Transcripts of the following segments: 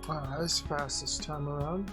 Wow, that was fast this time around.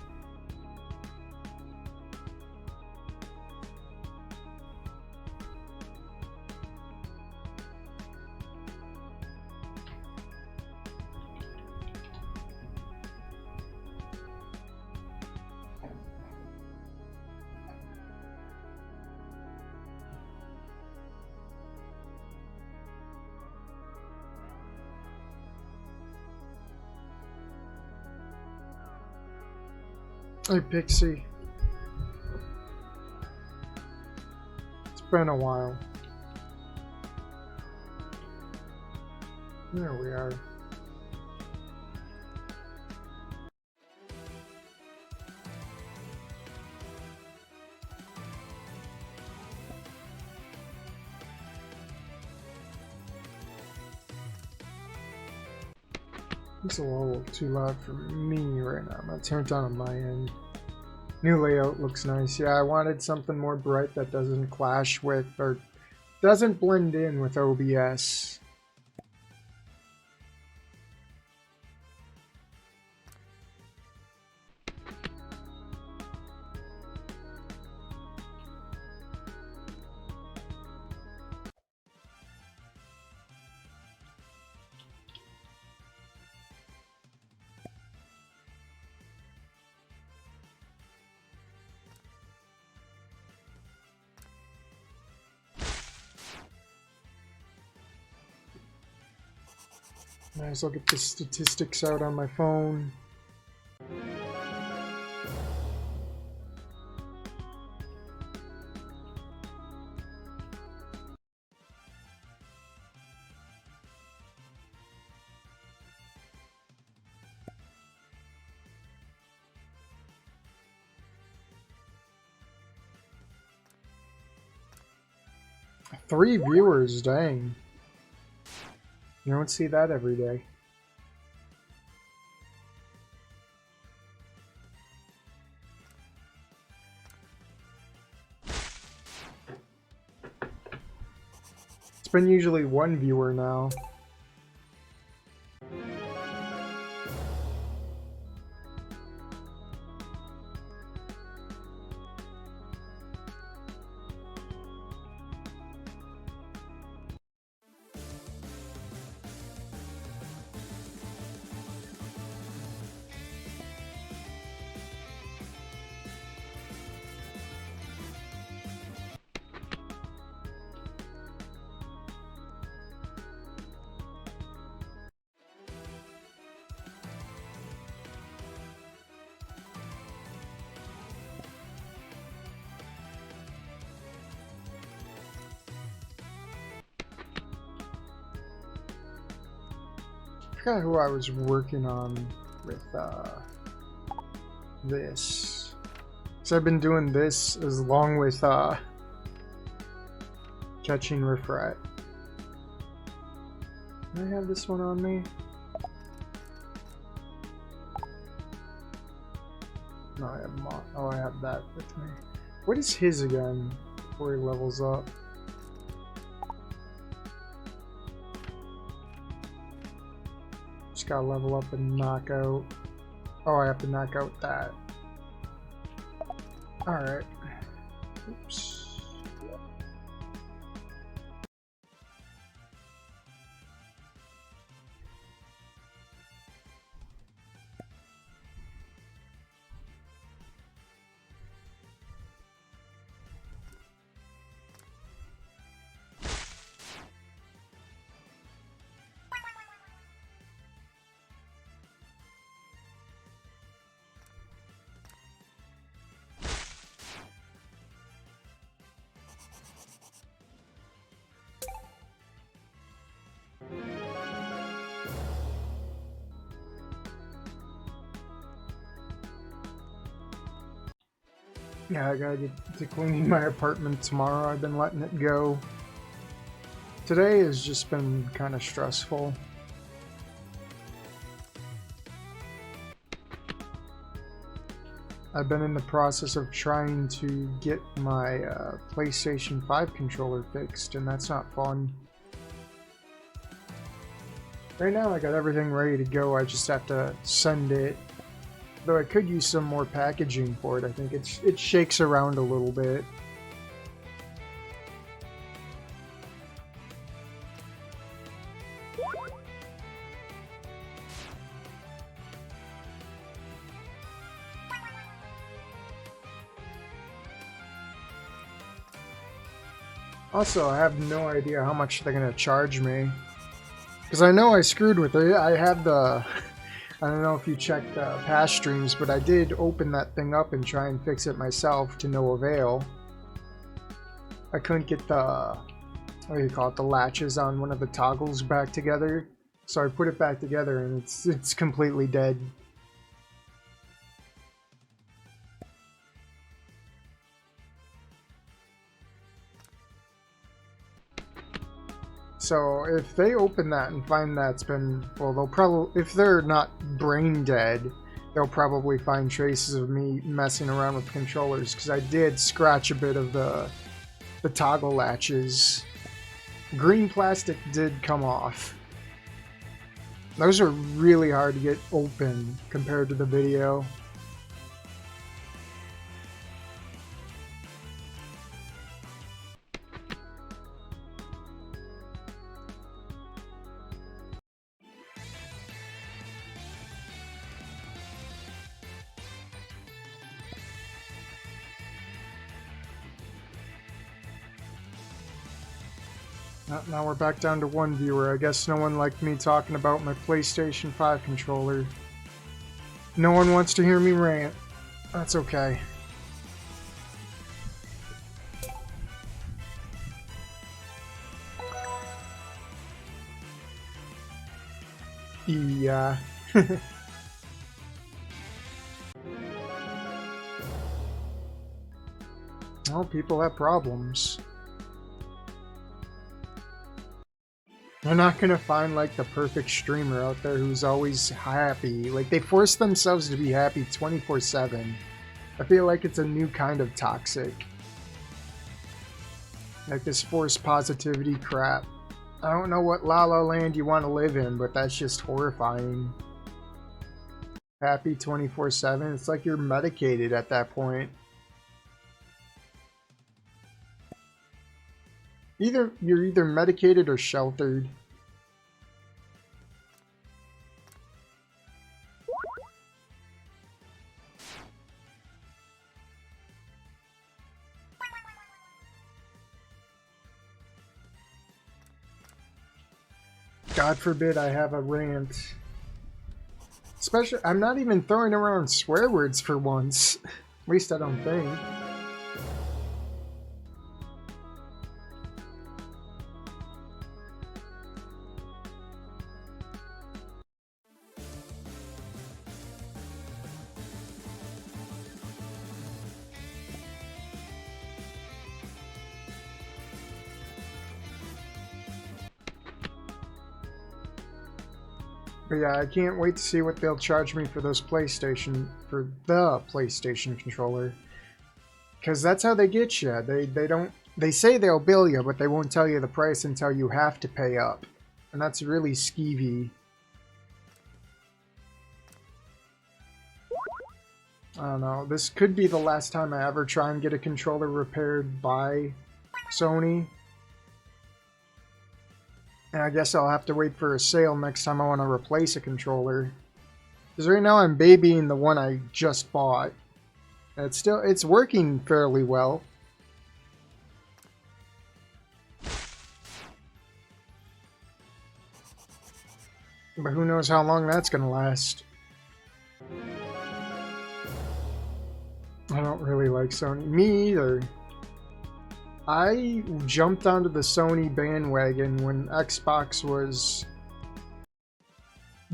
Hey Pixie. It's been a while. There we are. It's a little too loud for me right now. I'm gonna turn it down on my end. New layout looks nice. Yeah, I wanted something more bright that doesn't clash with or doesn't blend in with OBS. Might as well get the statistics out on my phone. Three viewers, dang. You don't see that every day. It's been usually one viewer now. I forgot who I was working on with this. So I've been doing this as long with catching Riffrat. Do I have this one on me? No, I have not. Oh, I have that with me. What is his again before he levels up? Just gotta level up and knock out. Oh, I have to knock out that. Alright. Oops. Yeah, I gotta get to cleaning my apartment tomorrow. I've been letting it go. Today has just been kind of stressful. I've been in the process of trying to get my PlayStation 5 controller fixed, and that's not fun. Right now I got everything ready to go, I just have to send it. Though I could use some more packaging for it, I think it shakes around a little bit. Also, I have no idea how much they're gonna charge me. Because I know I screwed with it. I had the... I don't know if you checked past streams, but I did open that thing up and try and fix it myself to no avail. I couldn't get the... what do you call it? The latches on one of the toggles back together. So I put it back together and it's completely dead. So if they open that and find that's been, well, they'll probably, if they're not brain dead, they'll probably find traces of me messing around with controllers, because I did scratch a bit of the toggle latches. Green plastic did come off. Those are really hard to get open compared to the video. Now we're back down to one viewer. I guess no one liked me talking about my PlayStation 5 controller. No one wants to hear me rant. That's okay. Yeah. Well, people have problems. They're not gonna find like the perfect streamer out there who's always happy. Like, they force themselves to be happy 24/7. I feel like it's a new kind of toxic. Like this forced positivity crap. I don't know what La La Land you want to live in, but that's just horrifying. Happy 24/7. It's like you're medicated at that point. You're either medicated or sheltered. God forbid I have a rant. Especially, I'm not even throwing around swear words for once. At least I don't think. But yeah, I can't wait to see what they'll charge me for the PlayStation controller. Because that's how they get you. They say they'll bill you, but they won't tell you the price until you have to pay up. And that's really skeevy. I don't know. This could be the last time I ever try and get a controller repaired by Sony. And I guess I'll have to wait for a sale next time I want to replace a controller. Because right now I'm babying the one I just bought. And it's working fairly well. But who knows how long that's going to last. I don't really like Sony. Me either. I jumped onto the Sony bandwagon when Xbox was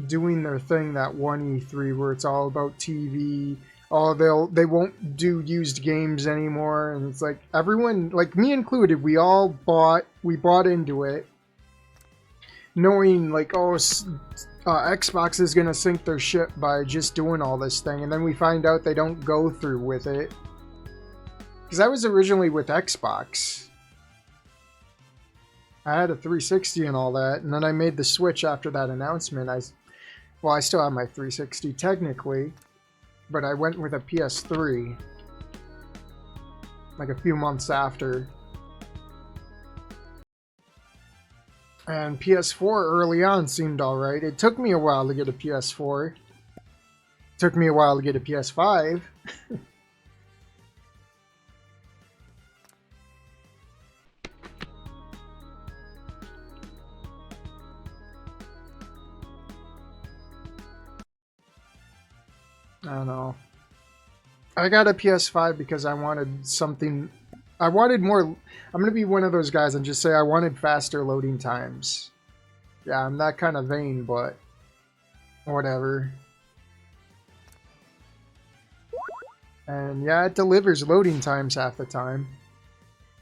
doing their thing that one E3 where it's all about TV. Oh, they won't do used games anymore, and it's like everyone, like me included, we bought into it, knowing like, oh, Xbox is gonna sink their ship by just doing all this thing, and then we find out they don't go through with it. Because I was originally with Xbox. I had a 360 and all that, and then I made the switch after that announcement. Well, I still have my 360 technically, but I went with a PS3 like a few months after. And PS4 early on seemed alright. It took me a while to get a PS4. It took me a while to get a PS5. I don't know. I got a PS5 because I wanted something. I wanted more. I'm going to be one of those guys and just say I wanted faster loading times. Yeah, I'm that kind of vain, but whatever. And yeah, it delivers loading times half the time.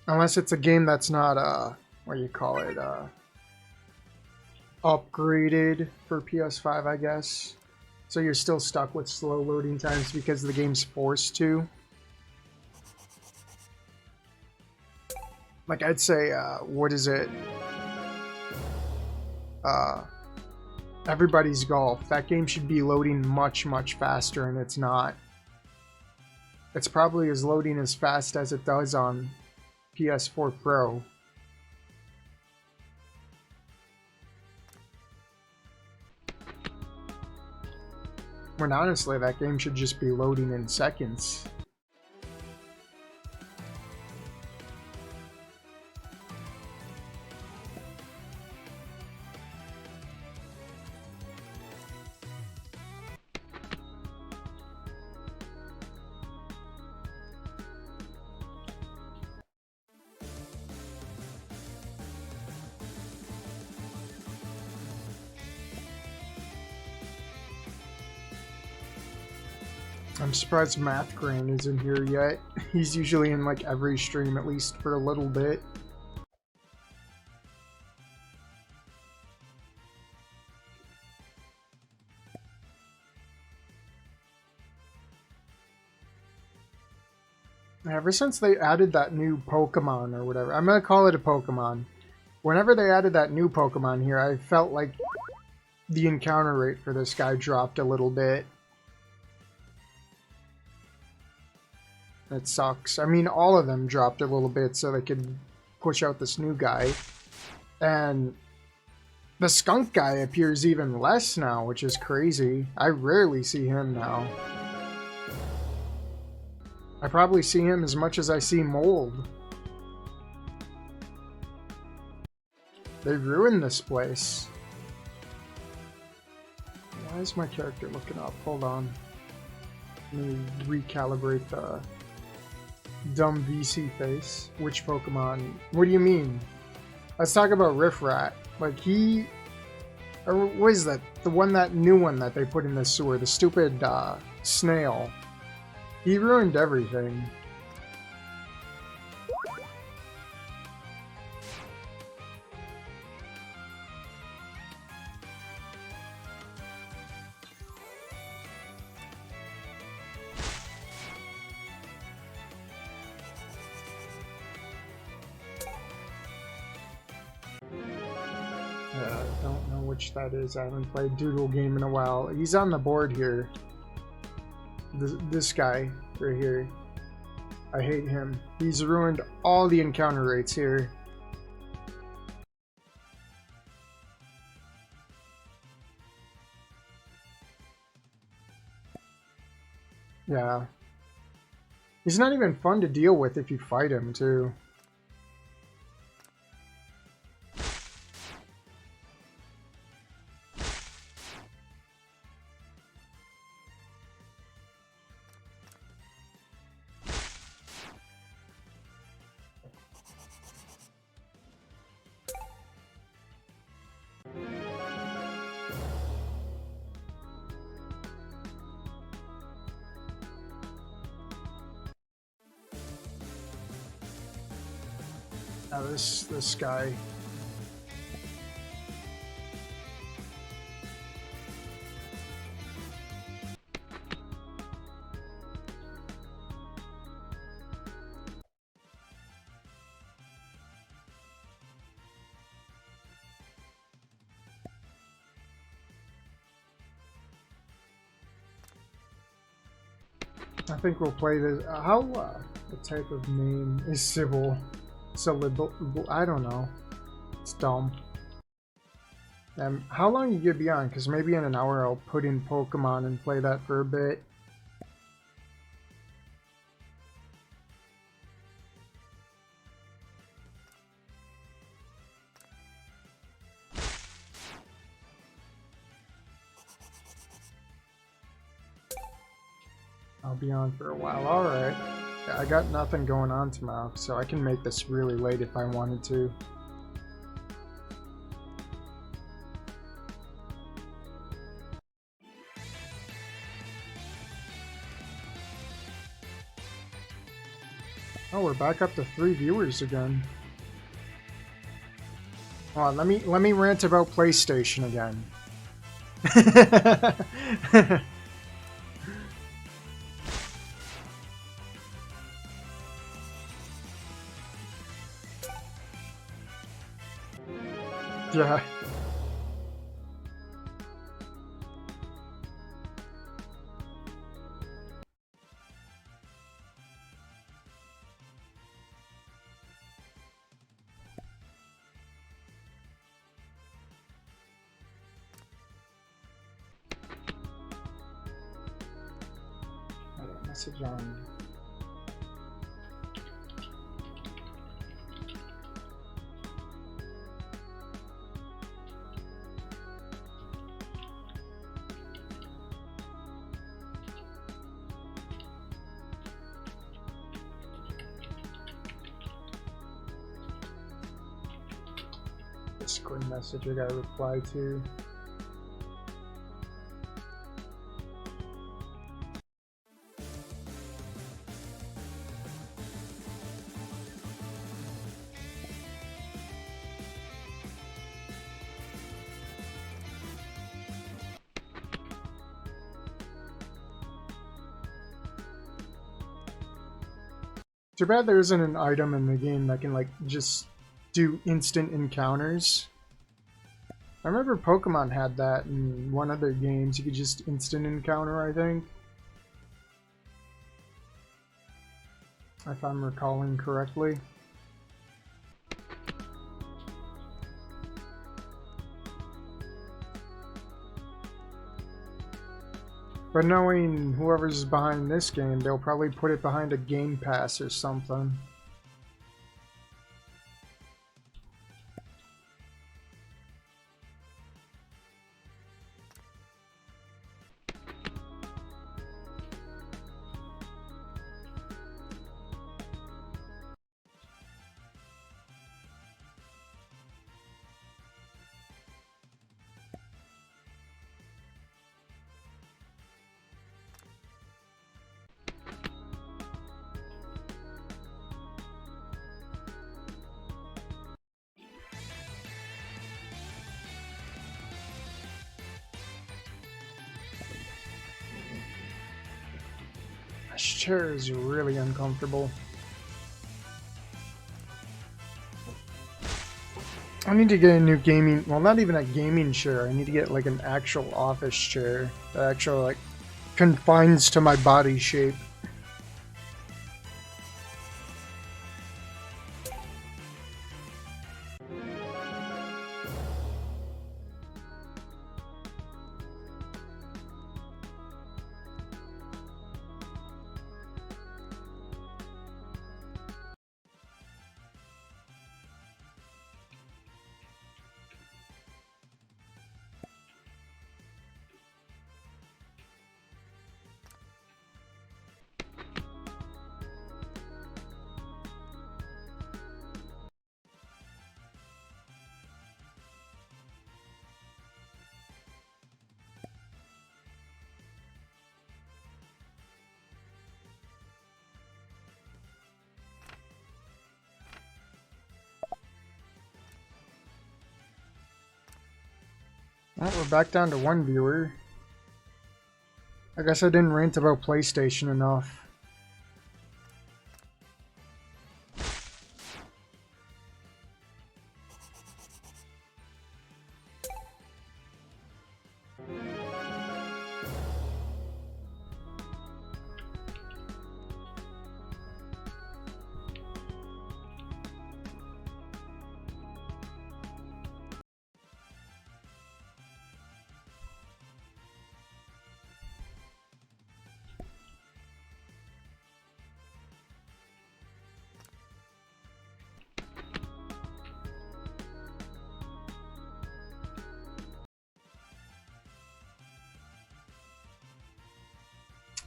Unless it's a game that's not, what do you call it, upgraded for PS5, I guess. So you're still stuck with slow loading times because the game's forced to. Like, I'd say, what is it? Everybody's Golf. That game should be loading much, much faster, and it's not. It's probably as loading as fast as it does on PS4 Pro. When honestly, that game should just be loading in seconds. I'm surprised Math Crane isn't here yet. He's usually in like every stream, at least for a little bit. Ever since they added that new Pokemon or whatever, I'm gonna call it a Pokemon. Whenever they added that new Pokemon here, I felt like the encounter rate for this guy dropped a little bit. It sucks. I mean, all of them dropped a little bit so they could push out this new guy. And the skunk guy appears even less now, which is crazy. I rarely see him now. I probably see him as much as I see Mold. They ruined this place. Why is my character looking up? Hold on. Let me recalibrate the dumb VC face. Which Pokemon? What do you mean? Let's talk about Riffrat. Like or what is that? That new one that they put in the sewer. The stupid snail. He ruined everything. I don't know which that is. I haven't played Doodle game in a while. He's on the board here. This guy right here. I hate him. He's ruined all the encounter rates here. Yeah. He's not even fun to deal with if you fight him, too. Now this guy. I think we'll play this. What type of name is Sybil? Syllable? I don't know. It's dumb. How long you gonna be on? Because maybe in an hour I'll put in Pokemon and play that for a bit. I'll be on for a while. Alright. I got nothing going on tomorrow, so I can make this really late if I wanted to. Oh, we're back up to 3 viewers again. Hold on, let me rant about PlayStation again. Yeah. Message on. Discord message I gotta reply to. Too bad there isn't an item in the game that can, like, just do instant encounters. I remember Pokemon had that in one of their games. You could just instant encounter, I think. If I'm recalling correctly. But knowing whoever's behind this game, they'll probably put it behind a Game Pass or something. This chair is really uncomfortable. I need to get a new gaming, well, not even a gaming chair. I need to get like an actual office chair that actually like confines to my body shape. Well, we're back down to 1 viewer. I guess I didn't rant about PlayStation enough.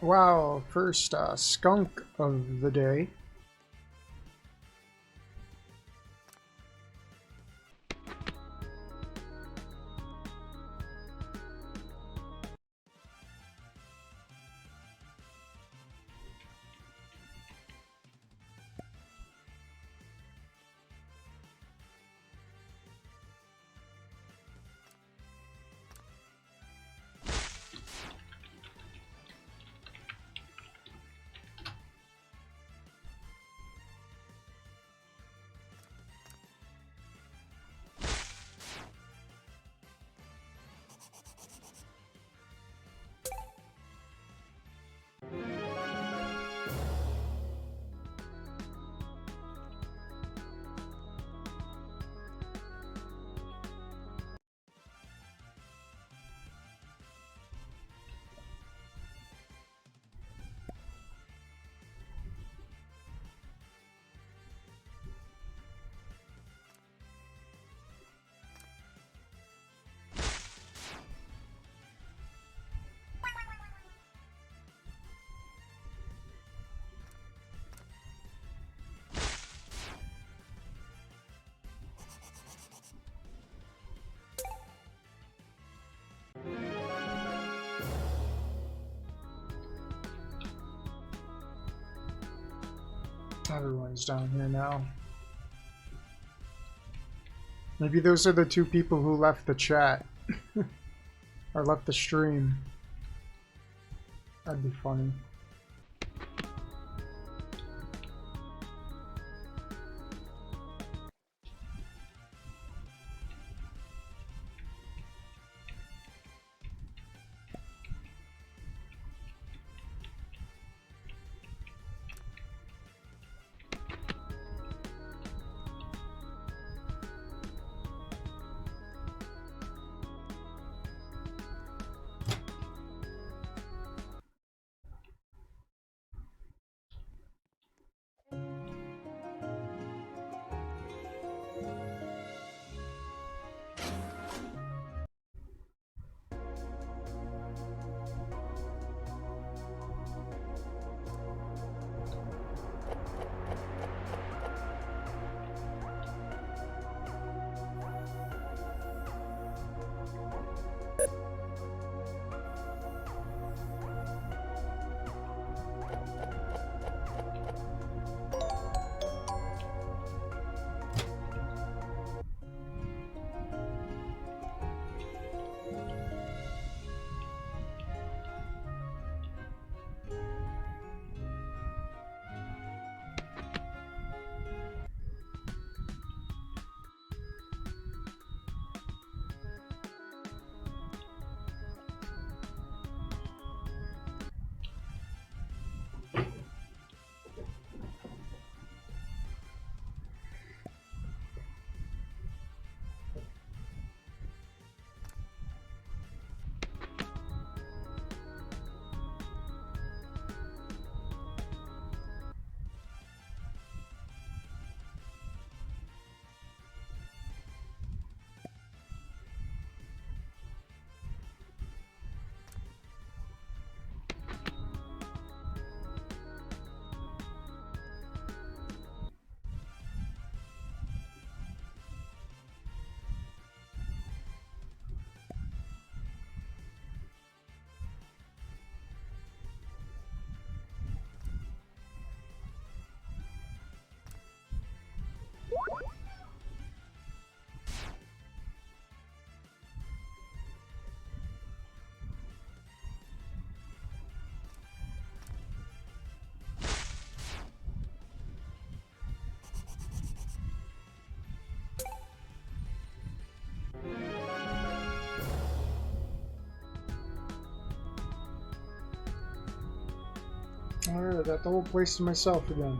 Wow, first skunk of the day. Everyone's down here now. Maybe those are the two people who left the chat. Or left the stream. That'd be funny. Alright, I got the whole place to myself again.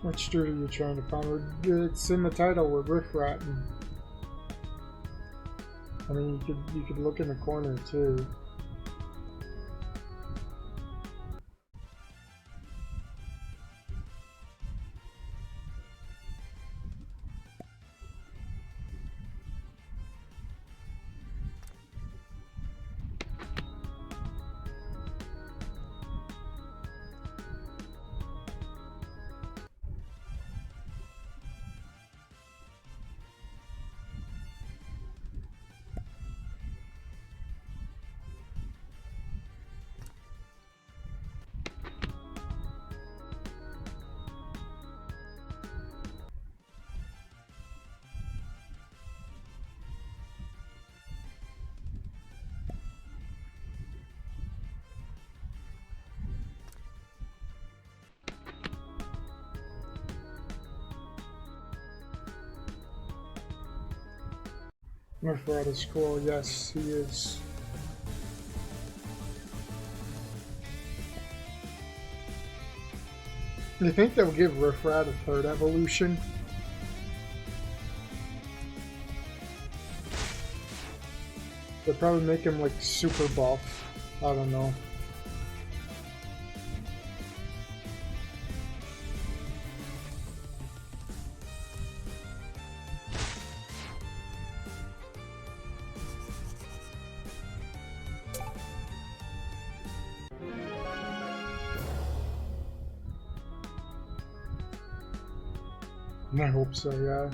Which Doodle are you trying to find? It's in the title with Riffrat. I mean, you could look in the corner too. Riffrat is cool, yes, he is. You think they'll give Riffrat a third evolution? They'll probably make him like super buff. I don't know. I hope so, yeah.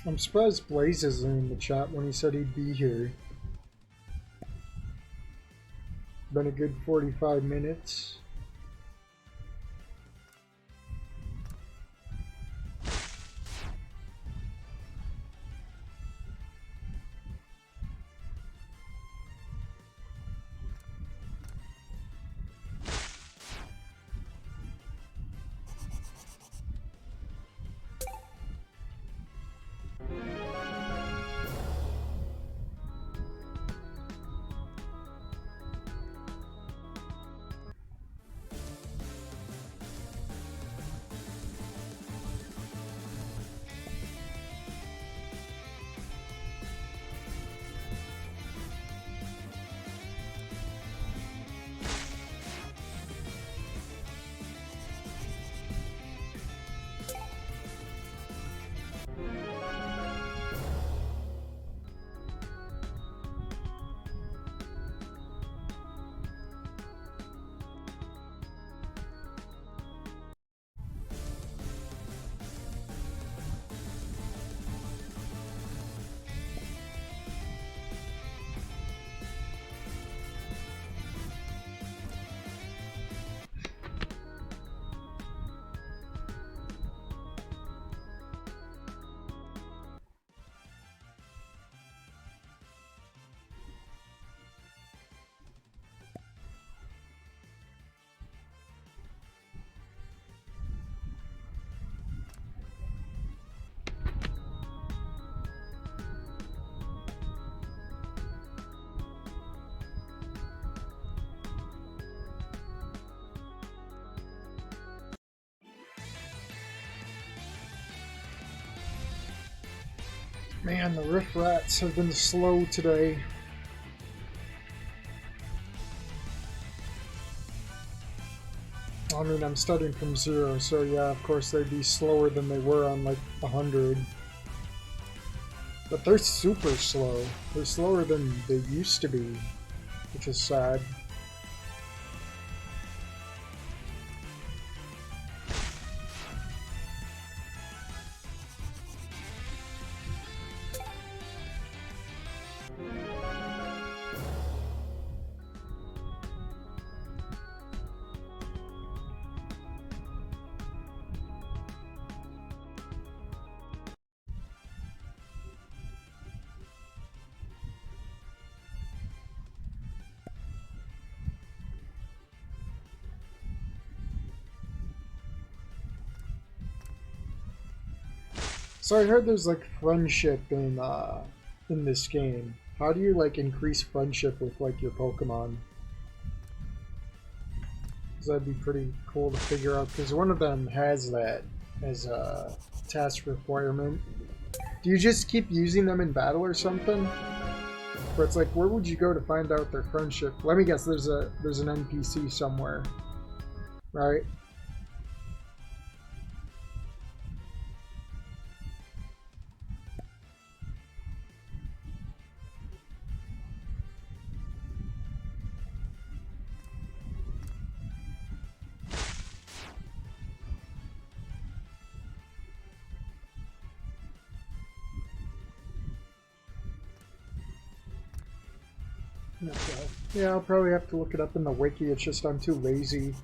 I'm surprised Blaze isn't in the chat when he said he'd be here. Been a good 45 minutes. Man, the Riffrats have been slow today. I mean, I'm starting from 0, so yeah, of course they'd be slower than they were on like 100. But they're super slow. They're slower than they used to be, which is sad. So I heard there's like friendship in this game. How do you like increase friendship with like your Pokemon? Because that'd be pretty cool to figure out. Because one of them has that as a task requirement. Do you just keep using them in battle or something? But it's like, where would you go to find out their friendship? Let me guess. There's an NPC somewhere, right? Okay. Yeah, I'll probably have to look it up in the wiki. It's just I'm too lazy.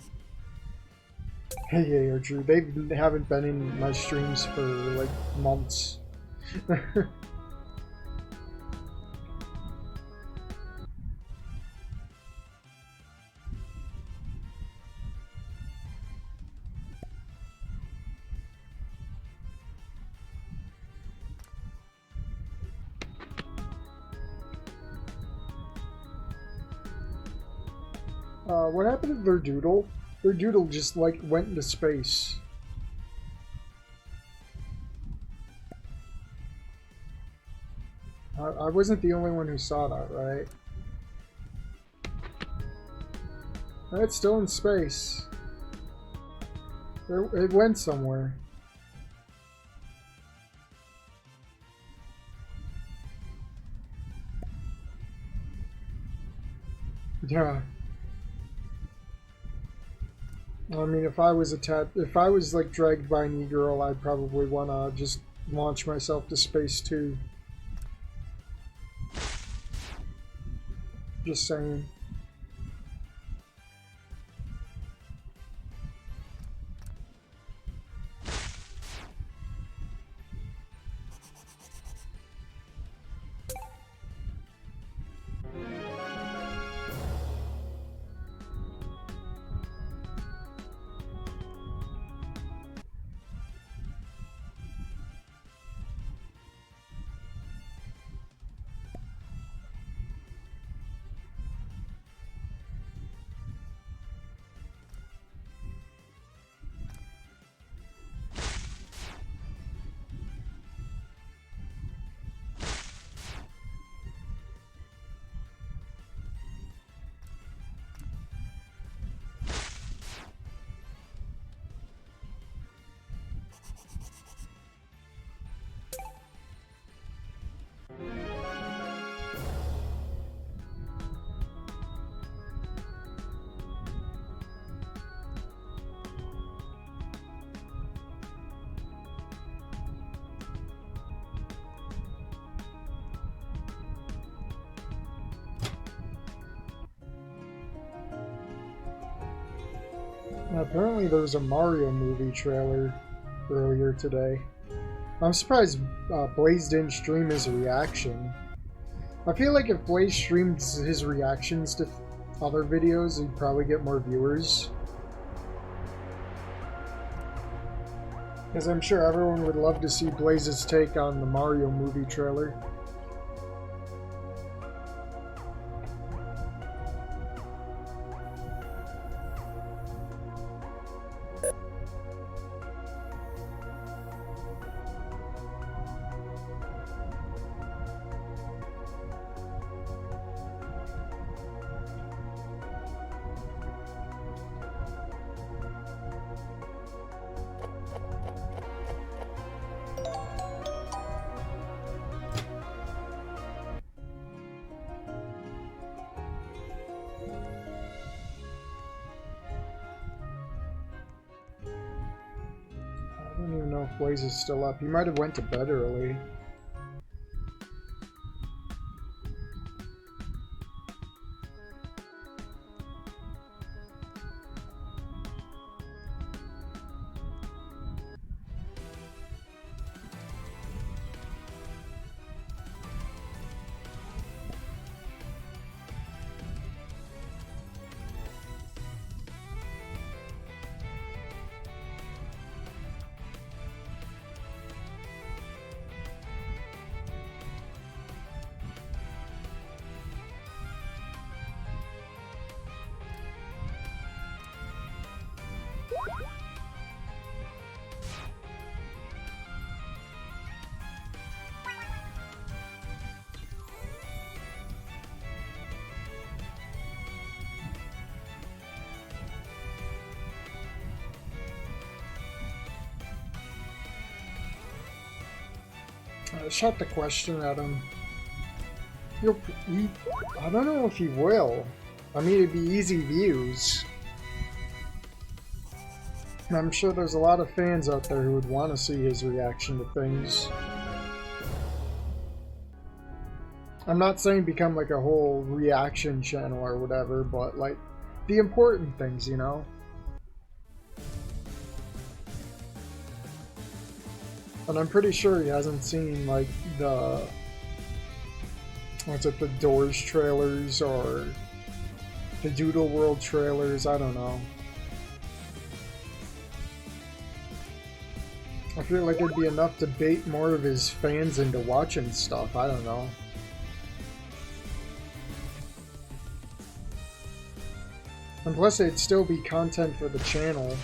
Hey, Drew. They haven't been in my streams for like months. What happened to their Doodle? Their Doodle just like went into space. I wasn't the only one who saw that, right? It's still in space. It went somewhere. Yeah. I mean, if I was like dragged by an e-girl, I'd probably wanna just launch myself to space too. Just saying. Now, apparently there was a Mario movie trailer earlier today. I'm surprised Blaze didn't stream his reaction. I feel like if Blaze streamed his reactions to other videos, he'd probably get more viewers. Because I'm sure everyone would love to see Blaze's take on the Mario movie trailer. I don't even know if Blaze is still up. He might have went to bed early. Shot the question at him. I don't know if he will. I mean, it'd be easy views. And I'm sure there's a lot of fans out there who would want to see his reaction to things. I'm not saying become like a whole reaction channel or whatever, but like the important things, you know? And I'm pretty sure he hasn't seen, like, the... what's it, the Doors trailers, or the Doodle World trailers, I don't know. I feel like it'd be enough to bait more of his fans into watching stuff, I don't know. And plus it'd still be content for the channel.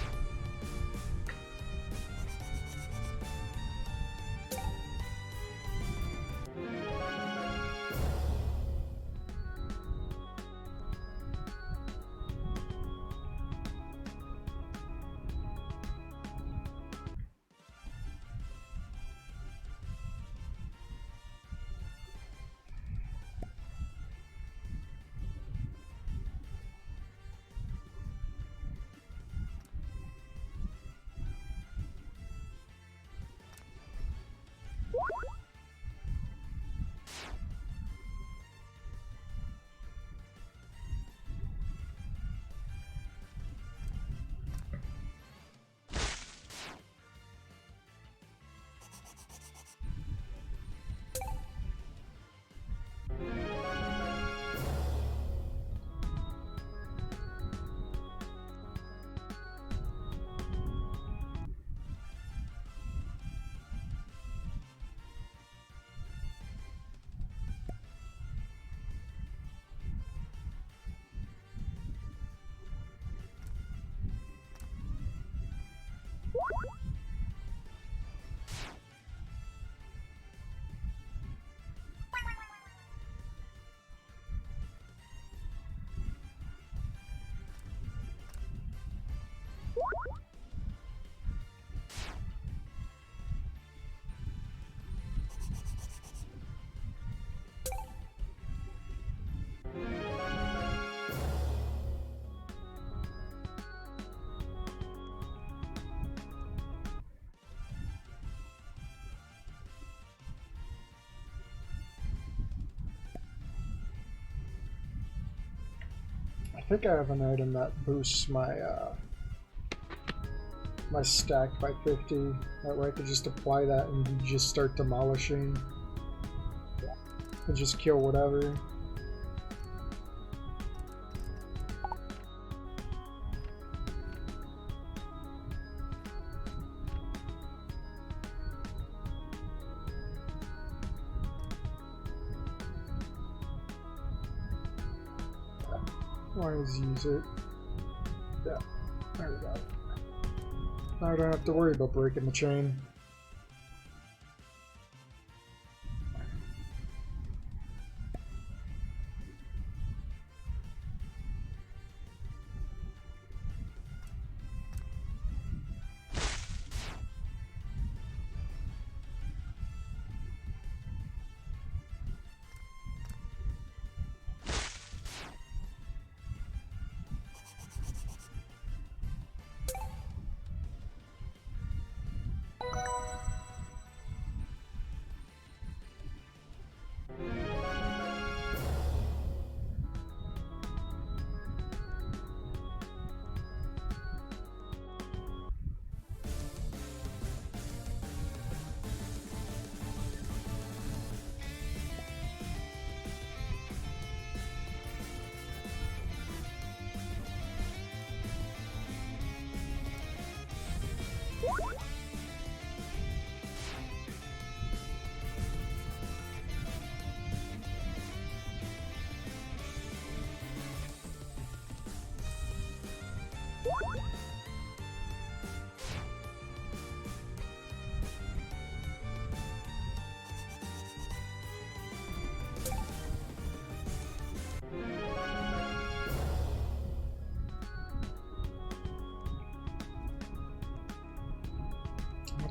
think I have an item that boosts my my stack by 50. That way I could just apply that and just start demolishing and just kill whatever. Always use it. Yeah, there we go. Now I don't have to worry about breaking the chain.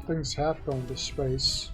Things have gone to space.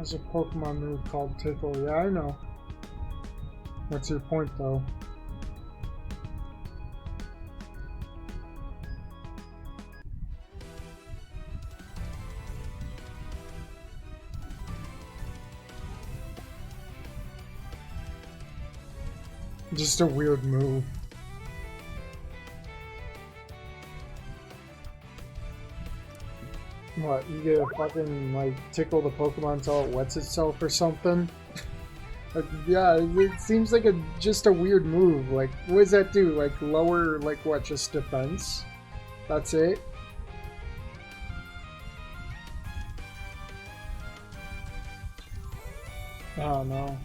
There's a Pokemon move called Tickle. Yeah, I know. What's your point, though? Just a weird move. What, you get a fucking, like, tickle the Pokemon until it wets itself or something? Like, yeah, it seems like just a weird move. Like, what does that do? Like, lower, like, what, just defense? That's it? Oh, no.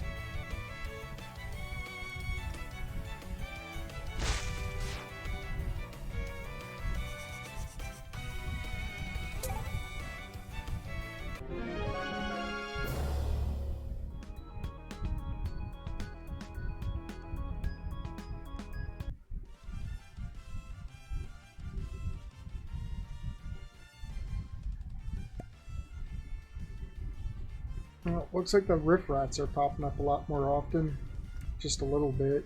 Well, it looks like the Riffrats are popping up a lot more often. Just a little bit.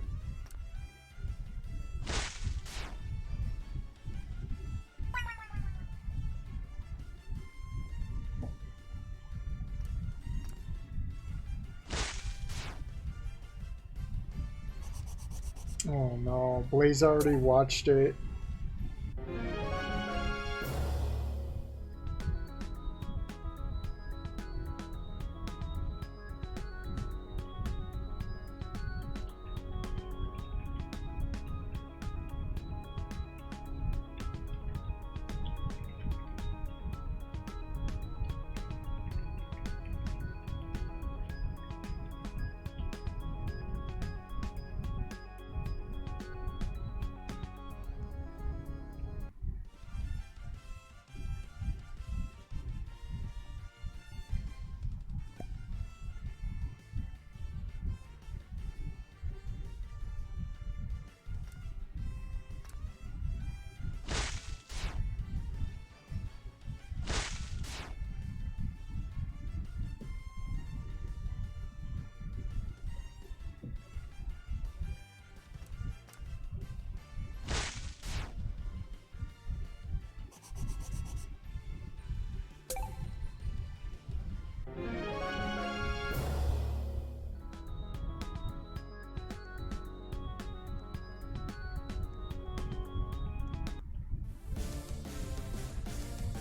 Oh no, Blaze already watched it.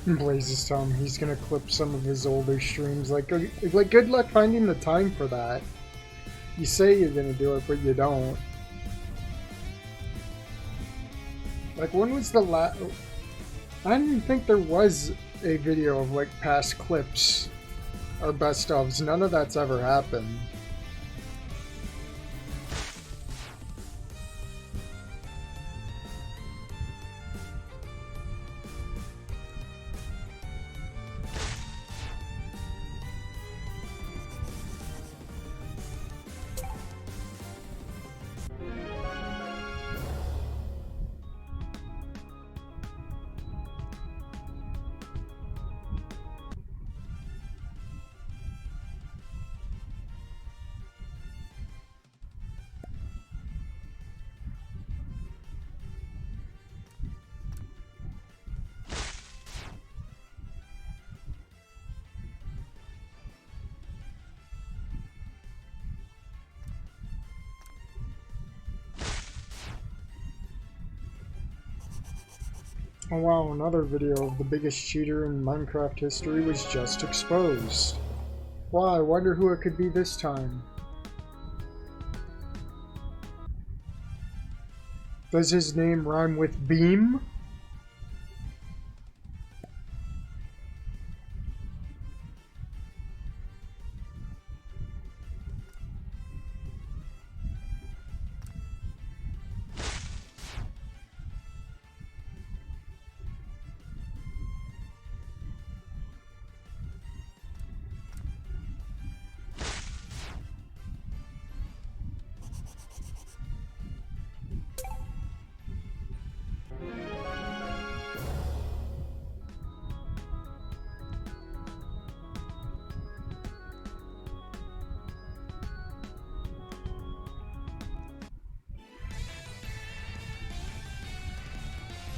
Blaze is telling him he's gonna clip some of his older streams. Like good luck finding the time for that. You say you're gonna do it, but you don't. Like, when was the last... I didn't even think there was a video of, like, past clips or best ofs. None of that's ever happened. Oh wow, another video of the biggest cheater in Minecraft history was just exposed. Wow, I wonder who it could be this time. Does his name rhyme with Beam?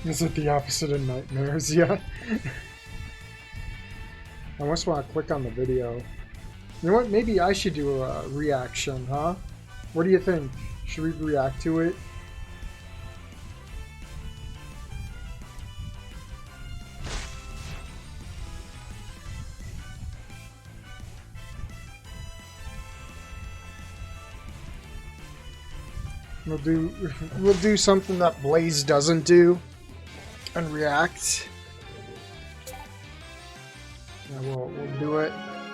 Is it the opposite of nightmares? Yeah. I almost want to click on the video. You know what? Maybe I should do a reaction, huh? What do you think? Should we react to it? We'll do something that Blaze doesn't do and react. Yeah, we'll do it.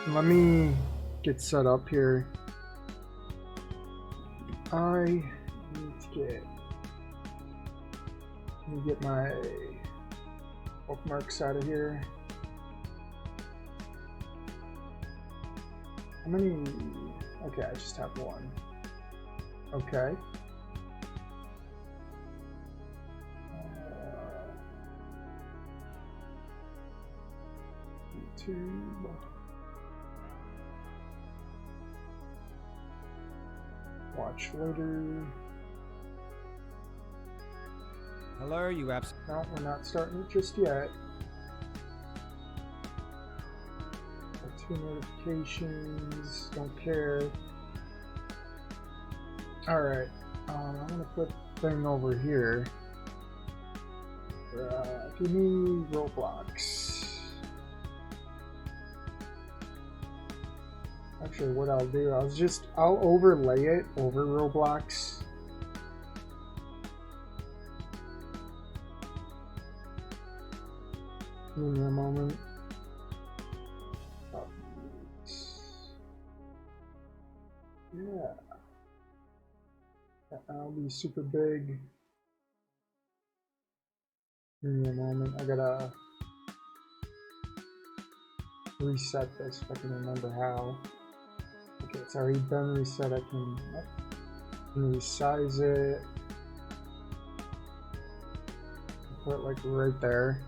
Let me get set up here. I need to get my bookmarks out of here. How many? Okay, I just have one. Okay. YouTube. Watch later. Hello, you apps. No, we're not starting it just yet. Got 2 notifications. Don't care. Alright. I'm gonna put the thing over here. Give me Roblox. Actually, what I'll do, I'll overlay it over Roblox. Give me a moment. Yeah. That'll be super big. Give me a moment. I gotta reset this if I can remember how. Okay, it's already been reset. I can resize it. Put it like right there.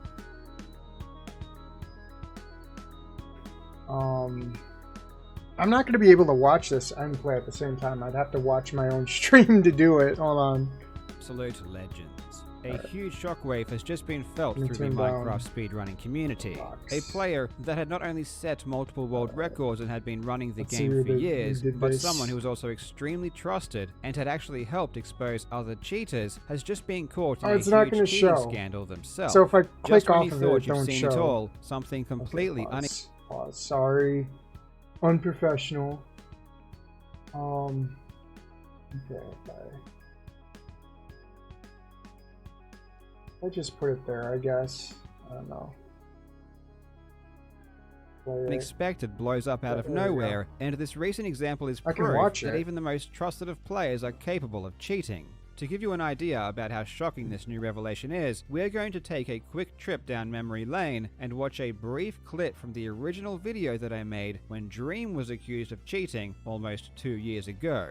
I'm not going to be able to watch this and play at the same time. I'd have to watch my own stream to do it. Hold on. Absolute legends. A huge shockwave has just been felt through the Minecraft speedrunning community. A player that had not only set multiple world records and had been running the game for years, but someone who was also extremely trusted and had actually helped expose other cheaters has just been caught in a huge cheating scandal themselves. So if I click just when off you of thought it, you've don't seen show. it all, something completely Pause. Sorry. Unprofessional. Okay. I just put it there, I guess. I don't know. unexpected blows up out of nowhere, and this recent example is proof that even the most trusted of players are capable of cheating. To give you an idea about how shocking this new revelation is, we're going to take a quick trip down memory lane and watch a brief clip from the original video that I made when Dream was accused of cheating almost 2 years ago.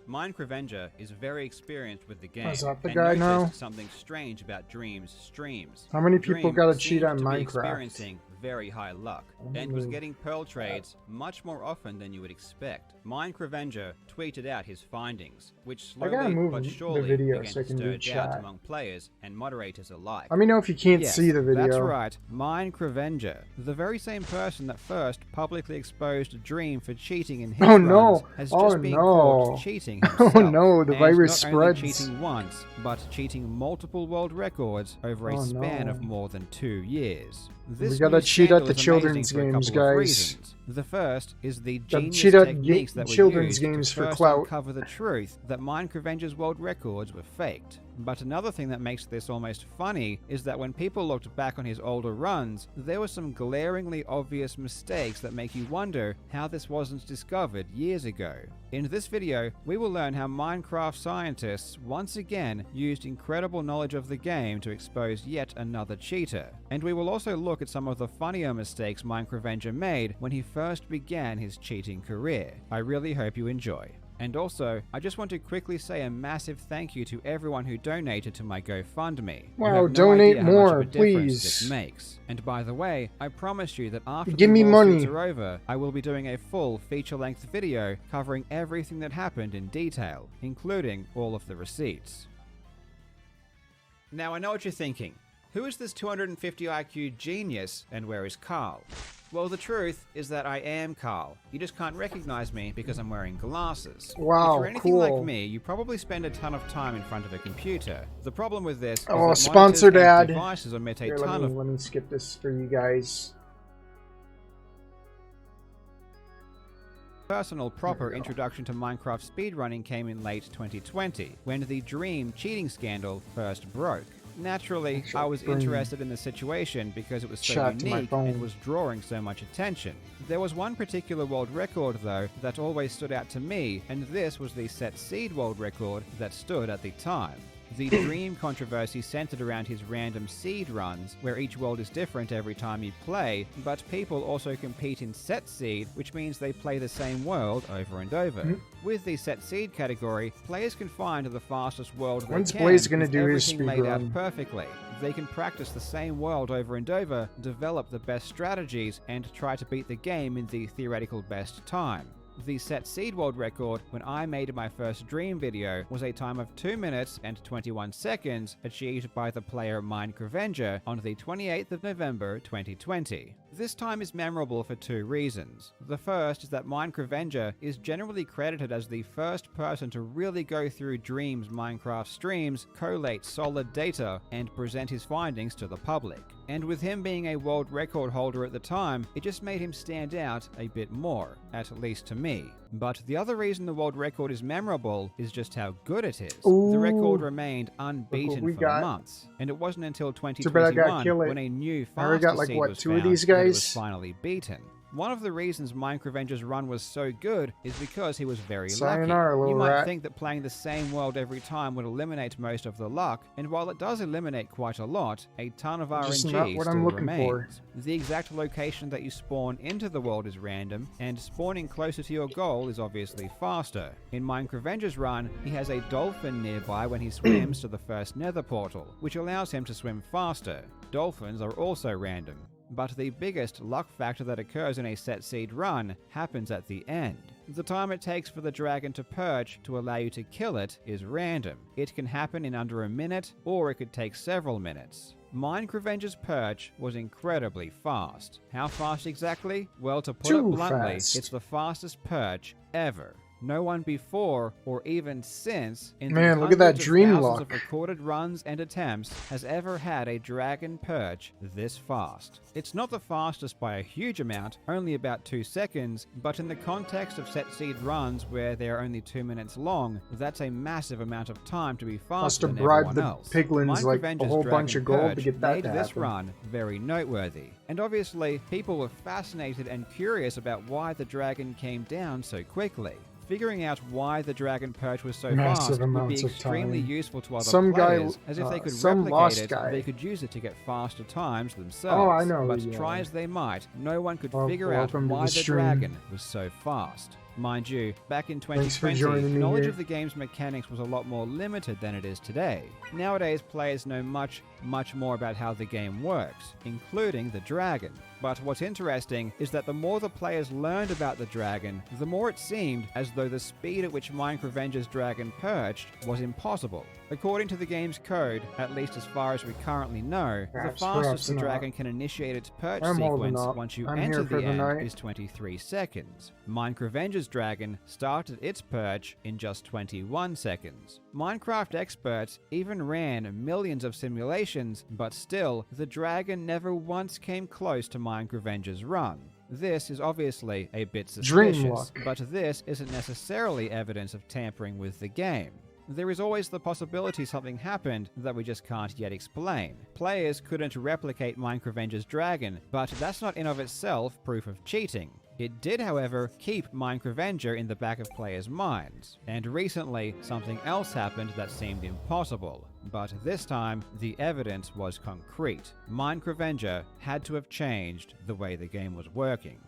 Minecravenger is very experienced with the game and noticed something strange about Dream's streams. How many people got to cheat on Minecraft? Experiencing very high luck and was getting pearl trades much more often than you would expect. Minecravenger tweeted out his findings, which slowly but surely began to stir doubt among players and moderators alike. Let me know if you can't see the video. That's right, Minecravenger, the very same person that first publicly exposed Dream for cheating in his runs, has just been caught cheating himself. Oh no, the virus spreads. Not only cheating once, but cheating multiple world records over a span of more than 2 years. We gotta cheat at the children's games, guys. The first is the genius techniques that were used to first uncover the truth that Minecravenger's world records were faked. But another thing that makes this almost funny is that when people looked back on his older runs, there were some glaringly obvious mistakes that make you wonder how this wasn't discovered years ago. In this video, we will learn how Minecraft scientists once again used incredible knowledge of the game to expose yet another cheater. And we will also look at some of the funnier mistakes Minecravenger made when he first began his cheating career. I really hope you enjoy. And also, I just want to quickly say a massive thank you to everyone who donated to my GoFundMe. Wow, donate more, please. This makes. And by the way, I promise you that after the lawsuits are over, I will be doing a full feature-length video covering everything that happened in detail, including all of the receipts. Now I know what you're thinking. Who is this 250 IQ genius and where is Carl? Well, the truth is that I am Carl. You just can't recognize me because I'm wearing glasses. Wow, if you're anything cool. like me, you probably spend a ton of time in front of a computer. The problem with this is that sponsored monitors and ad. devices emit a Here, ton of... Let me skip this for you guys. Personal proper introduction to Minecraft speedrunning came in late 2020, when the Dream cheating scandal first broke. Naturally, I was interested in the situation because it was so unique and was drawing so much attention. There was one particular world record, though, that always stood out to me, and this was the set seed world record that stood at the time. The Dream controversy centered around his random seed runs, where each world is different every time you play, but people also compete in set seed, which means they play the same world over and over. With the set seed category, players can find the fastest world they can. When's Blaze gonna do his everything laid out speedrun? perfectly. They can practice the same world over and over, develop the best strategies, and try to beat the game in the theoretical best time. The set seed world record when I made my first Dream video was a time of 2 minutes and 21 seconds achieved by the player Minecraft on the 28th of November 2020. This time is memorable for two reasons. The first is that Minecraft is generally credited as the first person to really go through Dream's Minecraft streams, collate solid data, and present his findings to the public. And with him being a world record holder at the time, it just made him stand out a bit more, at least to me. But the other reason the world record is memorable is just how good it is. The record remained unbeaten for months, and it wasn't until 2021 when a new faster seed was found that it was finally beaten. One of the reasons Minecraft run was so good is because he was very lucky. You might think that playing the same world every time would eliminate most of the luck, and while it does eliminate quite a lot, a ton of RNG still remains. The exact location that you spawn into the world is random, and spawning closer to your goal is obviously faster. In Minecraft run, he has a dolphin nearby when he swims to the first nether portal, which allows him to swim faster. Dolphins are also random. But the biggest luck factor that occurs in a set seed run happens at the end. The time it takes for the dragon to perch to allow you to kill it is random. It can happen in under a minute, or it could take several minutes. Minecraft perch was incredibly fast. How fast exactly? Well, to put it bluntly, it's the fastest perch ever. No one before or even since in the look at that dream thousands luck of recorded runs and attempts has ever had a dragon perch this fast. It's not the fastest by a huge amount, only about 2 seconds, but in the context of set seed runs where they are only 2 minutes long, that's a massive amount of time to be faster than everyone else. Piglins like a whole bunch of gold to get that made this run very noteworthy. And obviously, people were fascinated and curious about why the dragon came down so quickly. Figuring out why the dragon perch was so fast would be extremely useful to other players, as if they could replicate it, they could use it to get faster times themselves. But try as they might, no one could figure out why the dragon was so fast. Mind you, back in 2020, knowledge of the game's mechanics was a lot more limited than it is today. Nowadays, players know much more about how the game works, including the dragon. But what's interesting is that the more the players learned about the dragon, the more it seemed as though the speed at which Minecraft's dragon perched was impossible. According to the game's code, at least as far as we currently know, the fastest the dragon can initiate its perch sequence once you enter the end is 23 seconds. Minecraft's dragon started its perch in just 21 seconds. Minecraft experts even ran millions of simulations, but still, the dragon never once came close to Minecraft's run. This is obviously a bit suspicious, but this isn't necessarily evidence of tampering with the game. There is always the possibility something happened that we just can't yet explain. Players couldn't replicate Minecraft's dragon, but that's not in of itself proof of cheating. It did, however, keep Minecraft in the back of players' minds. And recently, something else happened that seemed impossible. But this time, the evidence was concrete. Minecraft had to have changed the way the game was working.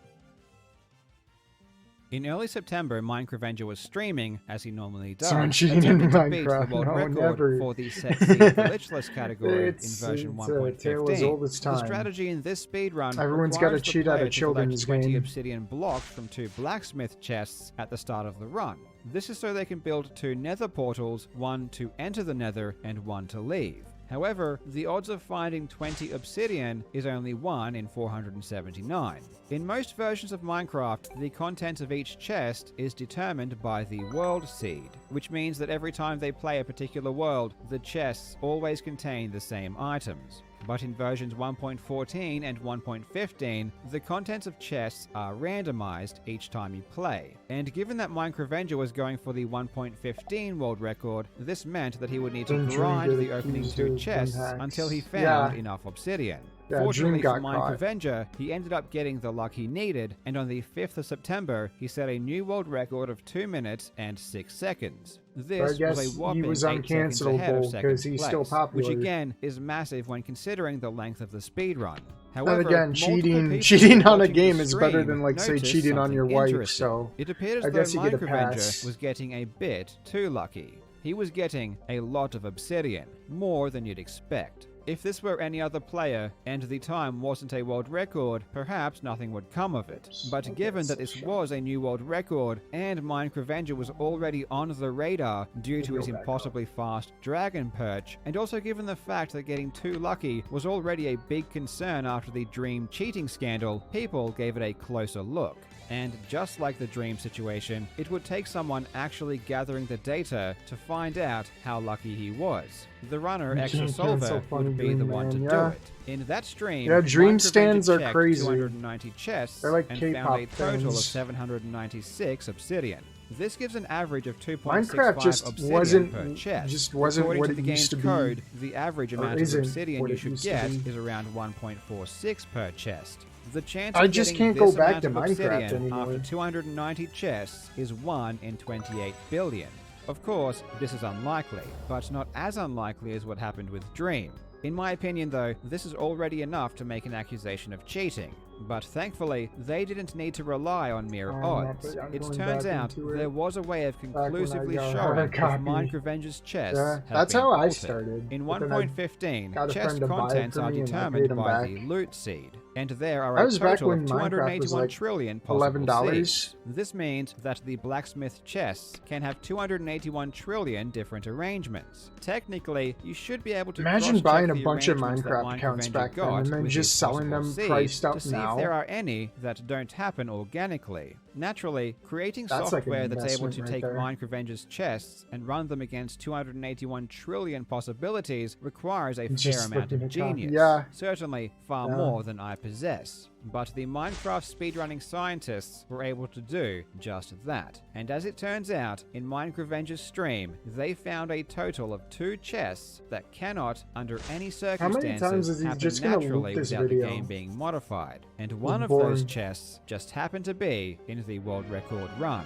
In early September, Minecraft was streaming, as he normally does, attempting to beat the world record for the set seed glitchless category in version 1.15. The strategy in this speedrun everyone's got to cheat out of children's 20 obsidian blocks from 2 blacksmith chests at the start of the run. This is so they can build 2 nether portals, one to enter the nether and one to leave. However, the odds of finding 20 obsidian is only 1 in 479. In most versions of Minecraft, the content of each chest is determined by the world seed, which means that every time they play a particular world, the chests always contain the same items. But in versions 1.14 and 1.15, the contents of chests are randomized each time you play. And given that Minecraft was going for the 1.15 world record, this meant that he would need to grind the opening 2 chests until he found enough obsidian. Yeah, Fortunately for Minecraft Avenger, he ended up getting the luck he needed, and on the 5th of September, he set a new world record of 2 minutes and 6 seconds. This was a whopping 8 seconds ahead of second place, which again is massive when considering the length of the speedrun. However, and again, cheating on a game is better than, like, say, cheating on your wife, so it appears as though Minecraft was getting a bit too lucky. He was getting a lot of obsidian, more than you'd expect. If this were any other player, and the time wasn't a world record, perhaps nothing would come of it. But given that this was a new world record, and Minecraft was already on the radar due to his impossibly fast dragon perch, and also given the fact that getting too lucky was already a big concern after the Dream cheating scandal, people gave it a closer look. And just like the Dream situation, it would take someone actually gathering the data to find out how lucky he was. The runner Extra Solver would be the one to do it. In that stream, Dream stands are crazy. 290 chests and found a total of 796 obsidian. This gives an average of 2.65 obsidian per chest. According to the game's code, the average amount of obsidian you should get is around 1.46 per chest. The chance of getting this amount of obsidian after 290 chests is 1 in 28 billion. Of course, this is unlikely, but not as unlikely as what happened with Dream. In my opinion though, this is already enough to make an accusation of cheating. But thankfully, they didn't need to rely on mere odds. It turns out there was a way of conclusively showing if Minecraft chests have been altered. In 1.15, chest contents are determined by the loot seed, and there are a total of 281 trillion possible seeds. This means that the blacksmith chests can have 281 trillion different arrangements. Technically, you should be able to imagine buying a bunch of Minecraft accounts back then and then just selling them priced up now. If there are any that don't happen organically. Naturally, creating software that's able to take Minecraft chests and run them against 281 trillion possibilities requires a fair amount of genius. Certainly far more than I possess. But the Minecraft speedrunning scientists were able to do just that. And as it turns out, in Minecraft stream, they found a total of 2 chests that cannot, under any circumstances, happen naturally without the game being modified. And one of those chests just happened to be in the world record run.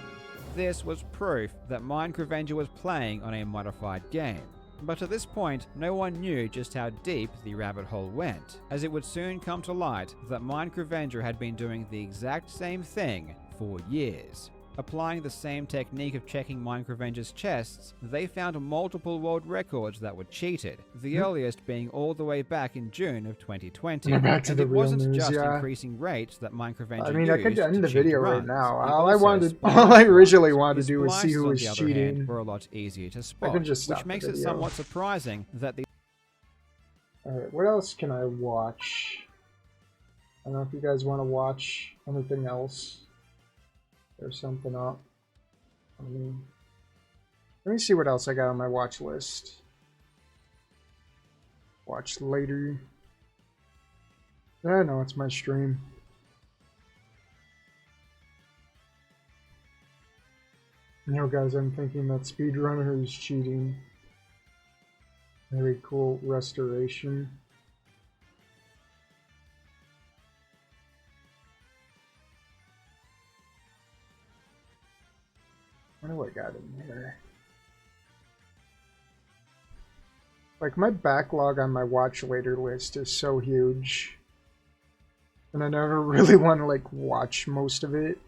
This was proof that Minecraft was playing on a modified game. But at this point, no one knew just how deep the rabbit hole went, as it would soon come to light that Minecraft had been doing the exact same thing for years. Applying the same technique of checking Minecraft chests, they found multiple world records that were cheated, the earliest being all the way back in June of 2020. Back to and the it wasn't news, just increasing rates that Minecraft used I could end the video right runs. now. All I originally wanted to do was see who was on the cheating. Other hand, were a lot easier to spot, which makes it somewhat surprising that the... Alright, what else can I watch? I don't know if you guys want to watch anything else. There's something up. Let me see what else I got on my watch list. Watch later. I know it's my stream. You know, guys, I'm thinking that speedrunner is cheating. Very cool restoration. What do I got in here? Like, my backlog on my watch later list is so huge. And I never really want to, like, watch most of it.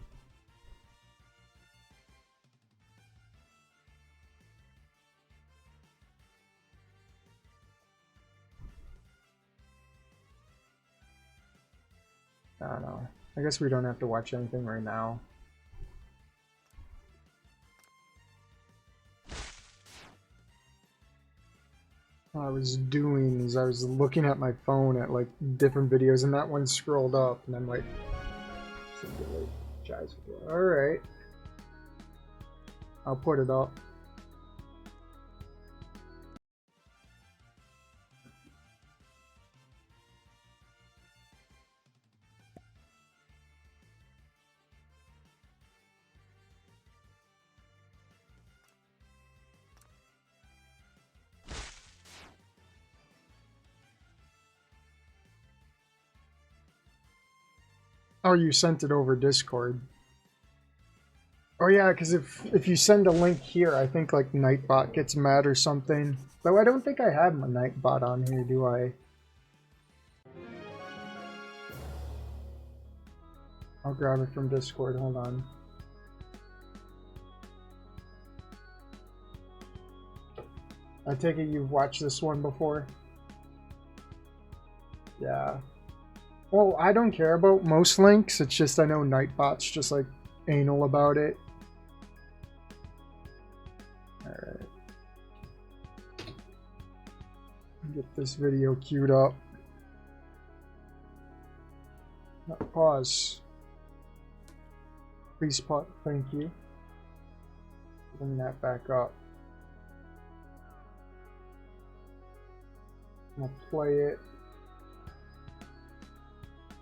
I don't know. I guess we don't have to watch anything right now. was doing is I was looking at my phone at like different videos, and that one scrolled up, and I'm like, all right, I'll put it up. Oh, you sent it over Discord. Oh yeah, because if you send a link here, I think like Nightbot gets mad or something. Though I don't think I have my Nightbot on here, do I? I'll grab it from Discord, hold on. I take it you've watched this one before? Yeah. Well, I don't care about most links, it's just I know Nightbot's just like anal about it. Alright. Get this video queued up. Pause. Please pause. Thank you. Bring that back up. I'll play it.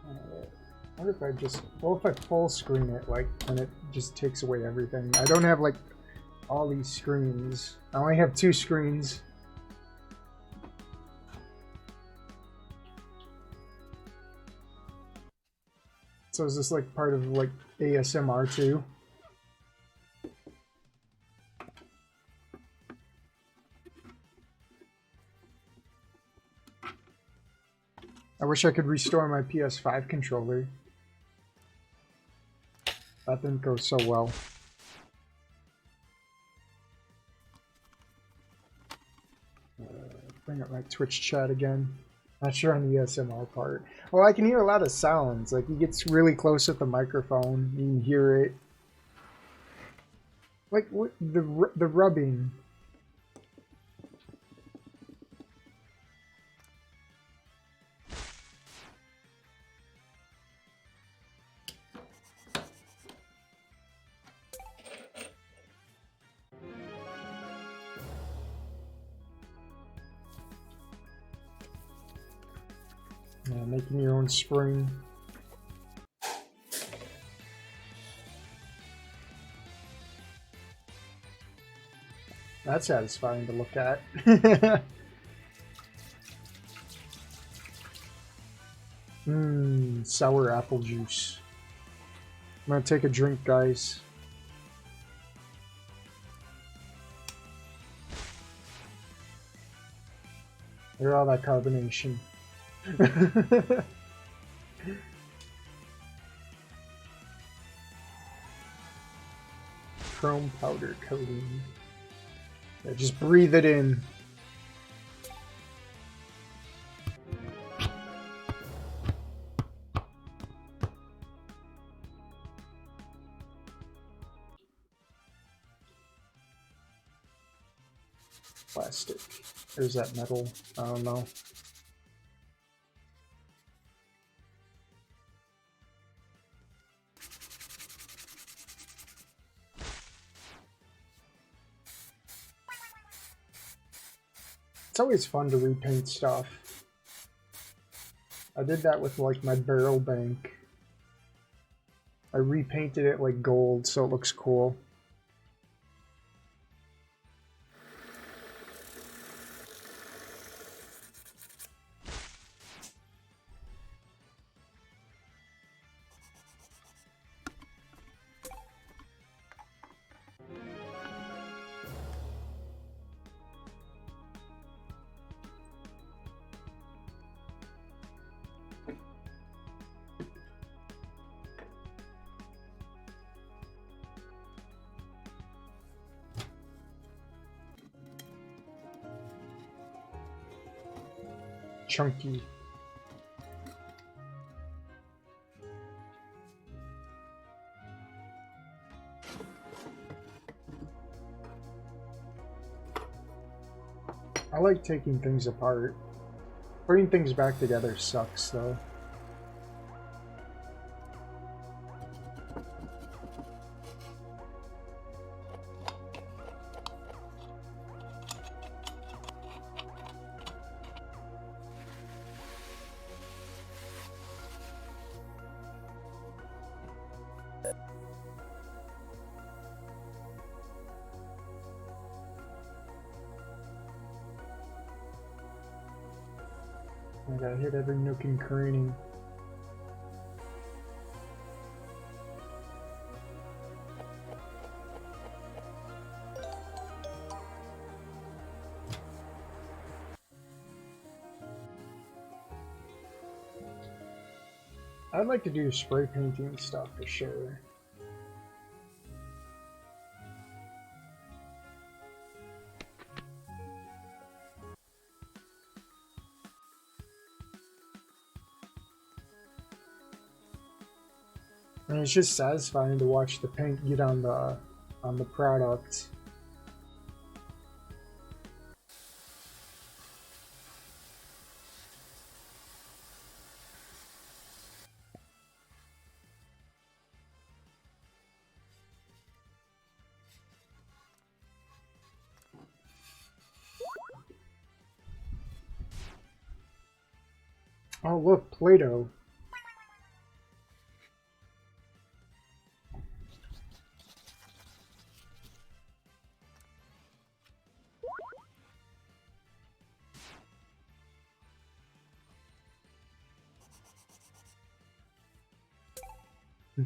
I wonder if I just, well, if I full screen it, like, and it just takes away everything. I don't have like all these screens. I only have 2 screens. So is this like part of like ASMR too? I wish I could restore my PS5 controller. That didn't go so well. Bring up my Twitch chat again. Not sure on the ASMR part. Well, I can hear a lot of sounds. Like, he gets really close with the microphone. You can hear it. Like, what, the rubbing. Yeah, making your own spring. That's satisfying to look at. Mmm, sour apple juice. I'm gonna take a drink, guys. Look at all that carbonation. Chrome powder coating. Yeah, just breathe it in. Plastic. There's that metal. I don't know. It's always fun to repaint stuff. I did that with like my barrel bank. I repainted it like gold so it looks cool. Chunky. I like taking things apart. Putting things back together sucks, though. I gotta hit every nook and cranny. I'd like to do spray painting stuff for sure. And it's just satisfying to watch the paint get on the product. Oh look, Play-Doh.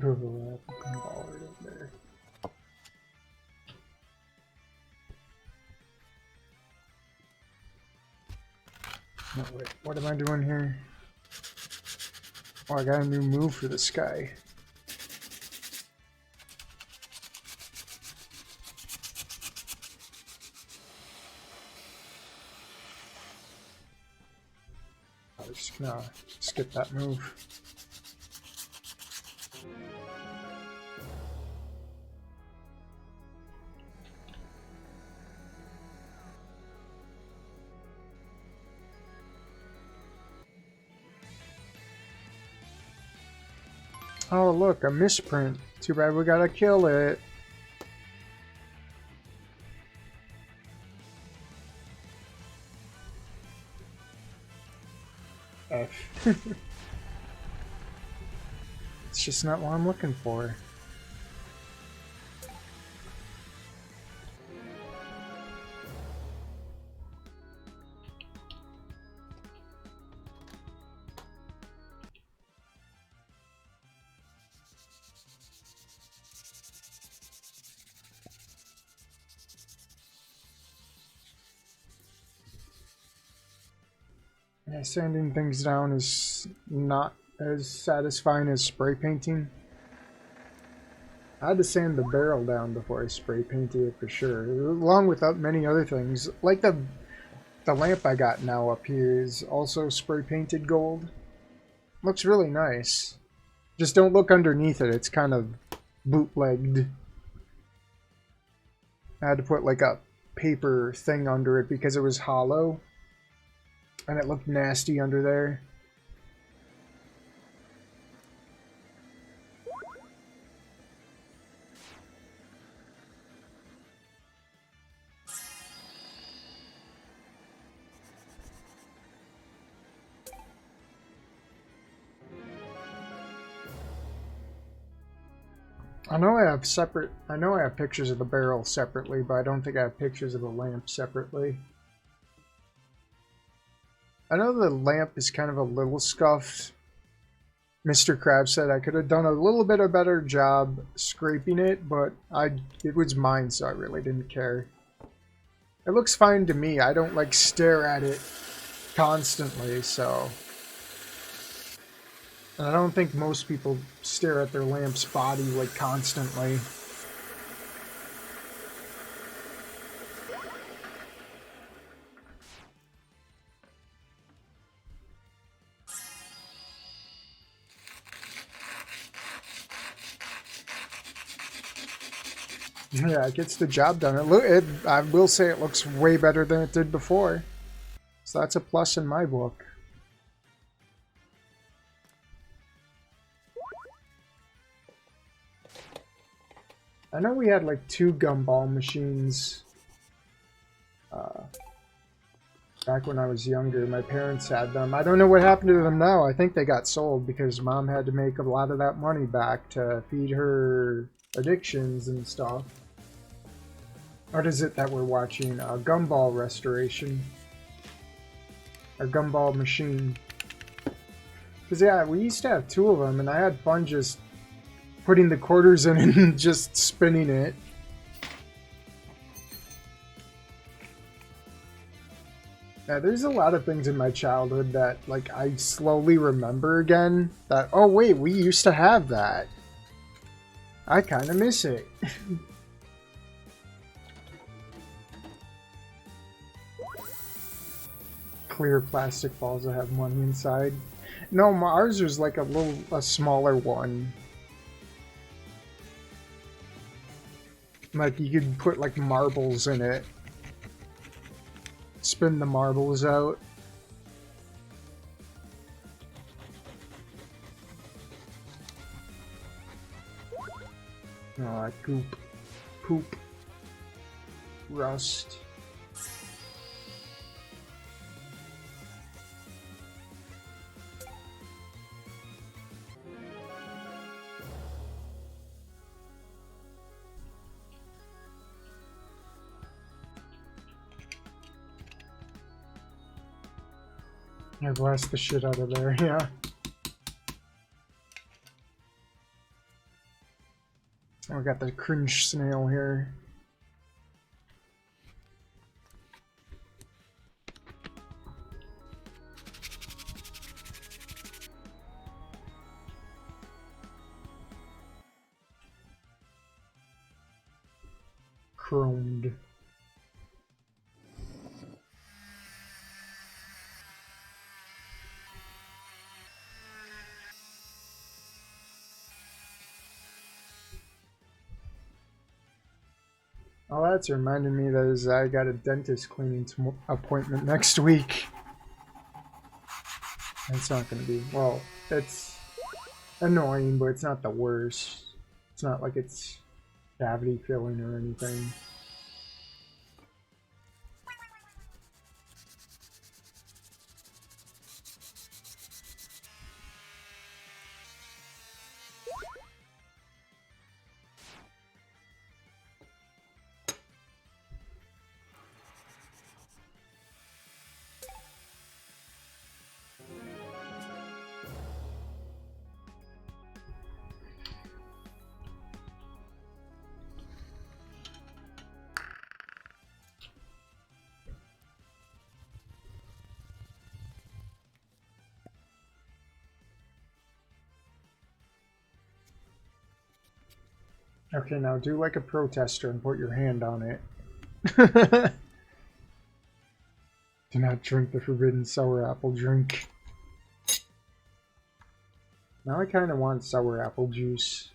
Overlap and ball right up there. No, wait, what am I doing here? Oh, I got a new move for this guy. I'm just gonna skip that move. Oh look, a misprint. Too bad we gotta kill it. F. It's just not what I'm looking for. Yeah, sanding things down is not as satisfying as spray painting. I had to sand the barrel down before I spray painted it for sure, along with many other things. Like the lamp I got now up here is also spray painted gold. Looks really nice. Just don't look underneath it, it's kind of bootlegged. I had to put like a paper thing under it because it was hollow. And it looked nasty under there. I know I have pictures of the barrel separately, but I don't think I have pictures of the lamp separately. I know the lamp is kind of a little scuffed. Mr. Krabs said I could have done a little bit of better job scraping it, but it was mine, so I really didn't care. It looks fine to me. I don't like stare at it constantly, so. And I don't think most people stare at their lamp's body like constantly. Yeah, it gets the job done. I will say it looks way better than it did before. So that's a plus in my book. I know we had like 2 gumball machines back when I was younger. My parents had them. I don't know what happened to them now. I think they got sold because Mom had to make a lot of that money back to feed her addictions and stuff. What is it that we're watching? Gumball Restoration. Or Gumball Machine. Because yeah, we used to have 2 of them and I had fun just putting the quarters in and just spinning it. Yeah, there's a lot of things in my childhood that, like, I slowly remember again. That, oh wait, we used to have that. I kind of miss it. Clear plastic balls that have money inside. No, ours was like a smaller one. Like, you could put, like, marbles in it. Spin the marbles out. Oh, goop. Poop. Rust. I blast the shit out of there, yeah. Oh, we got the cringe snail here. Chromed. Oh, that's reminding me that I got a dentist cleaning appointment next week. It's not going to be, well, it's annoying, but it's not the worst. It's not like it's cavity filling or anything. Okay, now do like a protester and put your hand on it. Do not drink the forbidden sour apple drink. Now I kind of want sour apple juice.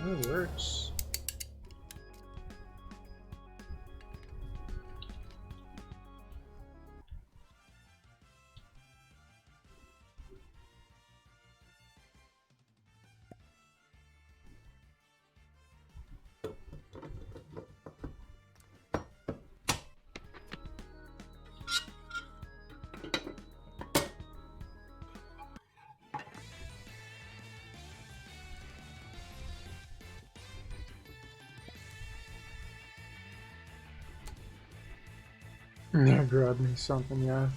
It works. Yeah, grab me something, yeah.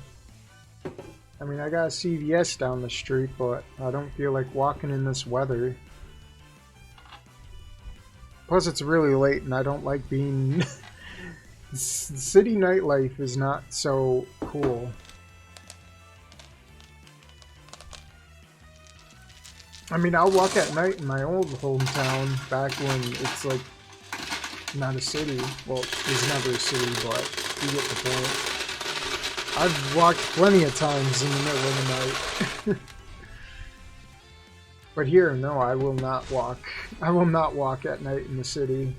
I mean, I got a CVS down the street, but I don't feel like walking in this weather. Plus, it's really late, and I don't like being... City nightlife is not so cool. I mean, I'll walk at night in my old hometown back when it's like not a city. Well, it's never a city, but you get the point. I've walked plenty of times in the middle of the night. But here, no, I will not walk. I will not walk at night in the city.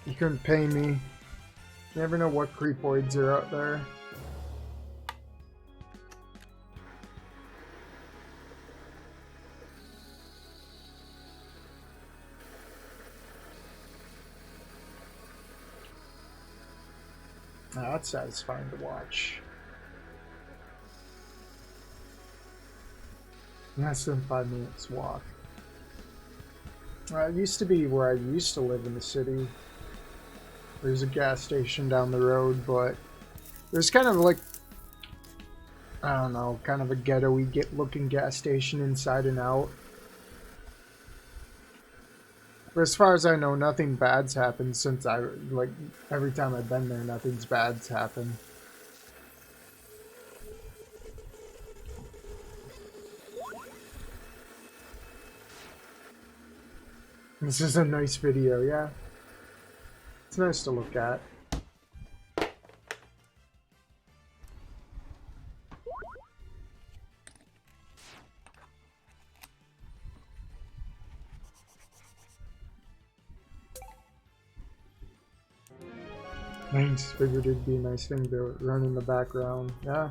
You couldn't pay me. You never know what creepoids are out there. Now, that's satisfying to watch. Less than 5 minutes walk. It used to be where I used to live in the city. There's a gas station down the road, but there's kind of like, I don't know, kind of a ghetto-y looking gas station inside and out. But as far as I know, nothing bad's happened since every time I've been there, nothing's bad's happened. This is a nice video, yeah. It's nice to look at. Thanks, figured it'd be a nice thing to run in the background, yeah.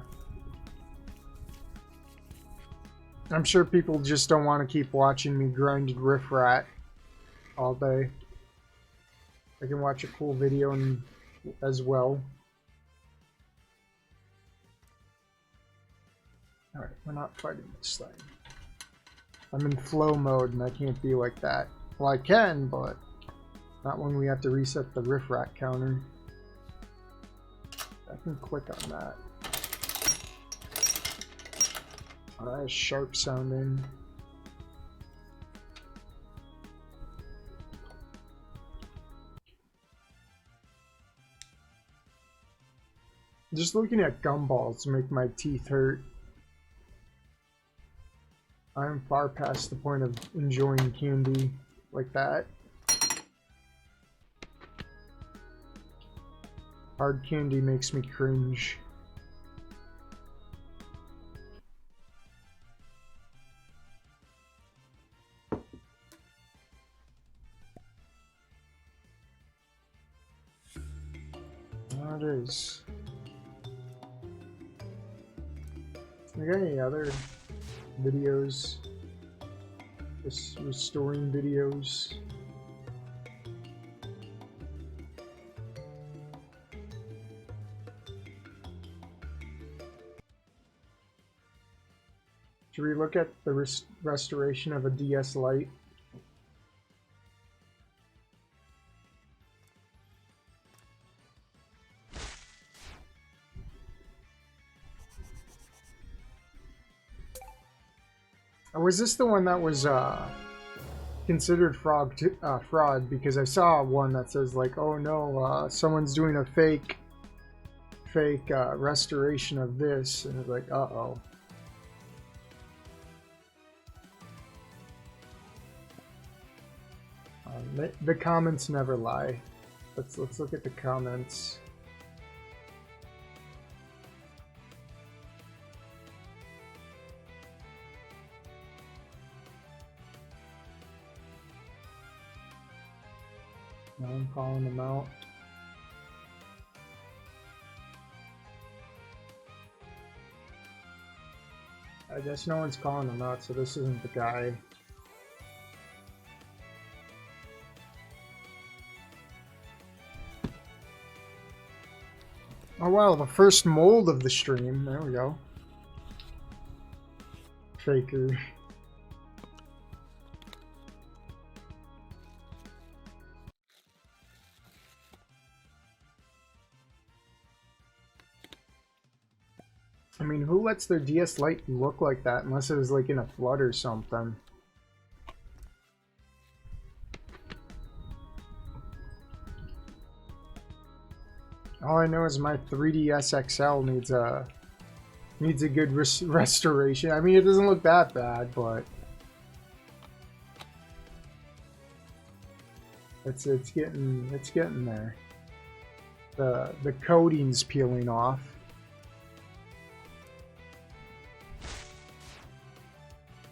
I'm sure people just don't want to keep watching me grind Riffrat all day. I can watch a cool video as well. Alright, we're not fighting this thing. I'm in flow mode and I can't be like that. Well, I can, but not when we have to reset the Riffrat counter. I can click on that. Oh, that is sharp sounding. Just looking at gumballs make my teeth hurt. I am far past the point of enjoying candy like that. Hard candy makes me cringe. There it is. You got any other videos? Just restoring videos? Should we look at the restoration of a DS Lite? Or was this the one that was considered fraud? Because I saw one that says like, oh no, someone's doing a fake restoration of this, and it's like, uh-oh. The comments never lie. Let's look at the comments. Now I'm calling them out. I guess no one's calling them out, so this isn't the guy. Oh wow, the first mold of the stream. There we go. Faker. I mean, who lets their DS Lite look like that unless it was like in a flood or something? All I know is my 3DS XL Needs a good restoration. I mean, it doesn't look that bad, but it's getting there. The coating's peeling off.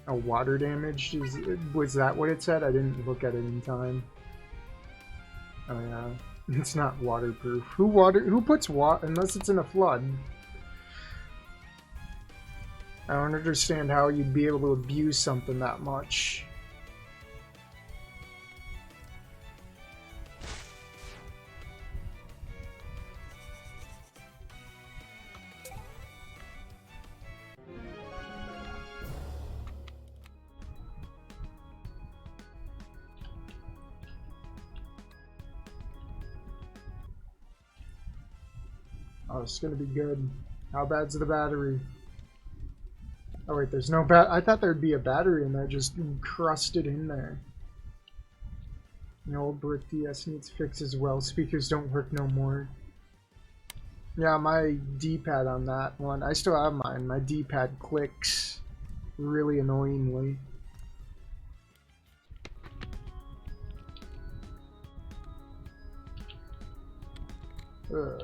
Oh, water damage? Was that what it said? I didn't look at it in time. Oh yeah, it's not waterproof. Who puts water unless it's in a flood? I don't understand how you'd be able to abuse something that much. Oh, it's gonna be good. How bad's the battery? Oh wait, there's no I thought there'd be a battery in there just crusted in there. The old brick DS needs fix as well. Speakers don't work no more. Yeah, my D-pad on that one, I still have mine. My D-pad clicks really annoyingly. Ugh.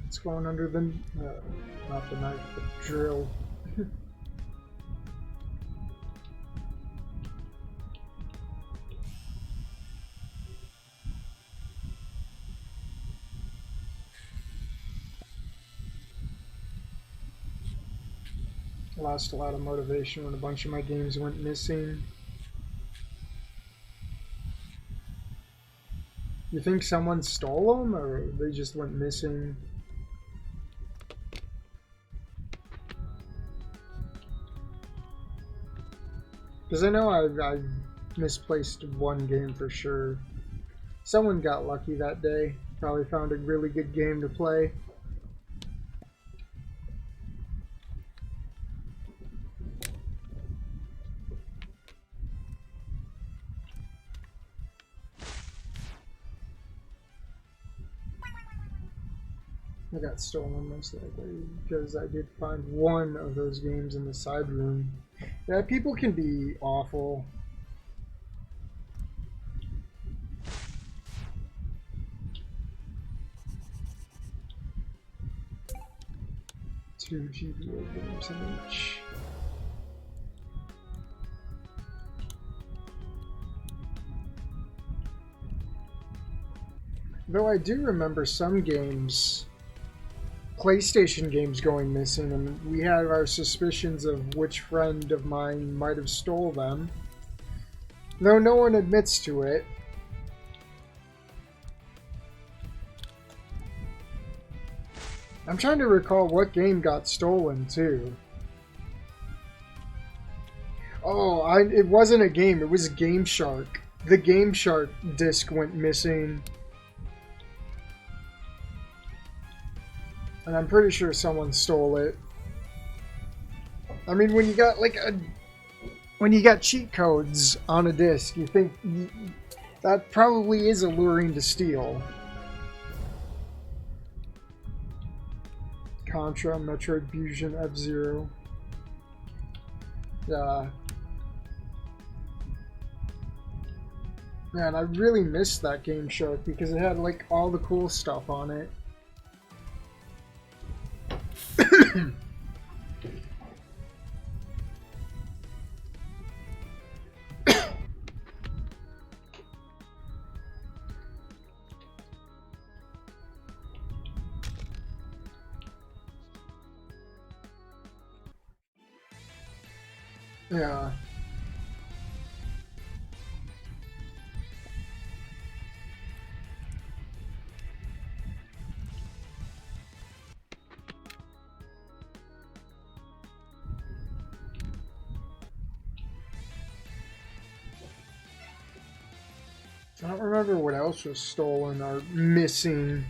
It's going under the, not the knife, the drill. Lost a lot of motivation when a bunch of my games went missing. You think someone stole them, or they just went missing? Because I know I misplaced one game for sure. Someone got lucky that day. Probably found a really good game to play. I got stolen most likely because I did find one of those games in the side room. Yeah, people can be awful. Two GBA games in each. Though I do remember some games, PlayStation games going missing, and we had our suspicions of which friend of mine might have stole them. Though no one admits to it. I'm trying to recall what game got stolen too. Oh, it wasn't a game, it was Game Shark. The Game Shark disc went missing. And I'm pretty sure someone stole it. I mean, when you got when you got cheat codes on a disc, you think that probably is alluring to steal. Contra, Metroid Fusion, F-Zero. Yeah. Man, I really missed that Game Shark because it had like all the cool stuff on it. Yeah. I don't remember what else was stolen or missing.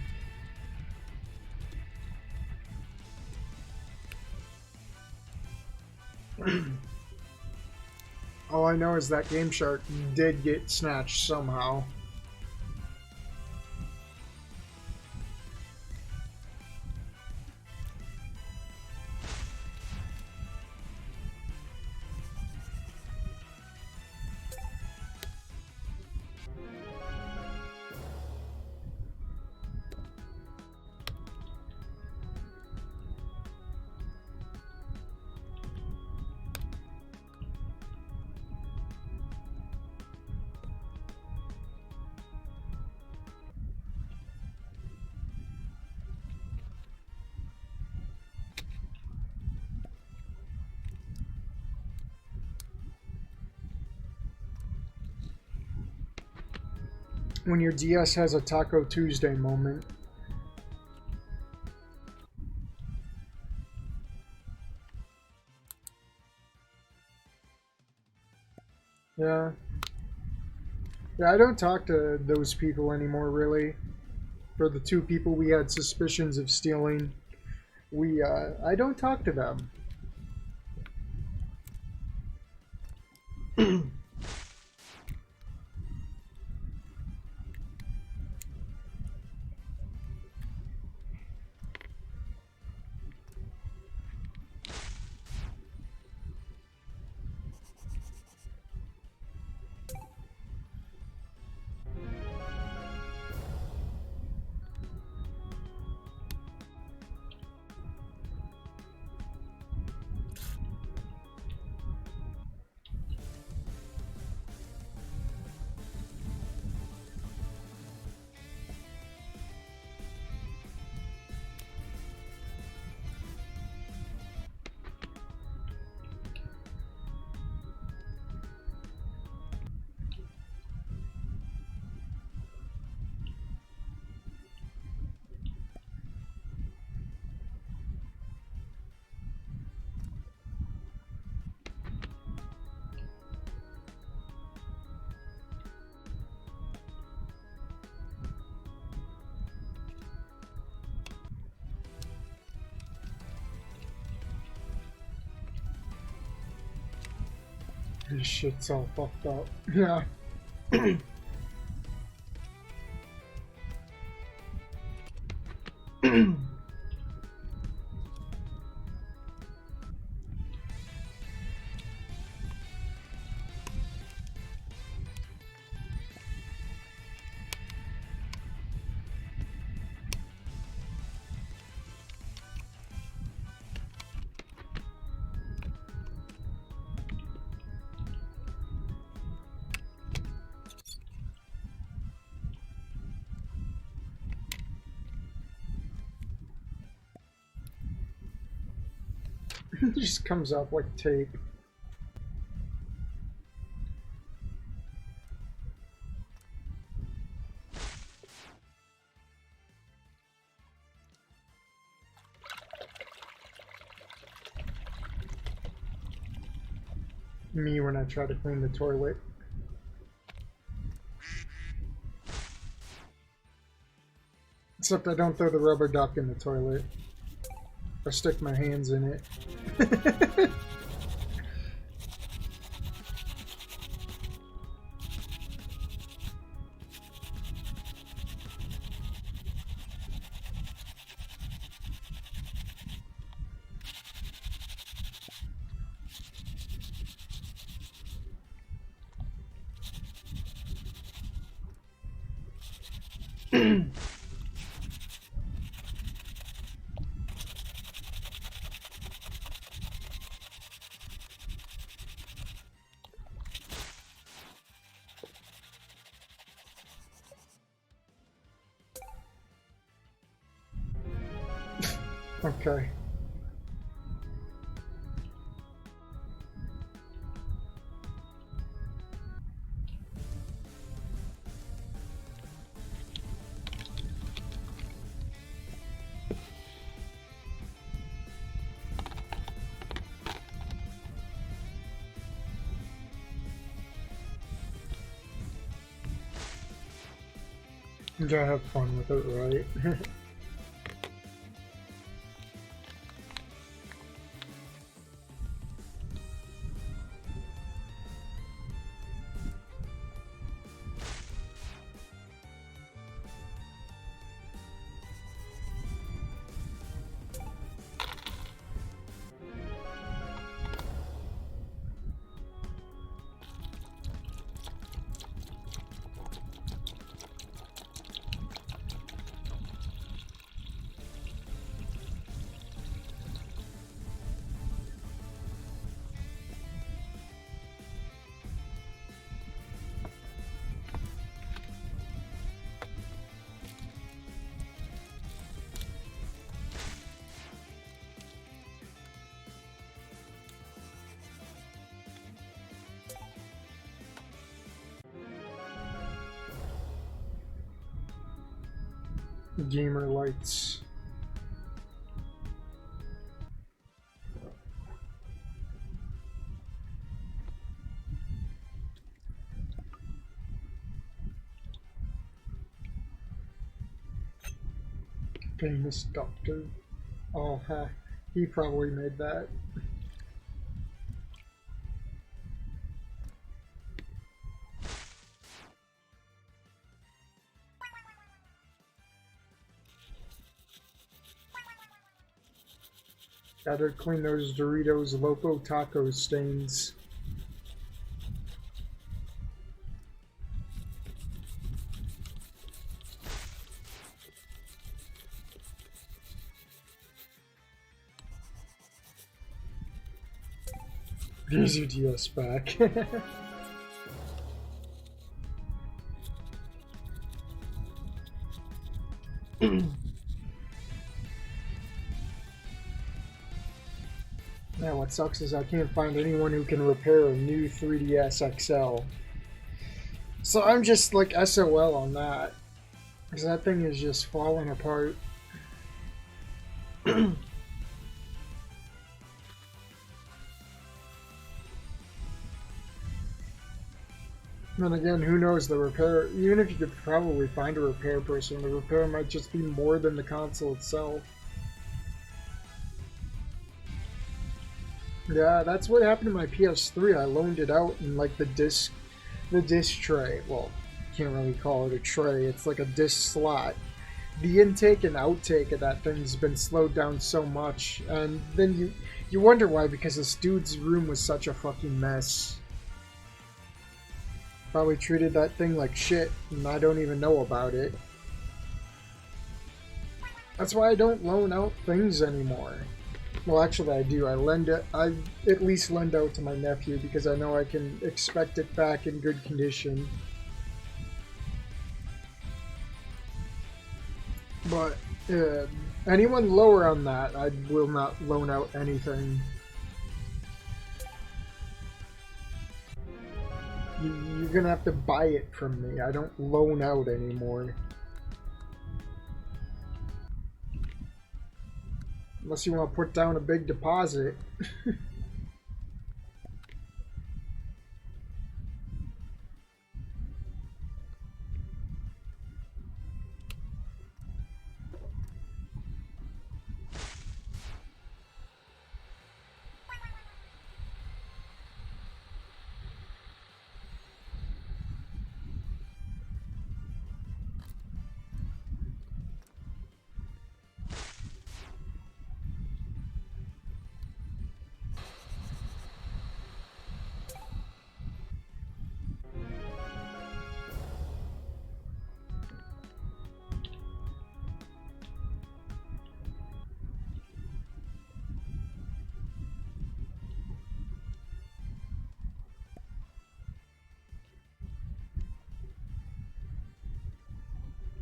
All I know is that Game Shark did get snatched somehow. When your DS has a Taco Tuesday moment. Yeah. Yeah, I don't talk to those people anymore, really. For the two people we had suspicions of stealing, I don't talk to them. This shit's all fucked up. Yeah. It just comes off like tape. Me when I try to clean the toilet. Except I don't throw the rubber duck in the toilet. I stick my hands in it. Okay. You gotta have fun with it, right? Gamer lights. Famous doctor. Oh, he probably made that. Gotta clean those Doritos Loco Taco stains. Here's your DS back. Yeah, what sucks is I can't find anyone who can repair a new 3DS XL. So I'm just like SOL on that. Because that thing is just falling apart. And again, who knows, the repair, even if you could probably find a repair person, the repair might just be more than the console itself. Yeah, that's what happened to my PS3. I loaned it out in like the disc tray. Well, can't really call it a tray. It's like a disc slot. The intake and outtake of that thing's been slowed down so much, and then you wonder why, because this dude's room was such a fucking mess. Probably treated that thing like shit, and I don't even know about it. That's why I don't loan out things anymore. Well, actually I do. I at least lend out to my nephew because I know I can expect it back in good condition. But anyone lower on that, I will not loan out anything. You're gonna have to buy it from me. I don't loan out anymore. Unless you want to put down a big deposit.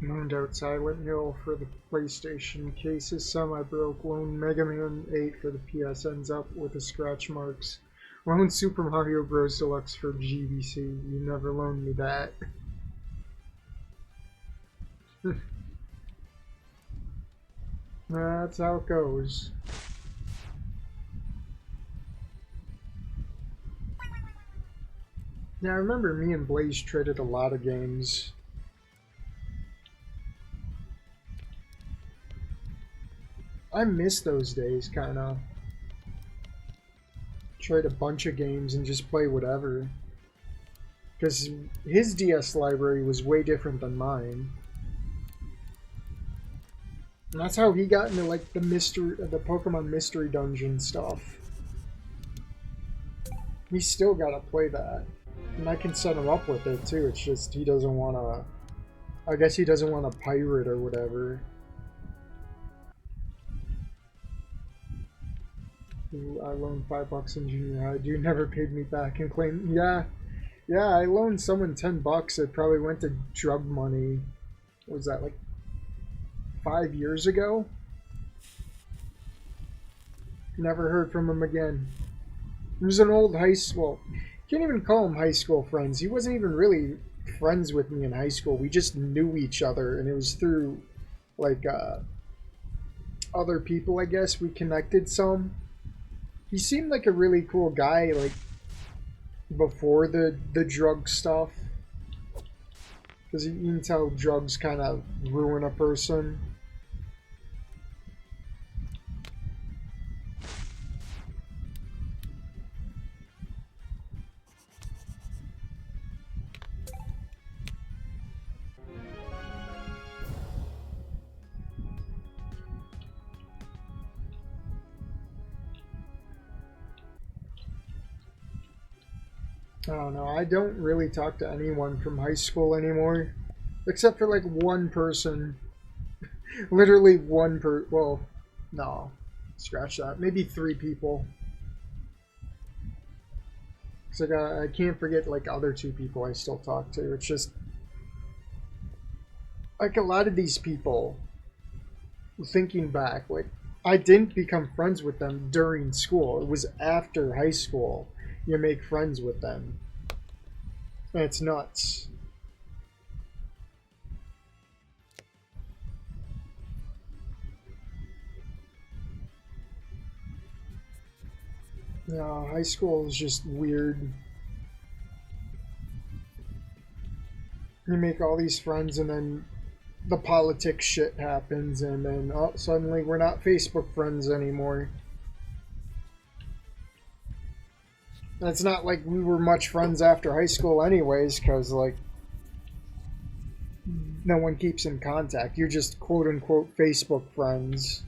Loaned out Silent Hill for the PlayStation cases. Semi-broke. Loaned Mega Man 8 for the PS. Ends up with the scratch marks. Loaned Super Mario Bros. Deluxe for GBC. You never loaned me that. That's how it goes. Yeah, I remember me and Blaze traded a lot of games. I miss those days, kind of. Trade a bunch of games and just play whatever. Because his DS library was way different than mine. And that's how he got into like the Pokemon Mystery Dungeon stuff. We still gotta play that. And I can set him up with it too, it's just he doesn't wanna... I guess he doesn't want to pirate or whatever. Ooh, I loaned $5 in junior high. Dude never paid me back and claimed... Yeah, I loaned someone $10. It probably went to drug money. What was that, like 5 years ago? Never heard from him again. He was an old high school... Can't even call him high school friends. He wasn't even really friends with me in high school. We just knew each other, and it was through like other people, I guess. We connected some. He seemed like a really cool guy, like before the drug stuff, because you can tell drugs kind of ruin a person. I don't know. I don't really talk to anyone from high school anymore. Except for like one person. Literally one well, no. Scratch that. Maybe 3 people. Because I can't forget like other 2 people I still talk to. It's just... like a lot of these people, thinking back, like I didn't become friends with them during school. It was after high school you make friends with them. And it's nuts. No, high school is just weird. You make all these friends and then the politics shit happens and then suddenly we're not Facebook friends anymore. It's not like we were much friends after high school anyways, because, like, no one keeps in contact. You're just quote-unquote Facebook friends.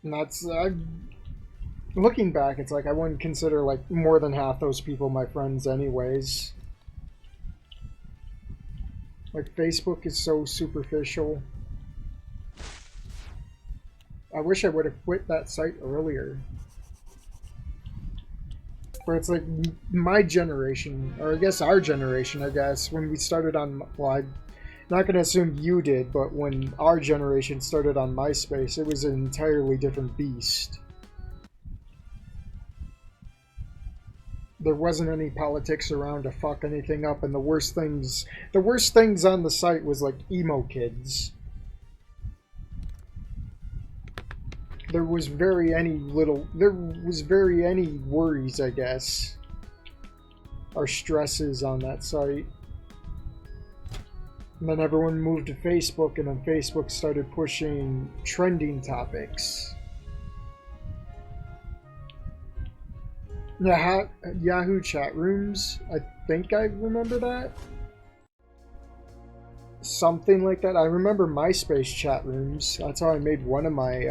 And that's... looking back, it's like I wouldn't consider, like, more than half those people my friends anyways. Like, Facebook is so superficial. I wish I would have quit that site earlier. But it's like my generation, or I guess our generation, I guess, when we started on, well, I'm not going to assume you did, but when our generation started on MySpace, it was an entirely different beast. There wasn't any politics around to fuck anything up, and the worst things on the site was like emo kids. There was very any worries, I guess, or stresses on that site. And then everyone moved to Facebook, and then Facebook started pushing trending topics. Yahoo chat rooms, I think I remember that. Something like that. I remember MySpace chat rooms. That's how I made one of my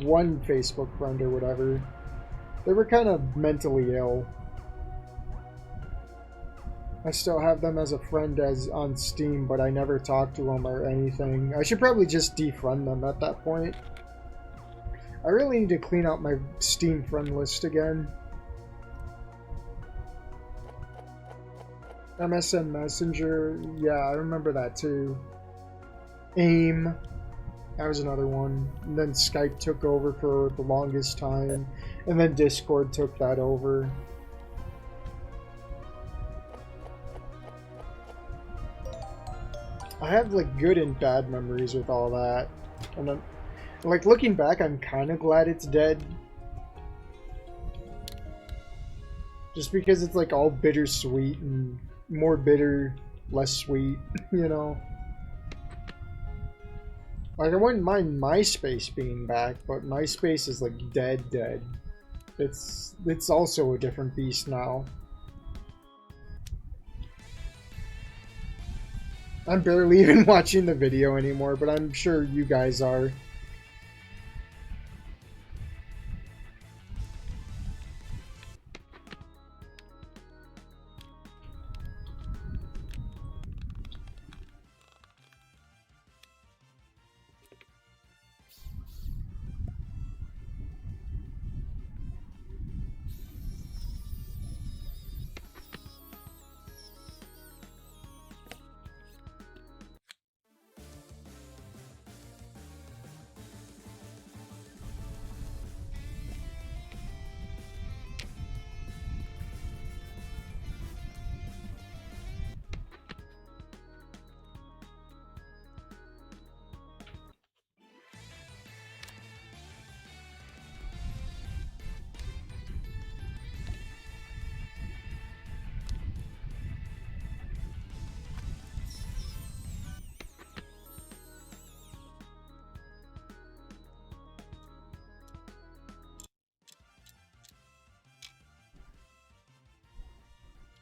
one Facebook friend or whatever. They were kind of mentally ill. I still have them as a friend on Steam, but I never talk to them or anything. I should probably just defriend them at that point. I really need to clean out my Steam friend list again. MSN Messenger, yeah, I remember that too. AIM, that was another one. And then Skype took over for the longest time. And then Discord took that over. I have like good and bad memories with all that. And then, like, looking back, I'm kind of glad it's dead. Just because it's like all bittersweet and more bitter less sweet, you know. Like, I wouldn't mind MySpace being back, but MySpace is like dead. It's also a different beast now. I'm barely even watching the video anymore, but I'm sure you guys are.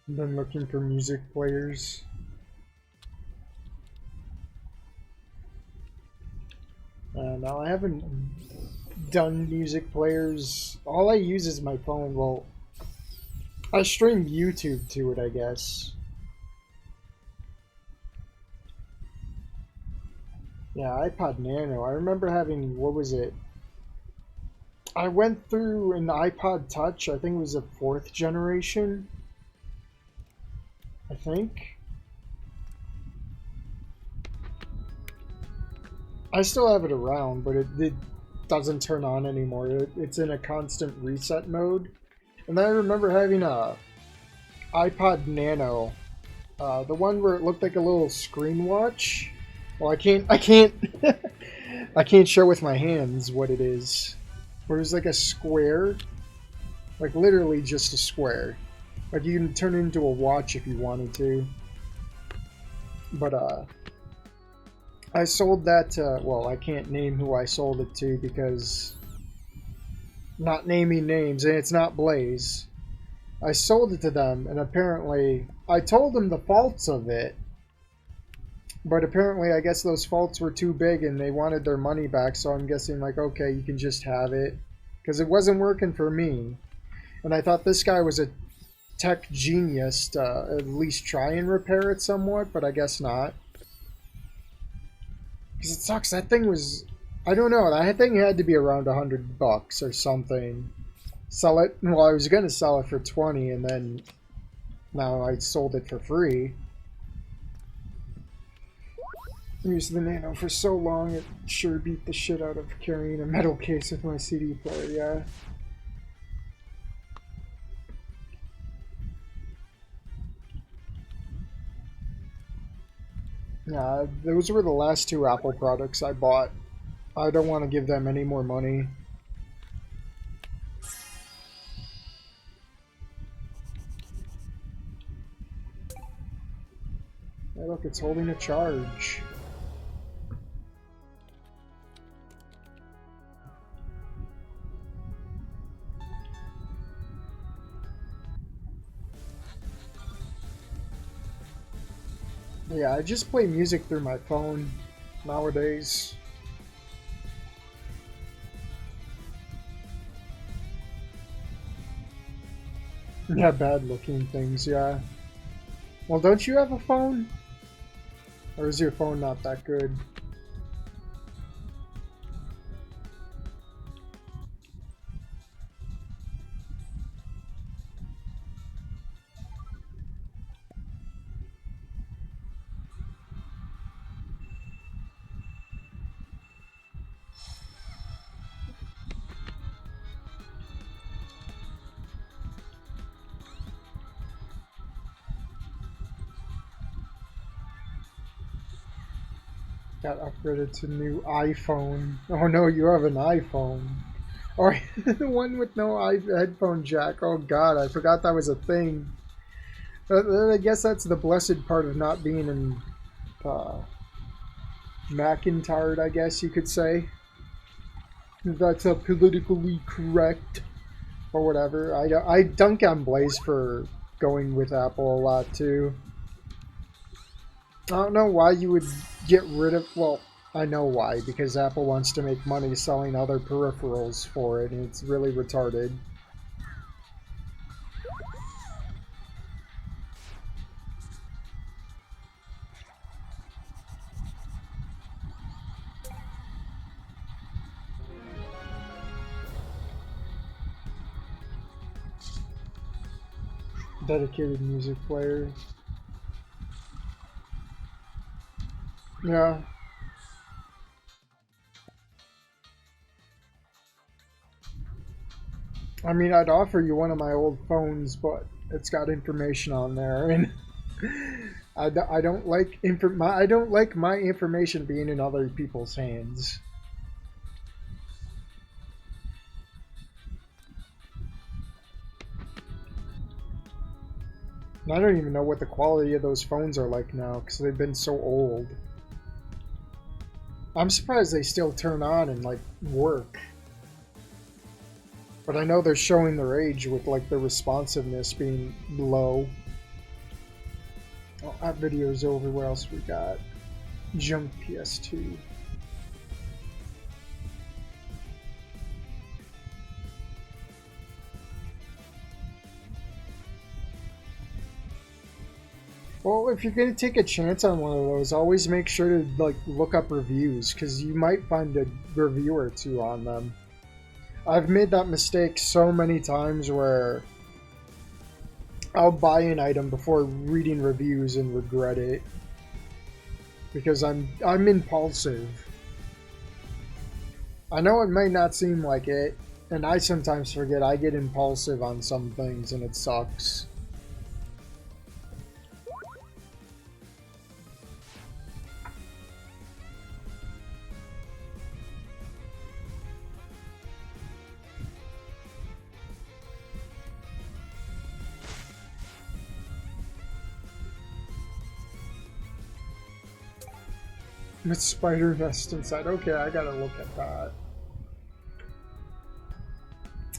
I've been looking for music players. No, I haven't done music players. All I use is my phone. Well, I stream YouTube to it, I guess. Yeah, iPod Nano. I remember having, what was it? I went through an iPod Touch. I think it was a 4th generation. I think. I still have it around, but it doesn't turn on anymore. It's in a constant reset mode. And then I remember having a iPod Nano, the one where it looked like a little screen watch. Well, I can't I can't show with my hands what it is. Where it was like a square, like literally just a square. Like you can turn it into a watch if you wanted to. But I sold that to, well, I can't name who I sold it to because not naming names, and it's not Blaze. I sold it to them, and apparently I told them the faults of it, but apparently I guess those faults were too big and they wanted their money back, so I'm guessing like, okay, you can just have it, because it wasn't working for me. And I thought this guy was a tech genius to at least try and repair it somewhat, but I guess not. Because it sucks. That thing was, I don't know, that thing had to be around $100 or something. Sell it, well, I was going to sell it for 20 and then now I sold it for free. I used the Nano for so long, it sure beat the shit out of carrying a metal case with my CD player, yeah. Yeah, those were the last 2 Apple products I bought. I don't want to give them any more money. Hey, look, it's holding a charge. Yeah, I just play music through my phone nowadays. Yeah, bad looking things, yeah. Well, don't you have a phone? Or is your phone not that good? Got upgraded to new iPhone. Oh no, you have an iPhone. Or the one with no headphone jack. Oh god, I forgot that was a thing. I guess that's the blessed part of not being in McIntyre, I guess you could say. That's a politically correct or whatever. I dunk on Blaze for going with Apple a lot too. I don't know why you would get rid of, well, I know why, because Apple wants to make money selling other peripherals for it, and it's really retarded. Dedicated music player. Yeah. I mean, I'd offer you one of my old phones, but it's got information on there, and I don't like I don't like my information being in other people's hands. And I don't even know what the quality of those phones are like now, because they've been so old. I'm surprised they still turn on and, like, work. But I know they're showing their age with, like, the responsiveness being low. Oh, that video's over. What else we got? Junk PS2. Well, if you're going to take a chance on one of those, always make sure to like look up reviews, because you might find a review or two on them. I've made that mistake so many times where I'll buy an item before reading reviews and regret it, because I'm impulsive. I know it might not seem like it, and I sometimes forget I get impulsive on some things, and it sucks. With spider nest inside. Okay, I gotta look at that.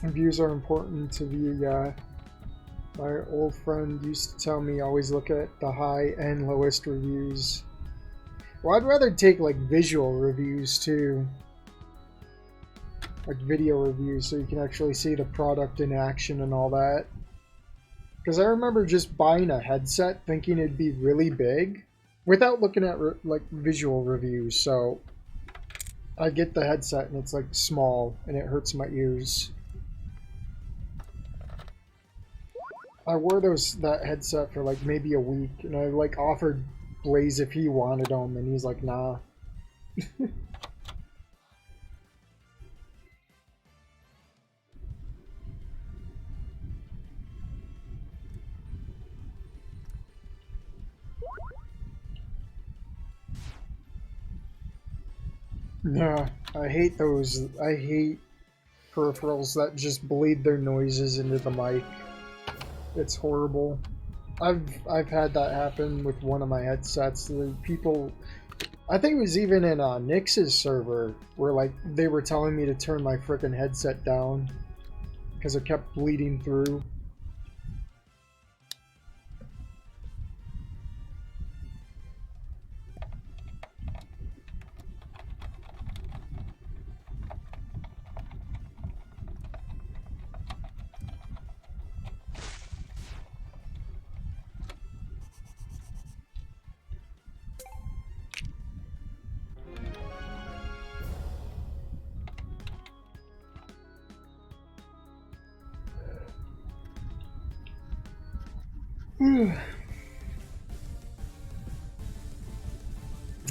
Views are important to view, yeah. My old friend used to tell me always look at the high and lowest reviews. Well, I'd rather take like visual reviews too. Like video reviews, so you can actually see the product in action and all that. Because I remember just buying a headset thinking it'd be really big without looking at like visual reviews. So I get the headset and it's like small and it hurts my ears. I wore that headset for like maybe a week, and I like offered Blaze if he wanted them, and he's like, nah. Yeah, I hate those. I hate peripherals that just bleed their noises into the mic. It's horrible. I've had that happen with one of my headsets. The people, I think it was even in Nix's server, where like they were telling me to turn my frickin' headset down because it kept bleeding through.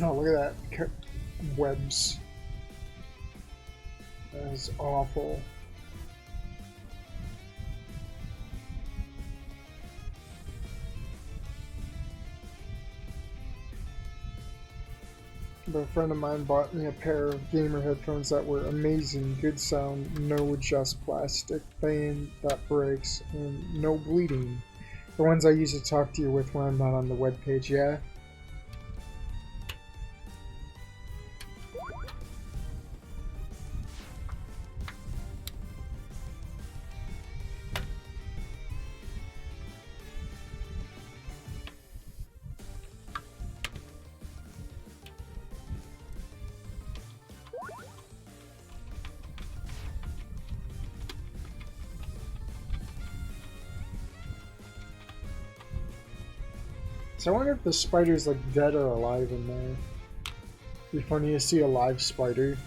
Oh, look at that. Webs. That is awful. But a friend of mine bought me a pair of gamer headphones that were amazing, good sound, no adjust plastic band that breaks, and no bleeding. The ones I use to talk to you with when I'm not on the webpage, yeah? So I wonder if the spider's like dead or alive in there. Be funny to see a live spider.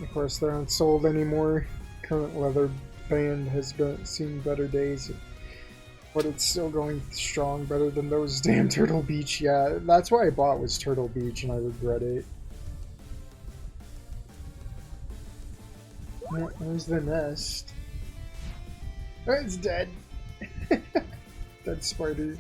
Of course, they aren't sold anymore. Current leather band has seen better days, but it's still going strong, better than those damn Turtle Beach. Yeah, that's why I bought was Turtle Beach, and I regret it. There's the nest. Oh, it's dead. Dead spider.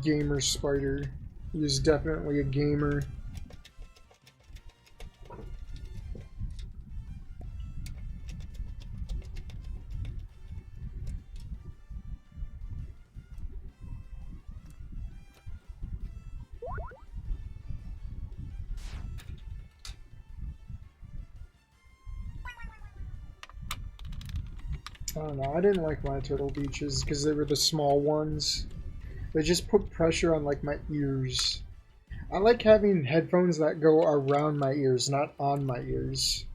Gamer spider. He is definitely a gamer. I don't know, I didn't like my Turtle Beaches because they were the small ones. They just put pressure on like my ears. I like having headphones that go around my ears, not on my ears.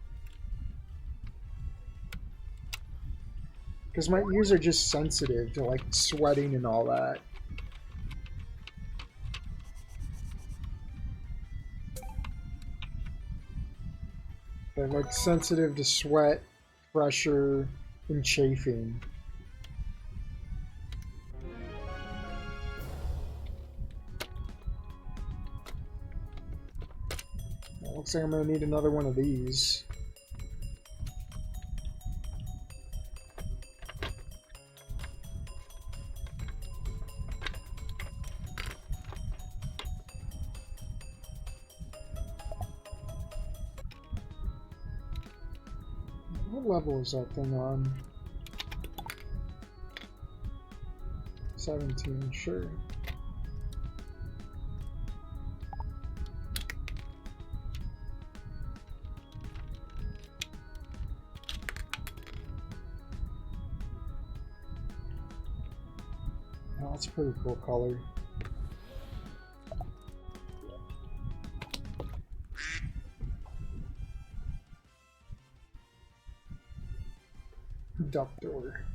Because my ears are just sensitive to like sweating and all that. They're like sensitive to sweat, pressure, and chafing. Looks like I'm gonna need another one of these. What level is that thing on? 17, sure. Oh, that's a pretty cool color. Duck door.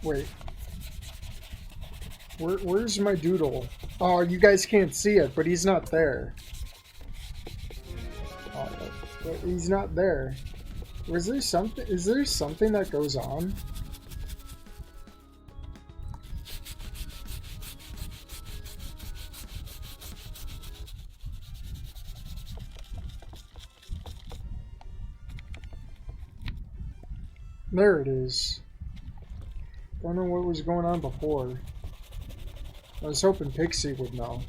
Wait. Where's my Doodle? Oh, you guys can't see it, but he's not there. Oh, he's not there. Was there something? Is there something that goes on? There it is. Don't know what was going on before. I was hoping Pixie would know.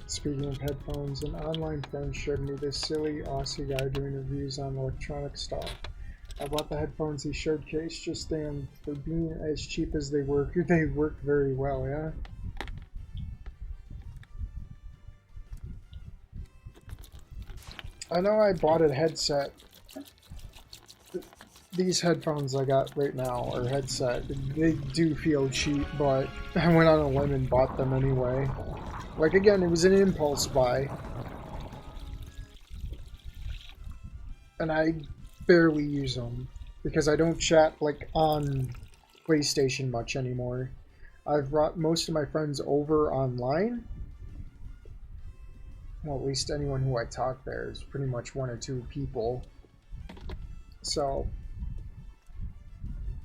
Speaking of headphones, an online friend showed me this silly Aussie guy doing reviews on electronic stuff. I bought the headphones he showcased just damn for being as cheap as they work. They work very well, yeah. I know I bought a headset. These headphones I got right now, or headset, they do feel cheap, but I went on a limb and bought them anyway. Like, again, it was an impulse buy. And I barely use them, because I don't chat, like, on PlayStation much anymore. I've brought most of my friends over online. Well, at least anyone who I talk there is pretty much one or two people. So,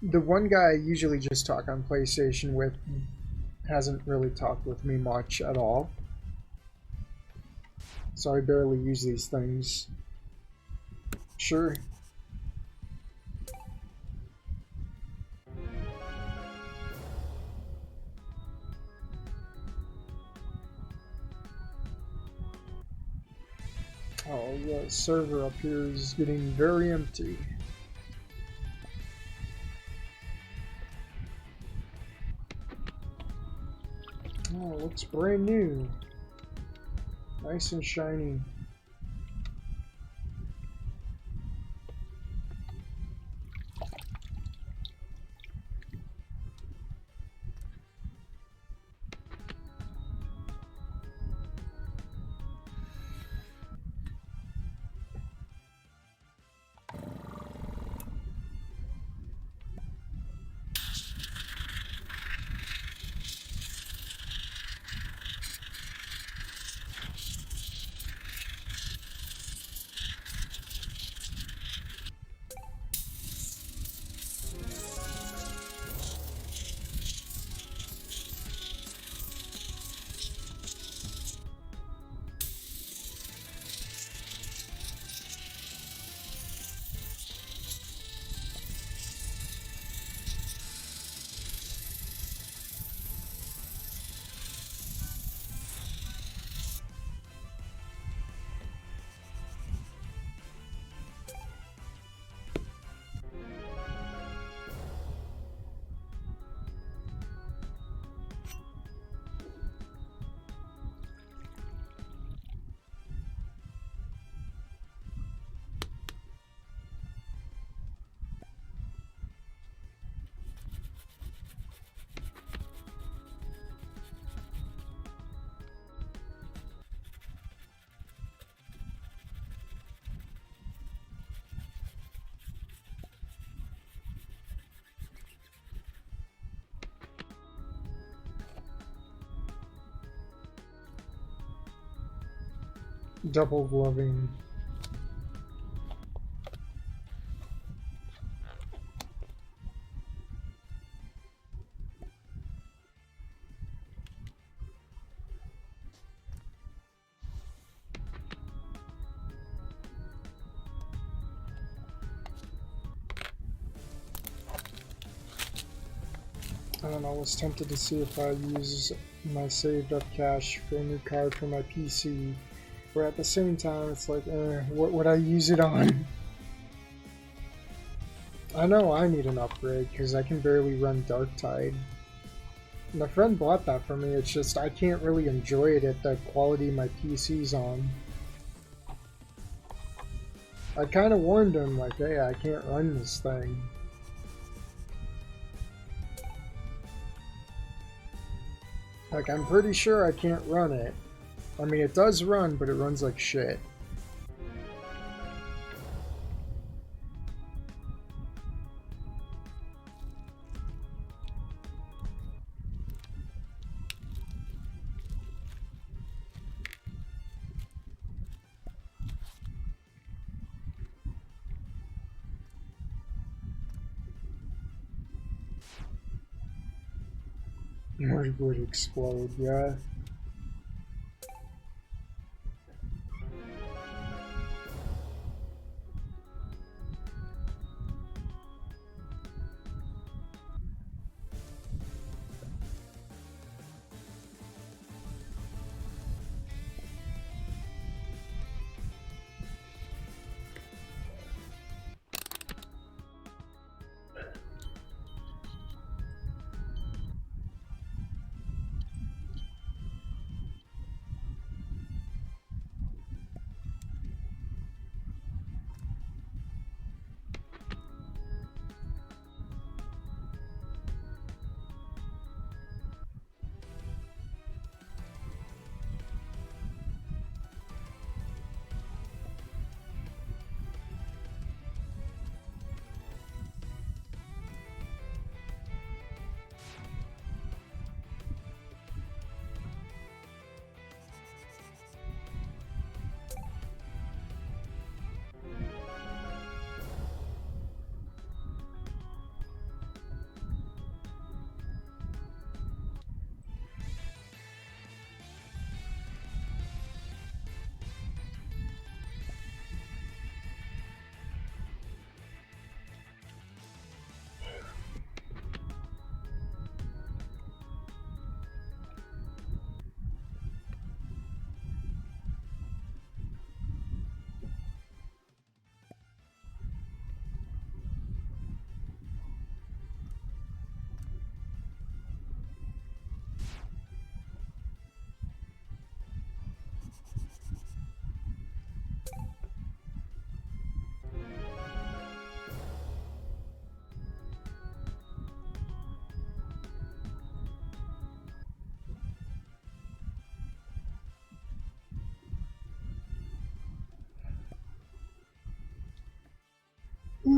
the one guy I usually just talk on PlayStation with hasn't really talked with me much at all. So I barely use these things. Sure. Oh, the server up here is getting very empty. Oh, it looks brand new. Nice and shiny. Double gloving. I don't know, I was tempted to see if I use my saved up cash for a new card for my PC. But at the same time, it's like, what would I use it on? I know I need an upgrade, because I can barely run Darktide. My friend bought that for me, it's just I can't really enjoy it at the quality my PC's on. I kind of warned him, like, hey, I can't run this thing. Like, I'm pretty sure I can't run it. I mean, it does run, but it runs like shit. Would explode, yeah.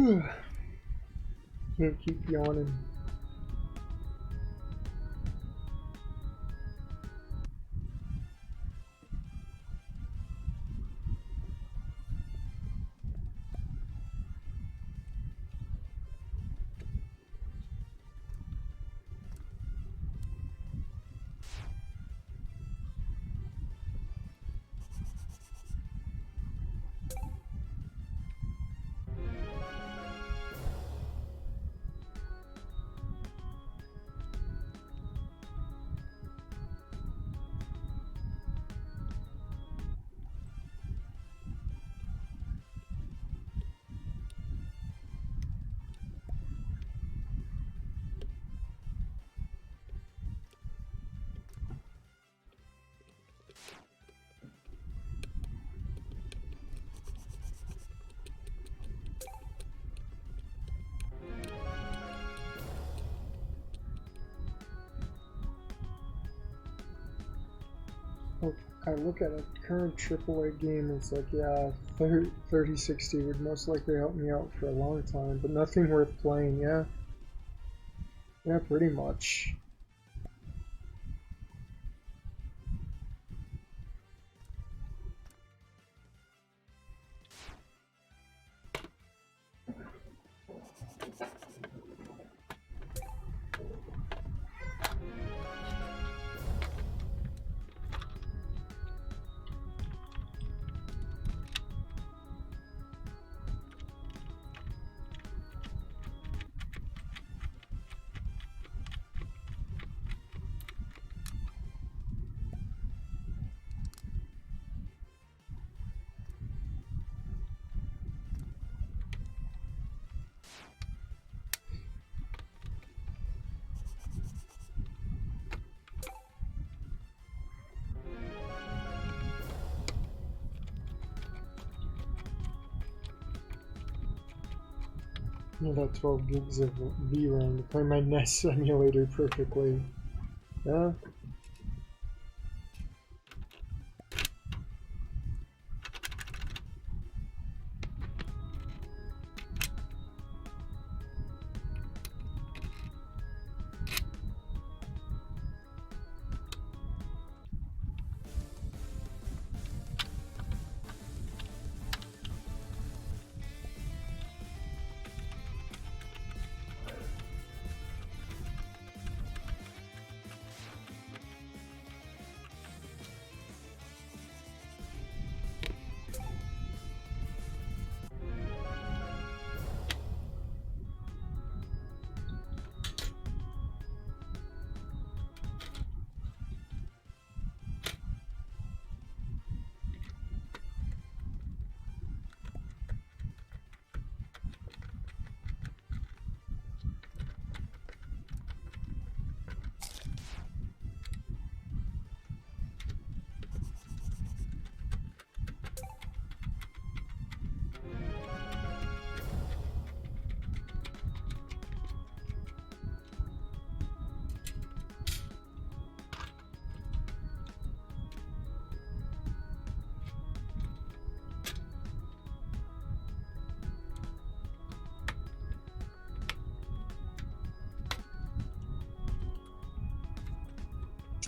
Can't keep yawning. I look at a current AAA game, it's like, yeah, 3060 would most likely help me out for a long time, but nothing worth playing, yeah. Yeah, pretty much. I got 12 gigs of VRAM to play my NES emulator perfectly. Yeah.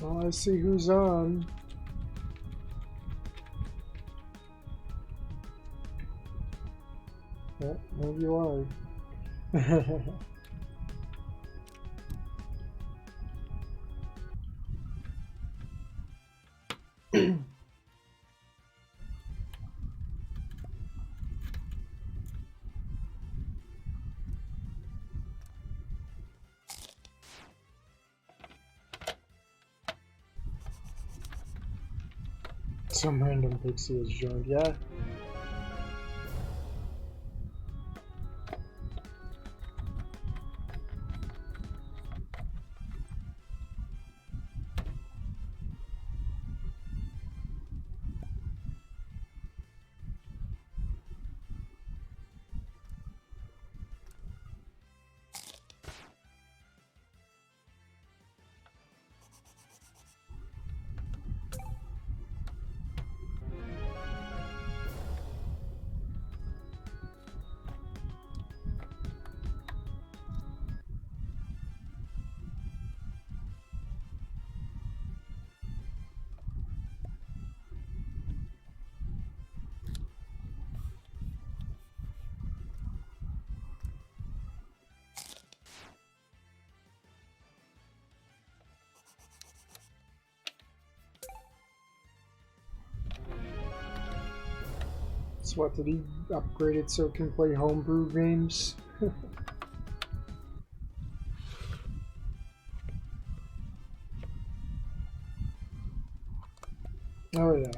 Oh, I see who's on. Yeah, there you are. Some random pixie has joined, yeah. So what, did he upgrade it so it can play homebrew games? Oh yeah.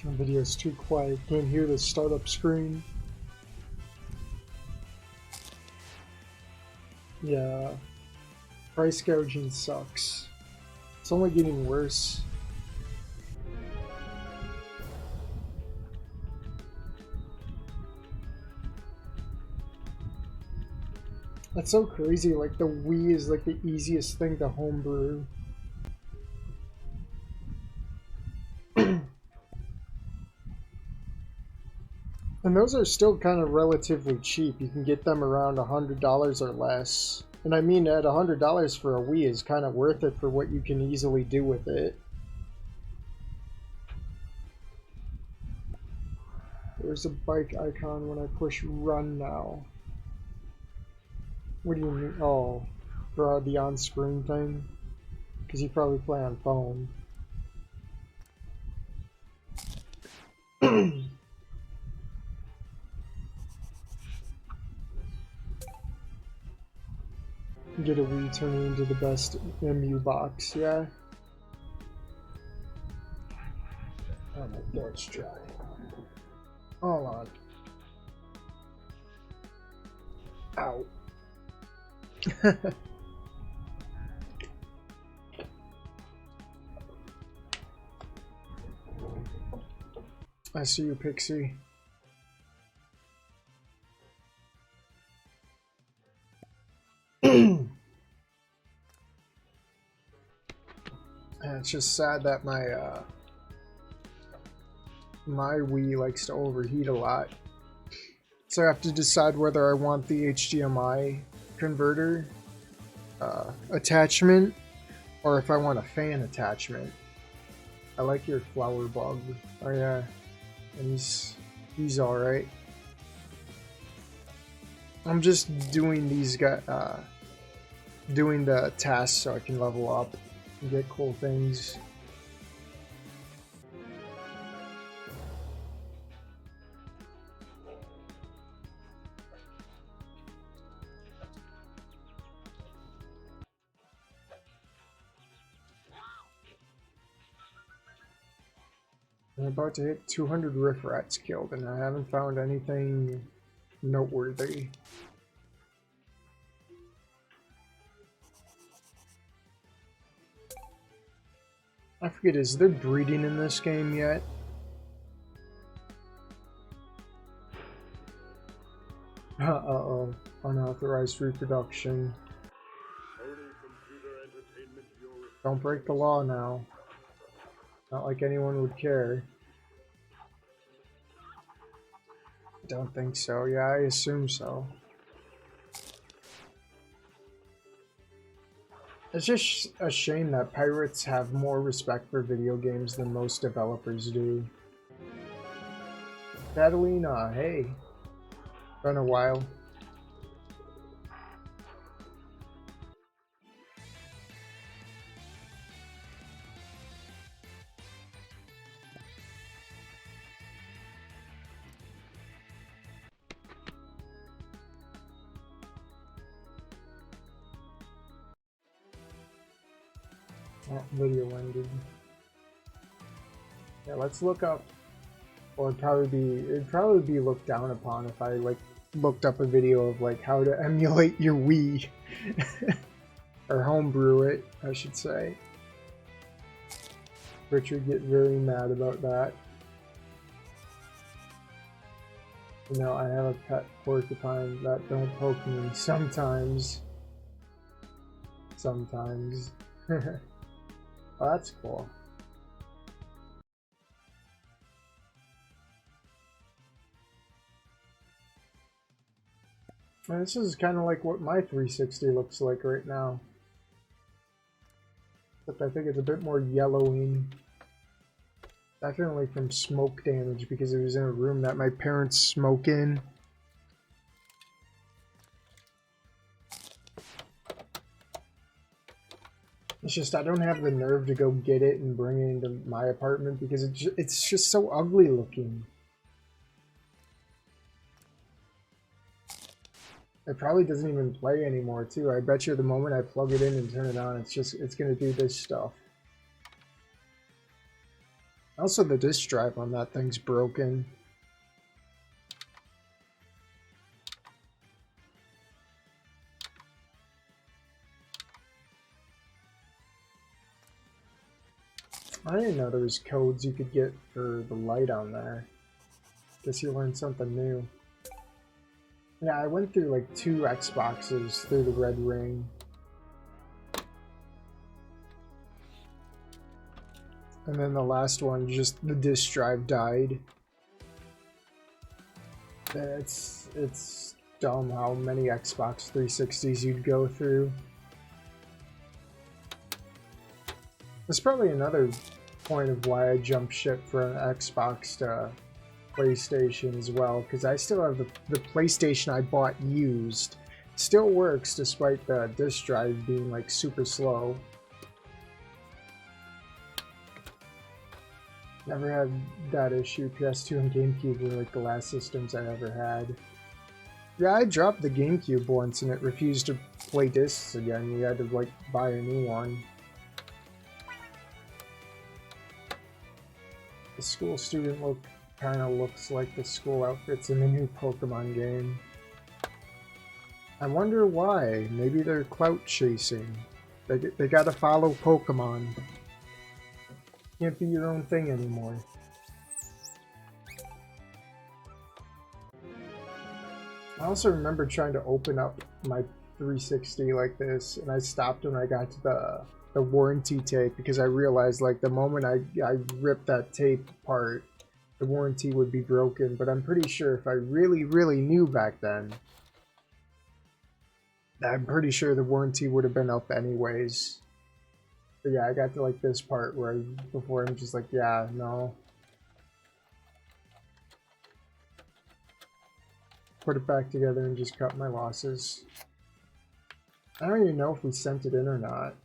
The video's too quiet. Can't hear the startup screen. Yeah. Price gouging sucks. It's only getting worse. That's so crazy. Like, the Wii is like the easiest thing to homebrew. And those are still kind of relatively cheap. You can get them around $100 or less. And I mean, at $100 for a Wii is kind of worth it for what you can easily do with it. There's a bike icon when I push run now. What do you mean? Oh, for the on-screen thing? Because you probably play on phone. Get a Wii, turn it into the best MU box, yeah? Oh my god, it's dry. Hold on. Ow. I see you, Pixie. And it's just sad that my Wii likes to overheat a lot. So I have to decide whether I want the HDMI converter attachment or if I want a fan attachment. I like your flower bug. Oh yeah, and he's all right. I'm just doing these doing the tasks so I can level up and get cool things. I'm about to hit 200 Riffrats killed, and I haven't found anything noteworthy. I forget, is there breeding in this game yet? Uh-oh. Unauthorized reproduction. Don't break the law now. Not like anyone would care. Don't think so. Yeah, I assume so. It's just a shame that pirates have more respect for video games than most developers do. Catalina, hey. Been a while. Oh, video ended. Yeah, let's look up. Well, it'd probably be looked down upon if I like looked up a video of like how to emulate your Wii or homebrew it, I should say. Richard get very mad about that. You know, I have a pet porcupine that don't poke me sometimes. Sometimes. Oh, that's cool. And this is kind of like what my 360 looks like right now. But I think it's a bit more yellowing. Definitely from smoke damage because it was in a room that my parents smoke in. It's just I don't have the nerve to go get it and bring it into my apartment because it's just so ugly looking. It probably doesn't even play anymore too. I bet you the moment I plug it in and turn it on, it's gonna do this stuff. Also, the disk drive on that thing's broken. I didn't know there was codes you could get for the light on there. Guess you learned something new. Yeah, I went through like 2 Xboxes through the red ring. And then the last one, just the disk drive died. It's dumb how many Xbox 360s you'd go through. That's probably another point of why I jumped ship from Xbox to PlayStation as well, because I still have the PlayStation I bought used. Still works despite the disk drive being like super slow. Never had that issue. PS2 and GameCube were like the last systems I ever had. Yeah, I dropped the GameCube once and it refused to play discs again. You had to like buy a new one. The school student look kind of looks like the school outfits in the new Pokemon game. I wonder why. Maybe they're clout chasing. They gotta follow Pokemon. Can't be your own thing anymore. I also remember trying to open up my 360 like this, and I stopped when I got to the warranty tape because I realized like the moment I ripped that tape apart, the warranty would be broken. But I'm pretty sure if I really knew back then, I'm pretty sure the warranty would have been up anyways. But yeah, I got to like this part where before I'm just like, yeah, no. Put it back together and just cut my losses. I don't even know if we sent it in or not.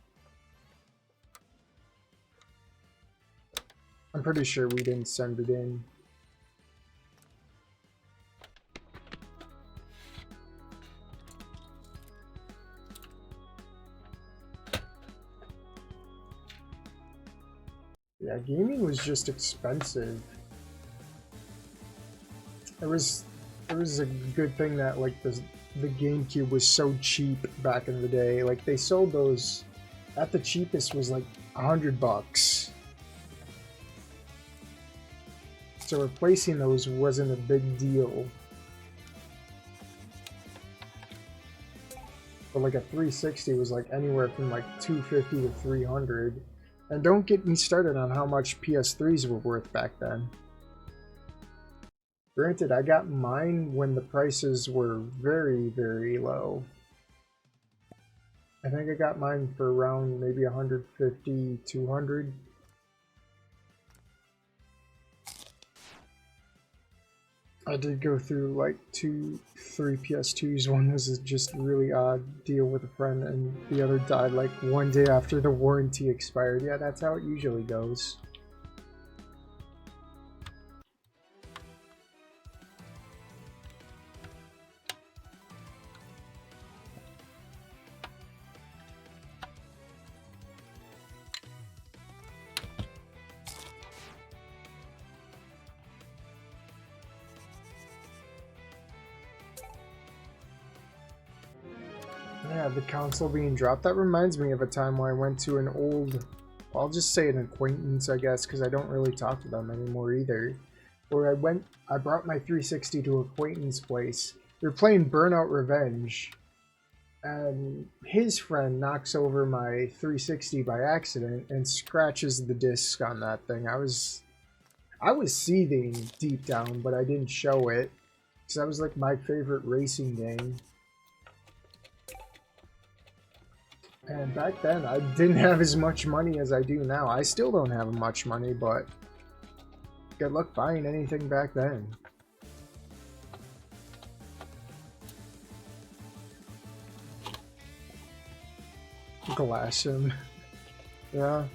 I'm pretty sure we didn't send it in. Yeah, gaming was just expensive. It was a good thing that like the GameCube was so cheap back in the day. Like they sold those at the cheapest was like $100. So replacing those wasn't a big deal. But like a 360 was like anywhere from like $250 to $300. And don't get me started on how much PS3s were worth back then. Granted, I got mine when the prices were very low. I think I got mine for around maybe 150, 200. I did go through like 3 PS2s. One was just a really odd deal with a friend, and the other died like one day after the warranty expired. Yeah, that's how it usually goes. Yeah, the console being dropped. That reminds me of a time where I went to an old, I'll just say an acquaintance, I guess, because I don't really talk to them anymore either. Where I brought my 360 to acquaintance place. We were playing Burnout Revenge, and his friend knocks over my 360 by accident and scratches the disc on that thing. I was seething deep down, but I didn't show it, because that was like my favorite racing game. And back then, I didn't have as much money as I do now. I still don't have much money, but good luck buying anything back then. Glass him. Yeah.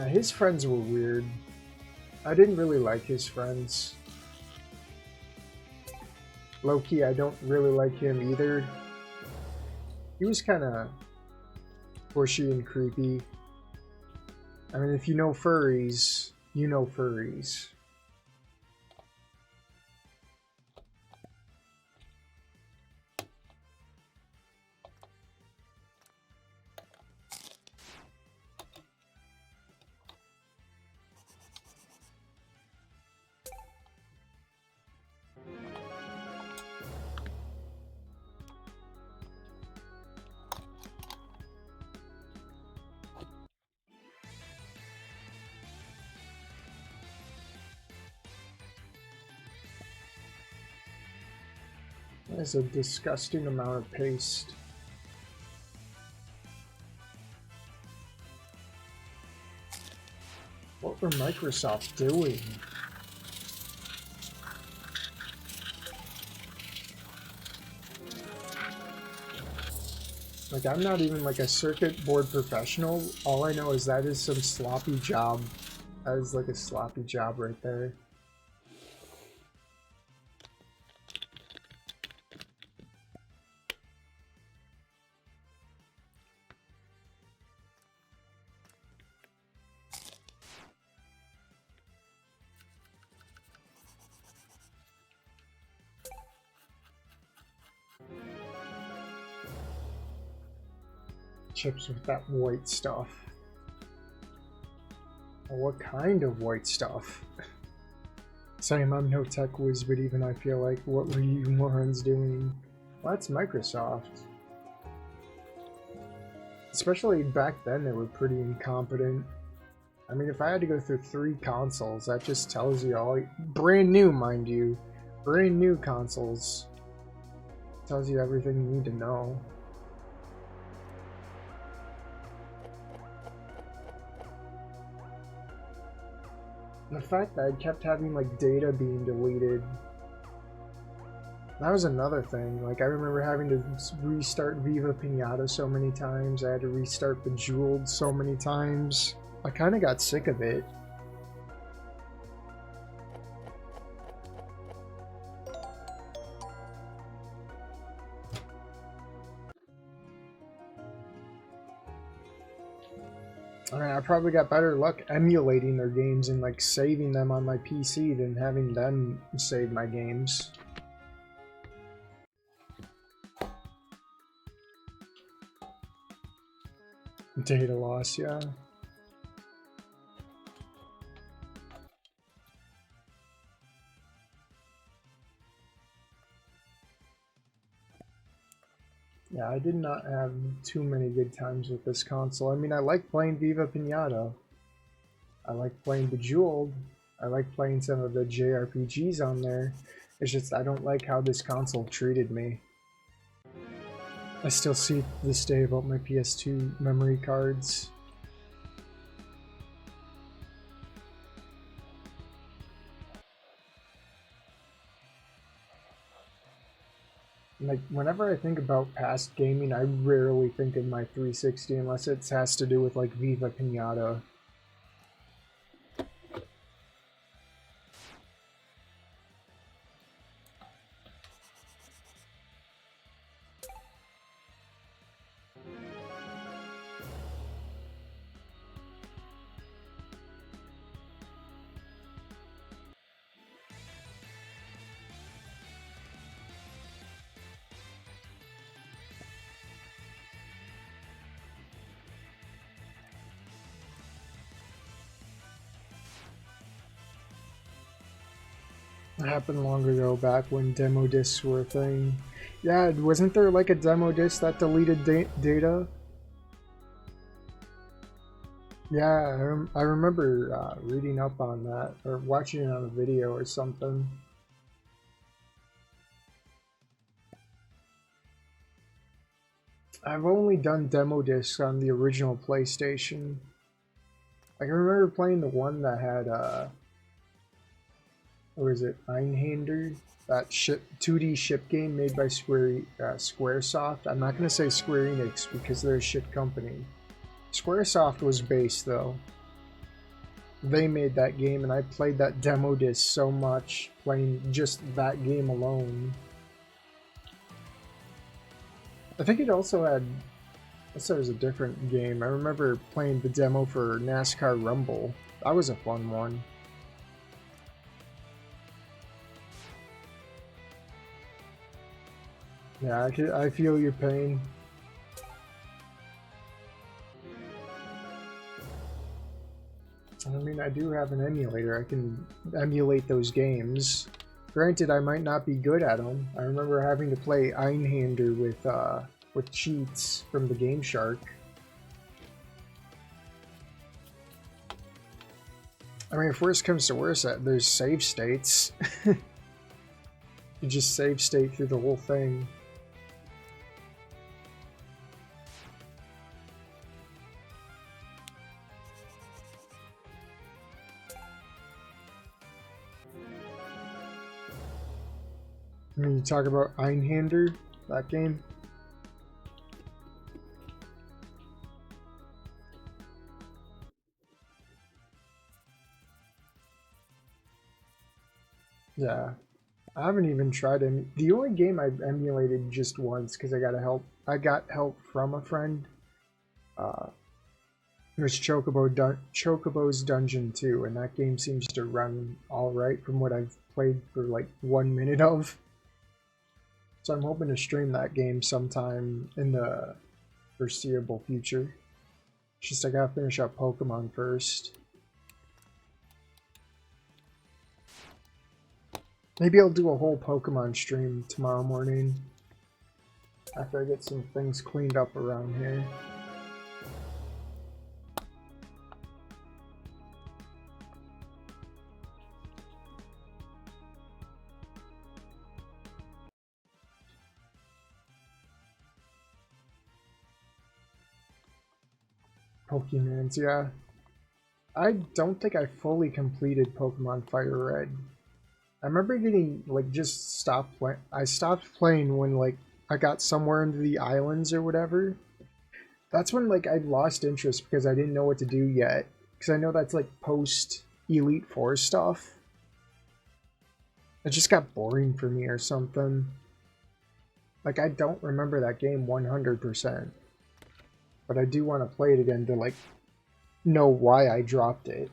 His friends were weird. I didn't really like his friends. Low-key, I don't really like him either. He was kind of pushy and creepy. I mean, if you know furries, you know furries. That's a disgusting amount of paste. What were Microsoft doing? Like, I'm not even like a circuit board professional. All I know is that is some sloppy job. That is like a sloppy job right there. Chips with that white stuff. Well, what kind of white stuff? Same, I'm no tech whiz, but even I feel like, what were you morons doing? Well, that's Microsoft. Especially back then, they were pretty incompetent. I mean, if I had to go through 3 consoles, that just tells you all. Brand new, mind you. Brand new consoles. Tells you everything you need to know. The fact that I kept having like data being deleted, that was another thing. Like, I remember having to restart Viva Pinata so many times. I had to restart Bejeweled so many times. I kind of got sick of it. I mean, I probably got better luck emulating their games and like saving them on my PC than having them save my games. Data loss, yeah. Yeah, I did not have too many good times with this console. I mean, I like playing Viva Pinata. I like playing Bejeweled. I like playing some of the JRPGs on there. It's just I don't like how this console treated me. I still see this day about my PS2 memory cards. Like, whenever I think about past gaming, I rarely think of my 360 unless it has to do with, like, Viva Pinata. It happened long ago, back when demo discs were a thing. Yeah, wasn't there like a demo disc that deleted data? Yeah, I remember reading up on that, or watching it on a video or something. I've only done demo discs on the original PlayStation. I can remember playing the one that had, what was it, Einhander? That 2D ship game made by Squaresoft. I'm not going to say Square Enix because they're a shit company. Squaresoft was based, though. They made that game, and I played that demo disc so much, playing just that game alone. I think it also had... I thought it was a different game. I remember playing the demo for NASCAR Rumble. That was a fun one. Yeah, I feel your pain. I mean, I do have an emulator. I can emulate those games. Granted, I might not be good at them. I remember having to play Einhander with cheats from the Game Shark. I mean, if worst comes to worst, there's save states. You just save state through the whole thing. I mean, you talk about Einhander, that game. Yeah, I haven't even tried any. The only game I've emulated just once because I got help from a friend. It was Chocobo's Dungeon 2, and that game seems to run all right from what I've played for like 1 minute of. So I'm hoping to stream that game sometime in the foreseeable future. It's just I gotta finish up Pokemon first. Maybe I'll do a whole Pokemon stream tomorrow morning after I get some things cleaned up around here. Pokemons, yeah. I don't think I fully completed Pokemon Fire Red. I remember getting, like, just stopped playing. I stopped playing when, like, I got somewhere into the islands or whatever. That's when, like, I lost interest because I didn't know what to do yet. Because I know that's, like, post-Elite Four stuff. It just got boring for me or something. Like, I don't remember that game 100%. But I do want to play it again to, like, know why I dropped it.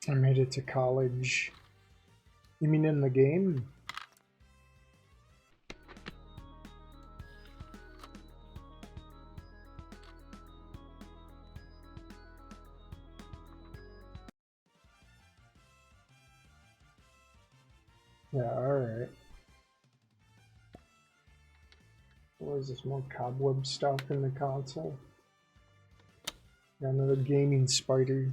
I made it to college. You mean in the game? Yeah, alright. What is this, more cobweb stuff in the console? Got another gaming spider.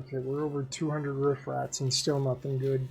Okay, we're over 200 Riffrats and still nothing good.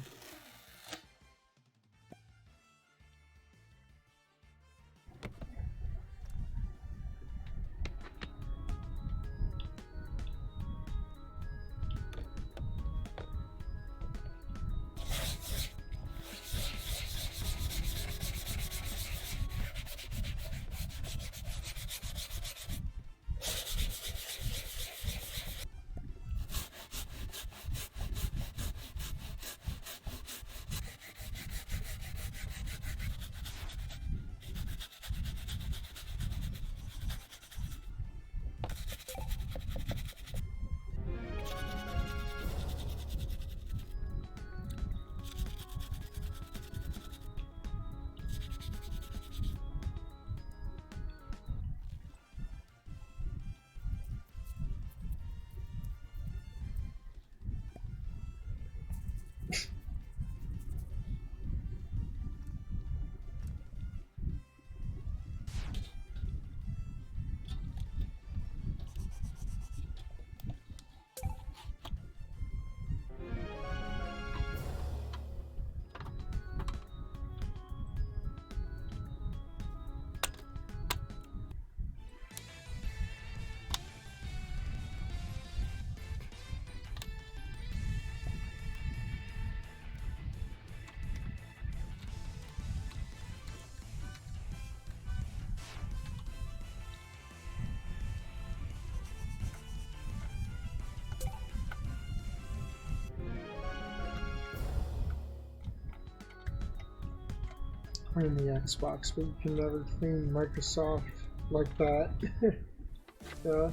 Clean the Xbox, but you can never clean Microsoft like that. Yeah.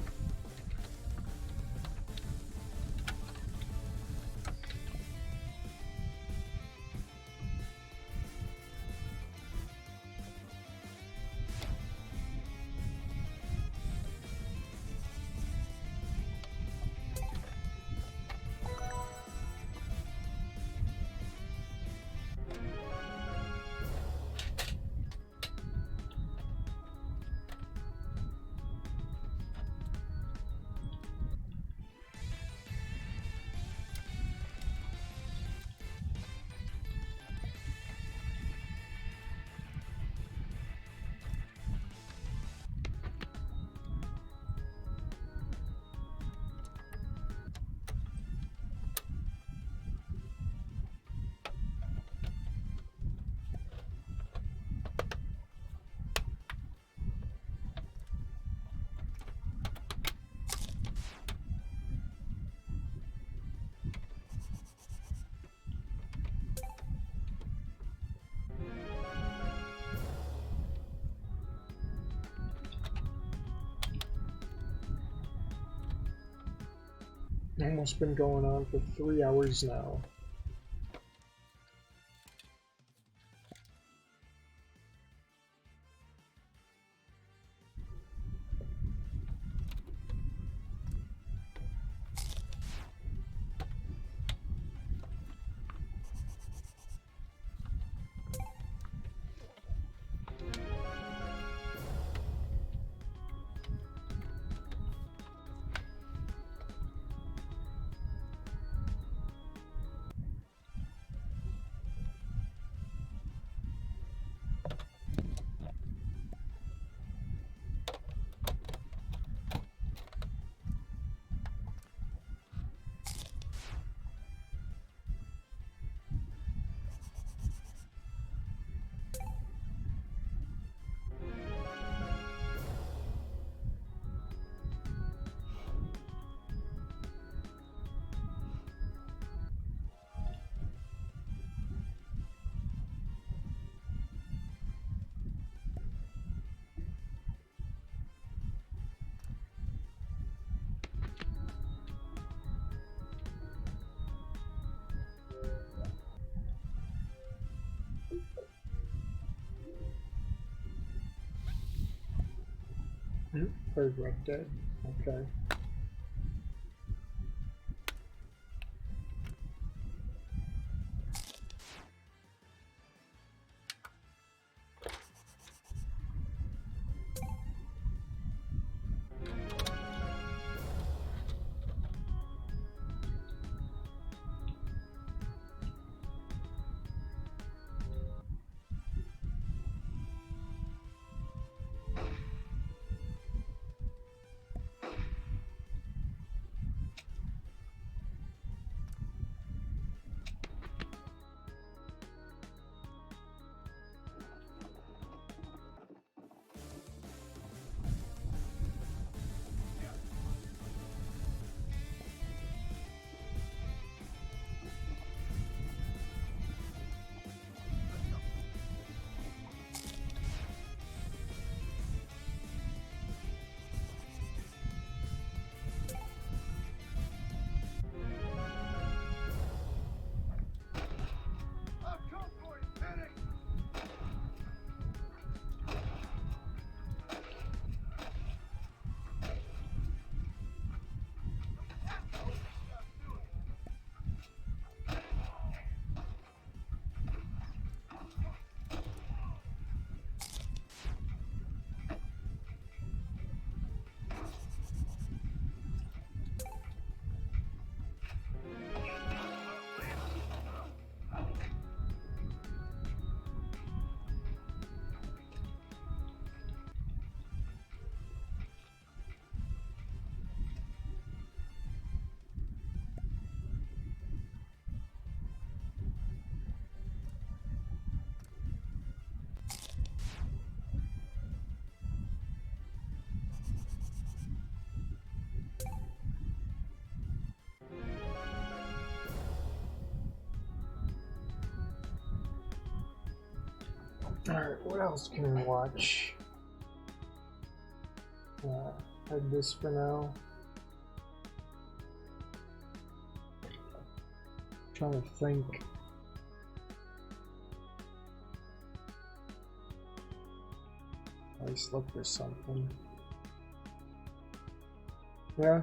Almost been going on for 3 hours now. Third rep dead. Okay. Alright, what else can we watch? Had this for now. Trying to think. Always look for something. Yeah.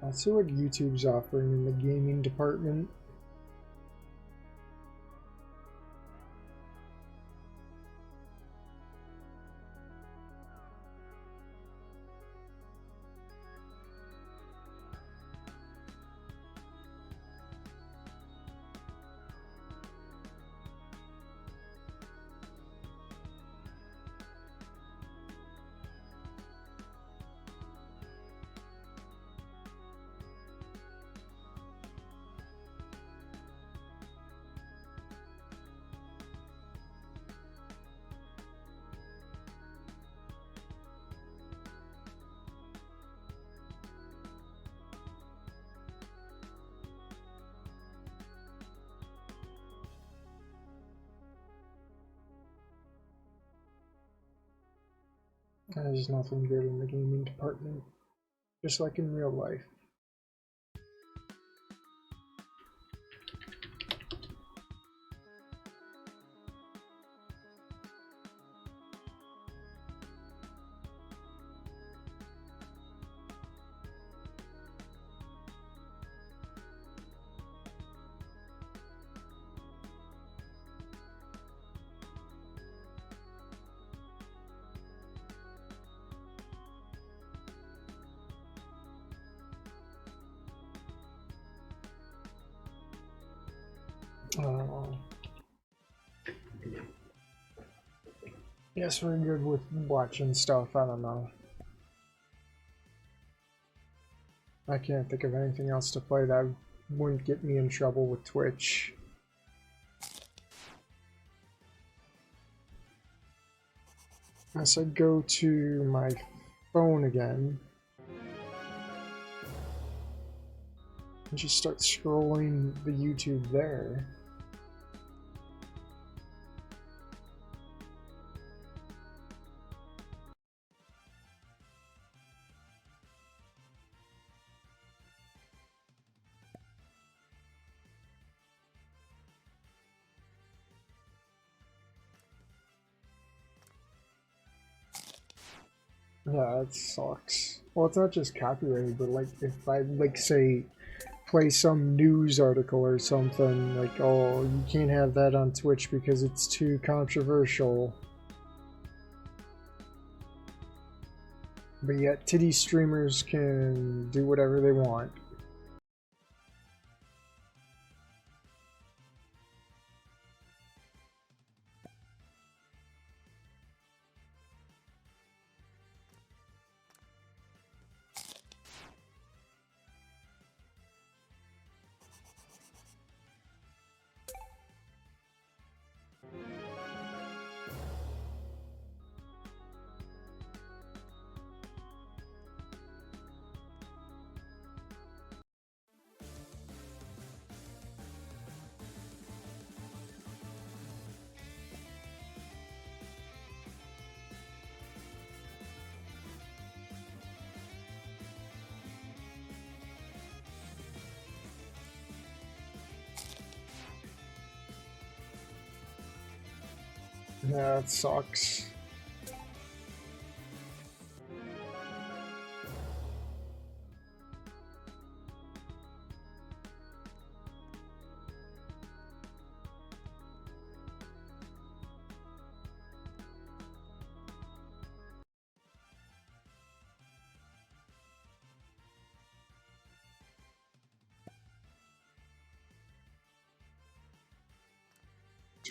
Let's see what YouTube's offering in the gaming department. There's nothing good in the gaming department, just like in real life. Yes, we're good with watching stuff. I don't know. I can't think of anything else to play that wouldn't get me in trouble with Twitch. Unless I go to my phone again and just start scrolling the YouTube there. Yeah, that sucks. Well, it's not just copyrighted, but like if I like say play some news article or something, like, oh, you can't have that on Twitch because it's too controversial. But yet titty streamers can do whatever they want. Yeah, it sucks.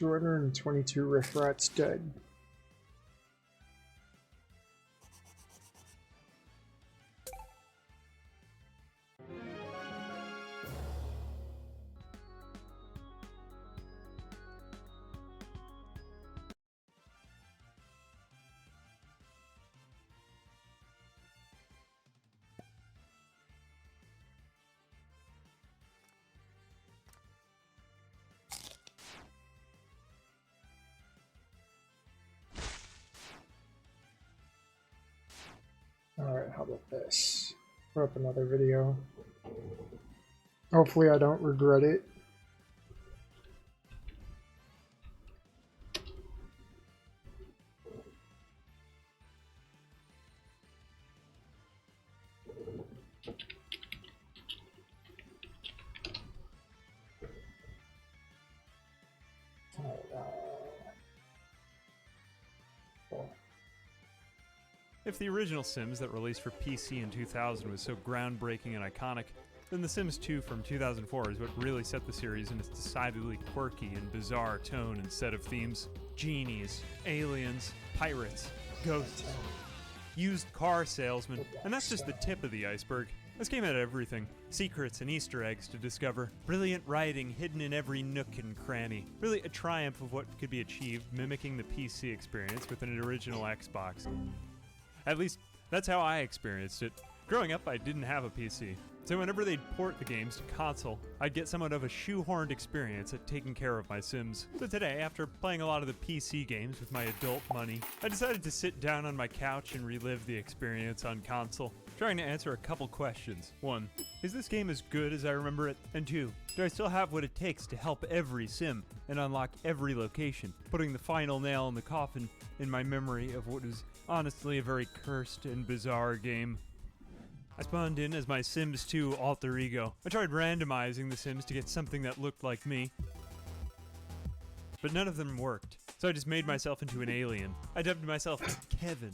$222 Riffrat's dead. How about this? Put up another video. Hopefully I don't regret it. If the original Sims that released for PC in 2000 was so groundbreaking and iconic, then The Sims 2 from 2004 is what really set the series in its decidedly quirky and bizarre tone and set of themes. Genies, aliens, pirates, ghosts, used car salesmen, and that's just the tip of the iceberg. This game had everything. Secrets and Easter eggs to discover. Brilliant writing hidden in every nook and cranny. Really a triumph of what could be achieved mimicking the PC experience with an original Xbox. At least, that's how I experienced it. Growing up, I didn't have a PC, so whenever they'd port the games to console, I'd get somewhat of a shoehorned experience at taking care of my Sims. So today, after playing a lot of the PC games with my adult money, I decided to sit down on my couch and relive the experience on console, trying to answer a couple questions. 1. Is this game as good as I remember it? And 2. Do I still have what it takes to help every Sim and unlock every location, putting the final nail in the coffin in my memory of what was honestly a very cursed and bizarre game? I spawned in as my Sims 2 alter ego. I tried randomizing the Sims to get something that looked like me, but none of them worked. So I just made myself into an alien. I dubbed myself Kevin.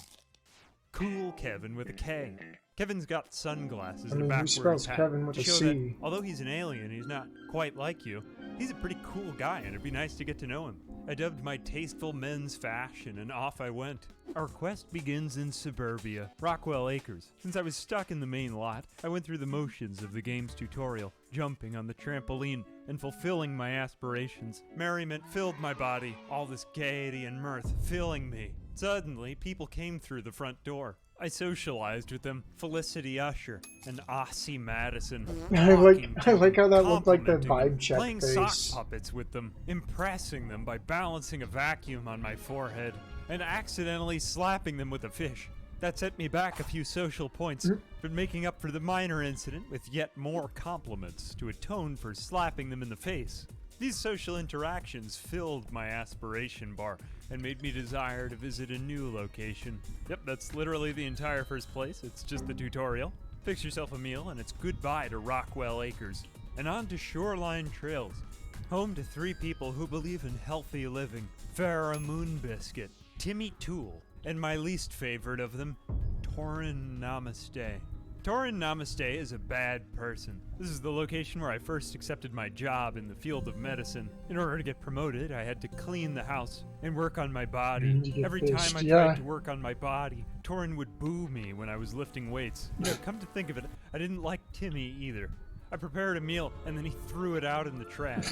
Cool Kevin with a K. Kevin's got sunglasses and a backwards who spells hat Kevin with to a show C? that although he's an alien, he's not quite like you. He's a pretty cool guy, and it'd be nice to get to know him. I dubbed my tasteful men's fashion, and off I went. Our quest begins in suburbia, Rockwell Acres. Since I was stuck in the main lot, I went through the motions of the game's tutorial, jumping on the trampoline and fulfilling my aspirations. Merriment filled my body, all this gaiety and mirth filling me. Suddenly, people came through the front door. I socialized with them, Felicity Usher and Ossie Madison. I like how that looked like the vibe check playing face. sock puppets with them, impressing them by balancing a vacuum on my forehead, and accidentally slapping them with a fish. That set me back a few social points, but making up for the minor incident with yet more compliments to atone for slapping them in the face. These social interactions filled my aspiration bar and made me desire to visit a new location. Yep, that's literally the entire first place. It's just the tutorial. Fix yourself a meal and it's goodbye to Rockwell Acres. And on to Shoreline Trails, home to 3 people who believe in healthy living. Farrah Moonbiscuit, Timmy Toole, and my least favorite of them, Torin Namaste. Torin Namaste is a bad person. This is the location where I first accepted my job in the field of medicine. In order to get promoted, I had to clean the house and work on my body. Every time I tried to work on my body, Torin would boo me when I was lifting weights. You know, come to think of it, I didn't like Timmy either. I prepared a meal and then he threw it out in the trash.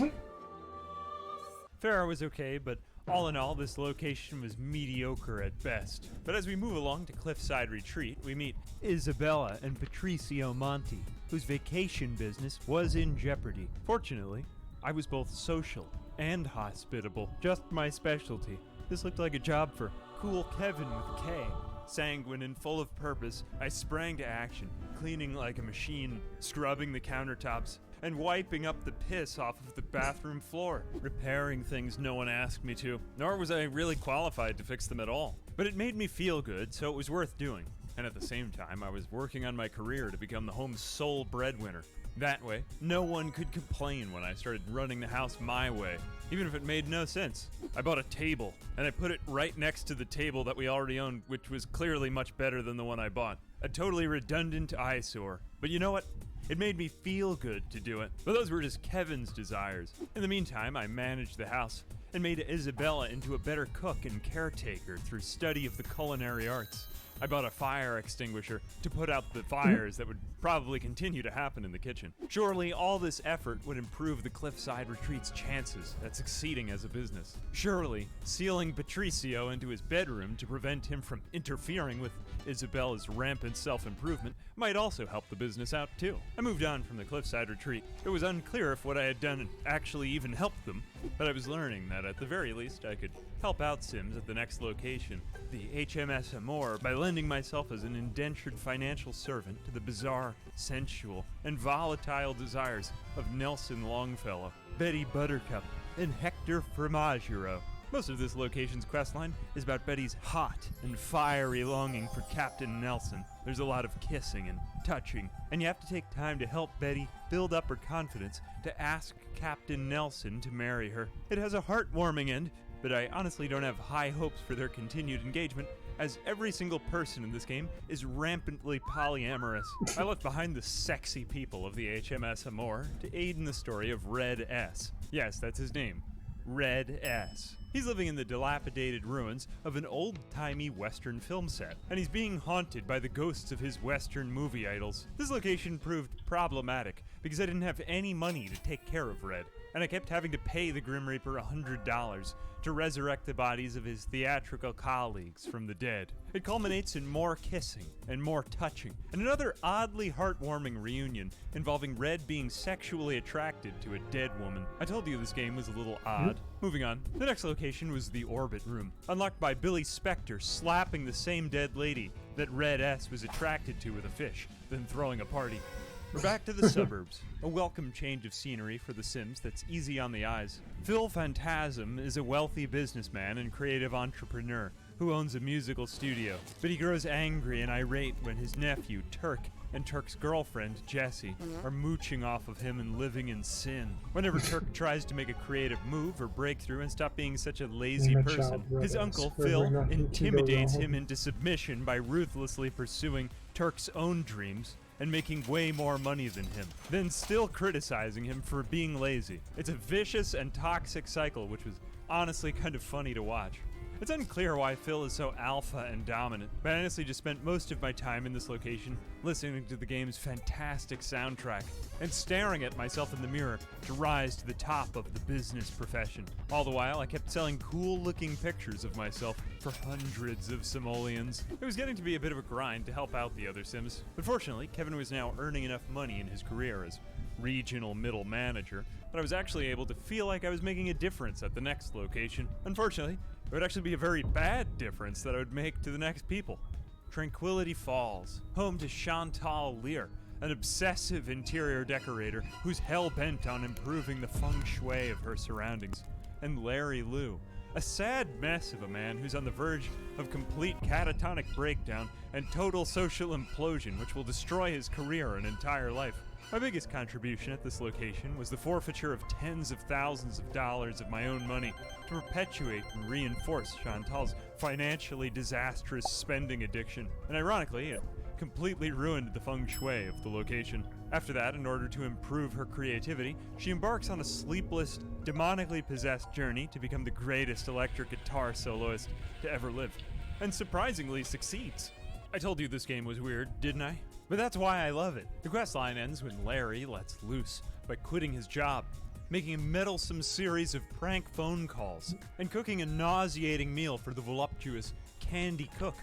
Farrah was okay, but all in all, this location was mediocre at best. But as we move along to Cliffside Retreat, we meet Isabella and Patricio Monti, whose vacation business was in jeopardy. Fortunately, I was both social and hospitable, just my specialty. This looked like a job for Cool Kevin with K. Sanguine and full of purpose, I sprang to action, cleaning like a machine, scrubbing the countertops, and wiping up the piss off of the bathroom floor, repairing things no one asked me to, nor was I really qualified to fix them at all. But it made me feel good, so it was worth doing. And at the same time, I was working on my career to become the home's sole breadwinner. That way, no one could complain when I started running the house my way, even if it made no sense. I bought a table, and I put it right next to the table that we already owned, which was clearly much better than the one I bought. A totally redundant eyesore. But you know what? It made me feel good to do it, but those were just Kevin's desires. In the meantime, I managed the house and made Isabella into a better cook and caretaker through study of the culinary arts. I bought a fire extinguisher to put out the fires that would probably continue to happen in the kitchen. Surely all this effort would improve the Cliffside Retreat's chances at succeeding as a business. Surely sealing Patricio into his bedroom to prevent him from interfering with Isabella's rampant self-improvement might also help the business out too. I moved on from the cliffside retreat. It was unclear if what I had done actually even helped them, but I was learning that at the very least I could help out Sims at the next location, the HMS Amor, by lending myself as an indentured financial servant to the bizarre, sensual, and volatile desires of Nelson Longfellow, Betty Buttercup, and Hector Fromageiro. Most of this location's questline is about Betty's hot and fiery longing for Captain Nelson. There's a lot of kissing and touching, and you have to take time to help Betty build up her confidence to ask Captain Nelson to marry her. It has a heartwarming end, but I honestly don't have high hopes for their continued engagement, as every single person in this game is rampantly polyamorous. I left behind the sexy people of the HMS Amor to aid in the story of Red S. Yes, that's his name. Red S. He's living in the dilapidated ruins of an old-timey Western film set, and he's being haunted by the ghosts of his Western movie idols. This location proved problematic because I didn't have any money to take care of Red, and I kept having to pay the Grim Reaper $100 to resurrect the bodies of his theatrical colleagues from the dead. It culminates in more kissing and more touching, and another oddly heartwarming reunion involving Red being sexually attracted to a dead woman. I told you this game was a little odd. Moving on, the next location was the Orbit Room, unlocked by Billy Spector slapping the same dead lady that Red S was attracted to with a fish, then throwing a party. We're back to the suburbs, a welcome change of scenery for the Sims that's easy on the eyes. Phil Phantasm is a wealthy businessman and creative entrepreneur who owns a musical studio, but he grows angry and irate when his nephew, Turk, and Turk's girlfriend, Jessie, are mooching off of him and living in sin. Whenever Turk tries to make a creative move or breakthrough and stop being such a lazy person, his uncle, Phil, intimidates him into submission by ruthlessly pursuing Turk's own dreams and making way more money than him, then still criticizing him for being lazy. It's a vicious and toxic cycle, which was honestly kind of funny to watch. It's unclear why Phil is so alpha and dominant, but I honestly just spent most of my time in this location listening to the game's fantastic soundtrack and staring at myself in the mirror to rise to the top of the business profession. All the while, I kept selling cool-looking pictures of myself for hundreds of simoleons. It was getting to be a bit of a grind to help out the other Sims, but fortunately, Kevin was now earning enough money in his career as regional middle manager that I was actually able to feel like I was making a difference at the next location. Unfortunately, it would actually be a very bad difference that I would make to the next people. Tranquility Falls, home to Chantal Lear, an obsessive interior decorator who's hell-bent on improving the feng shui of her surroundings, and Larry Liu, a sad mess of a man who's on the verge of complete catatonic breakdown and total social implosion which will destroy his career and entire life. My biggest contribution at this location was the forfeiture of tens of thousands of dollars of my own money to perpetuate and reinforce Chantal's financially disastrous spending addiction, and ironically, it completely ruined the feng shui of the location. After that, in order to improve her creativity, she embarks on a sleepless, demonically possessed journey to become the greatest electric guitar soloist to ever live, and surprisingly succeeds. I told you this game was weird, didn't I? But that's why I love it. The questline ends when Larry lets loose by quitting his job, making a meddlesome series of prank phone calls, and cooking a nauseating meal for the voluptuous Candy Cook.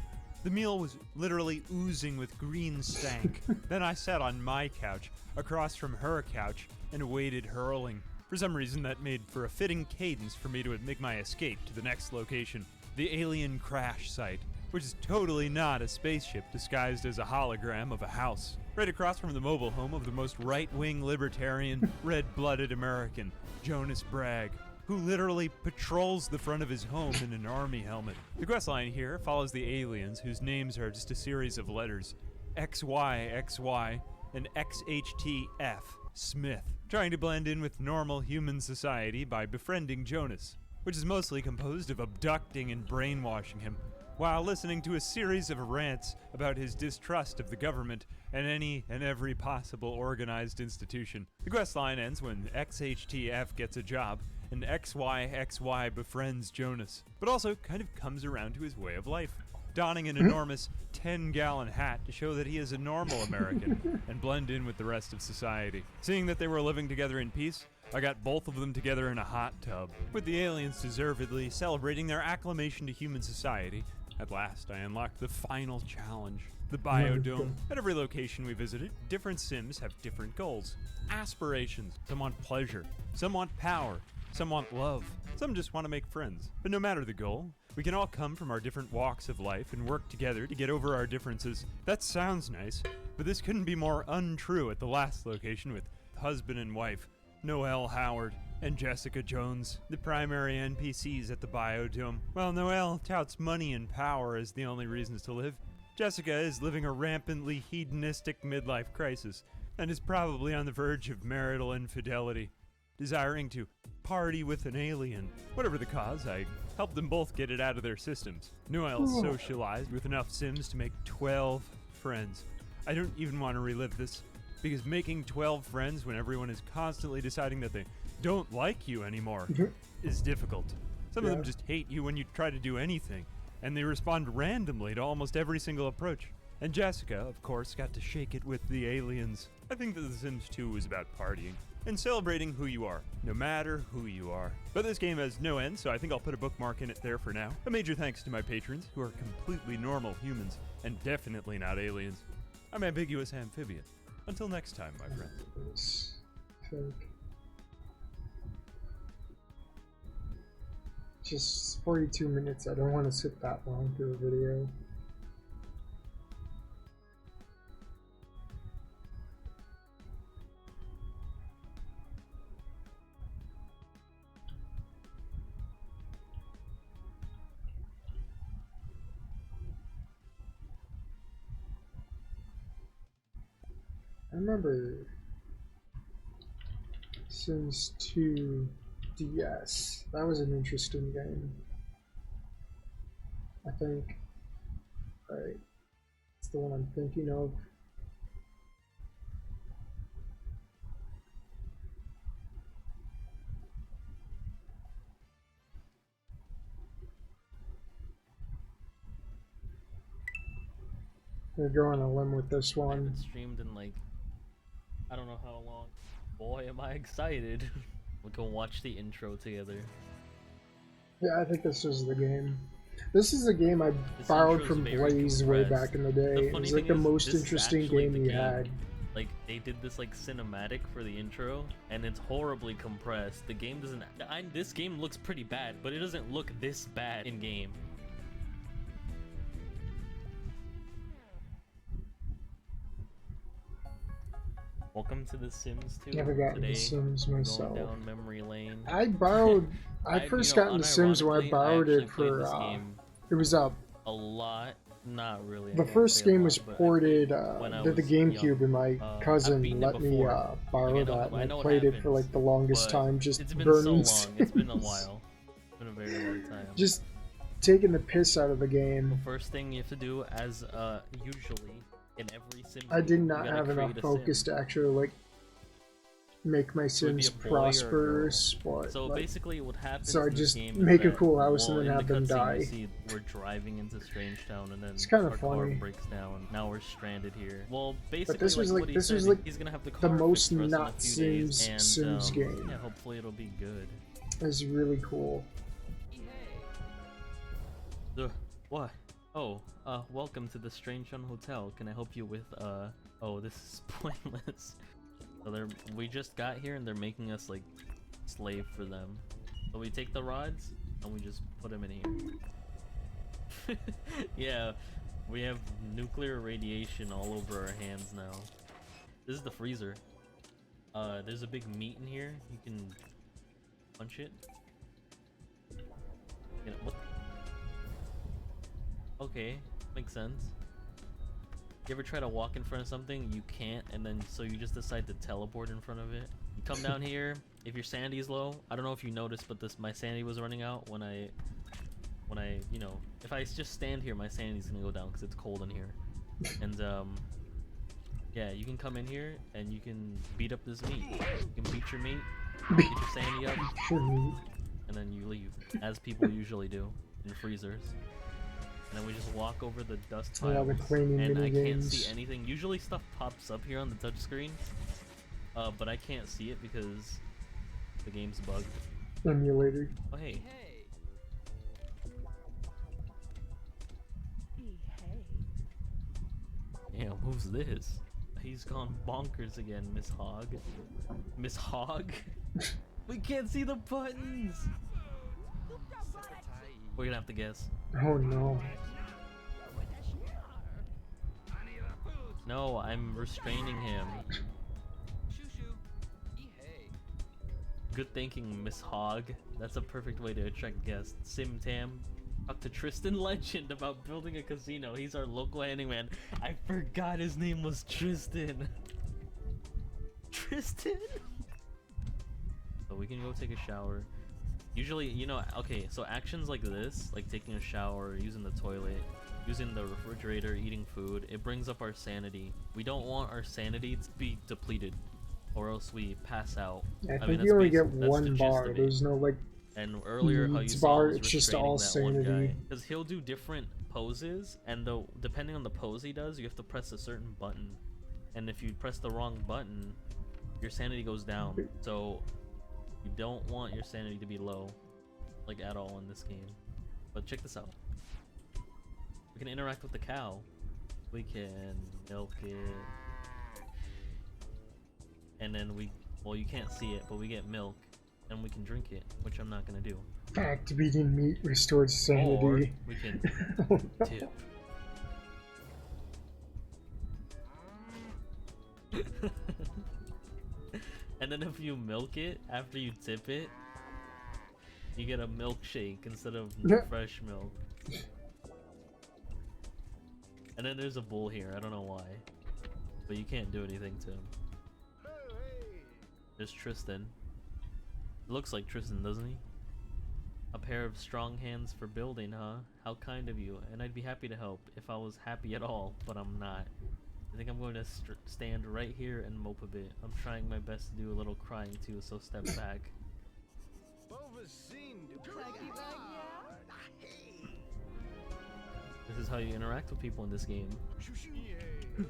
The meal was literally oozing with green stank. Then I sat on my couch, across from her couch, and awaited hurling. For some reason, that made for a fitting cadence for me to make my escape to the next location, the alien crash site, which is totally not a spaceship disguised as a hologram of a house. Right across from the mobile home of the most right-wing libertarian, red-blooded American, Jonas Bragg, who literally patrols the front of his home in an army helmet. The questline here follows the aliens whose names are just a series of letters, XYXY and XHTF, Smith, trying to blend in with normal human society by befriending Jonas, which is mostly composed of abducting and brainwashing him, while listening to a series of rants about his distrust of the government and any and every possible organized institution. The questline ends when XHTF gets a job and XYXY befriends Jonas, but also kind of comes around to his way of life, donning an enormous 10-gallon hat to show that he is a normal American and blend in with the rest of society. Seeing that they were living together in peace, I got both of them together in a hot tub, with the aliens deservedly celebrating their acclamation to human society. At last, I unlocked the final challenge, the biodome. At every location we visited, different Sims have different goals, aspirations. Some want pleasure, some want power, some want love, some just want to make friends. But no matter the goal, we can all come from our different walks of life and work together to get over our differences. That sounds nice, but this couldn't be more untrue at the last location with husband and wife, Noelle Howard and Jessica Jones, the primary NPCs at the biodome. While Noelle touts money and power as the only reasons to live, Jessica is living a rampantly hedonistic midlife crisis and is probably on the verge of marital infidelity, desiring to party with an alien. Whatever the cause, I helped them both get it out of their systems. Noelle socialized with enough Sims to make 12 friends. I don't even want to relive this, because making 12 friends when everyone is constantly deciding that they don't like you anymore is difficult. Some of them just hate you when you try to do anything, and they respond randomly to almost every single approach. And Jessica, of course, got to shake it with the aliens. I think that The Sims 2 is about partying and celebrating who you are, no matter who you are. But this game has no end, so I think I'll put a bookmark in it there for now. A major thanks to my patrons, who are completely normal humans, and definitely not aliens. I'm Ambiguous Amphibian. Until next time, my friends. Just 42 minutes. I don't want to sit that long through a video. I remember Sims 2 DS. That was an interesting game. I think. Right. It's the one I'm thinking of. I'm gonna go on a limb with this one. I haven't streamed in like, I don't know how long. Boy, am I excited. We can watch the intro together. Yeah, I think this is the game. This is a game I borrowed from Blaze way back in the day. It was like the most interesting game he had. Like, they did this like cinematic for the intro, and it's horribly compressed. The game doesn't... this game looks pretty bad, but it doesn't look this bad in game. Welcome to The Sims 2. Never gotten The Sims myself. Going down memory lane. I borrowed. I first got into Sims where I borrowed it for. It was up. A lot, not really. The first game was ported to the GameCube, and my cousin let me borrow that, and I played it for like the longest time, just burning. It's been so long. It's been a while. It's been a very long time. Just taking the piss out of the game. The first thing you have to do, as usually. In every sim I did not have enough focus to actually like make my Sims prosper. So basically what happens so I just make a cool house and then have them die. See, we're driving into Strangetown and then it's kind of our funny. Car breaks down. Now we're stranded here. Well, basically, but this was like he's gonna have the most not Sims Sims game. Yeah, hopefully it'll be good. It's really cool. What? Oh, welcome to the Strangetown Hotel. Can I help you with, oh, this is pointless. So we just got here and they're making us, like, slave for them. So we take the rods and we just put them in here. Yeah, we have nuclear radiation all over our hands now. This is the freezer. There's a big meat in here. You can punch it. What? Okay, makes sense. You ever try to walk in front of something, you can't, and then so you just decide to teleport in front of it? You come down here, if your sanity is low, I don't know if you noticed, but my sanity was running out when I, you know, if I just stand here, my sanity's gonna go down because it's cold in here. And, yeah, you can come in here, and you can beat up this meat. You can beat your meat, get your sanity up, and then you leave, as people usually do in freezers. And then we just walk over the dust piles, and I can't see anything. Usually stuff pops up here on the touchscreen, but I can't see it because The game's bugged. Emulator. Oh hey. Damn, who's this? He's gone bonkers again, Miss Hog. Miss Hog? We can't see the buttons! We're gonna have to guess. Oh no. No, I'm restraining him. Good thinking, Miss Hog. That's a perfect way to attract guests. Sim Tam. Talk to Tristan Legend about building a casino. He's our local handyman. I forgot his name was Tristan. Tristan? So we can go take a shower. Usually, you know, okay, so actions like this, like taking a shower, using the toilet, using the refrigerator, eating food, it brings up our sanity. We don't want our sanity to be depleted, or else we pass out. I think you only get one bar. There's no like. And earlier, how you saw bar, was it's just all that sanity. one guy, because he'll do different poses, and depending on the pose he does, you have to press a certain button. And if you press the wrong button, your sanity goes down. So you don't want your sanity to be low, like at all in this game. But check this out. We can interact with the cow. We can milk it. And then well, you can't see it, but we get milk. And we can drink it, which I'm not gonna do. Activating meat restores sanity. Or we can tip. And then if you milk it after you tip it, you get a milkshake instead of fresh milk. And then there's a bull here. I don't know why, but you can't do anything to him. There's Tristan. Looks like Tristan, doesn't he? A pair of strong hands for building, huh? How kind of you, and I'd be happy to help if I was happy at all, but I'm not. I think I'm going to stand right here and mope a bit. I'm trying my best to do a little crying too, so step back. This is how you interact with people in this game.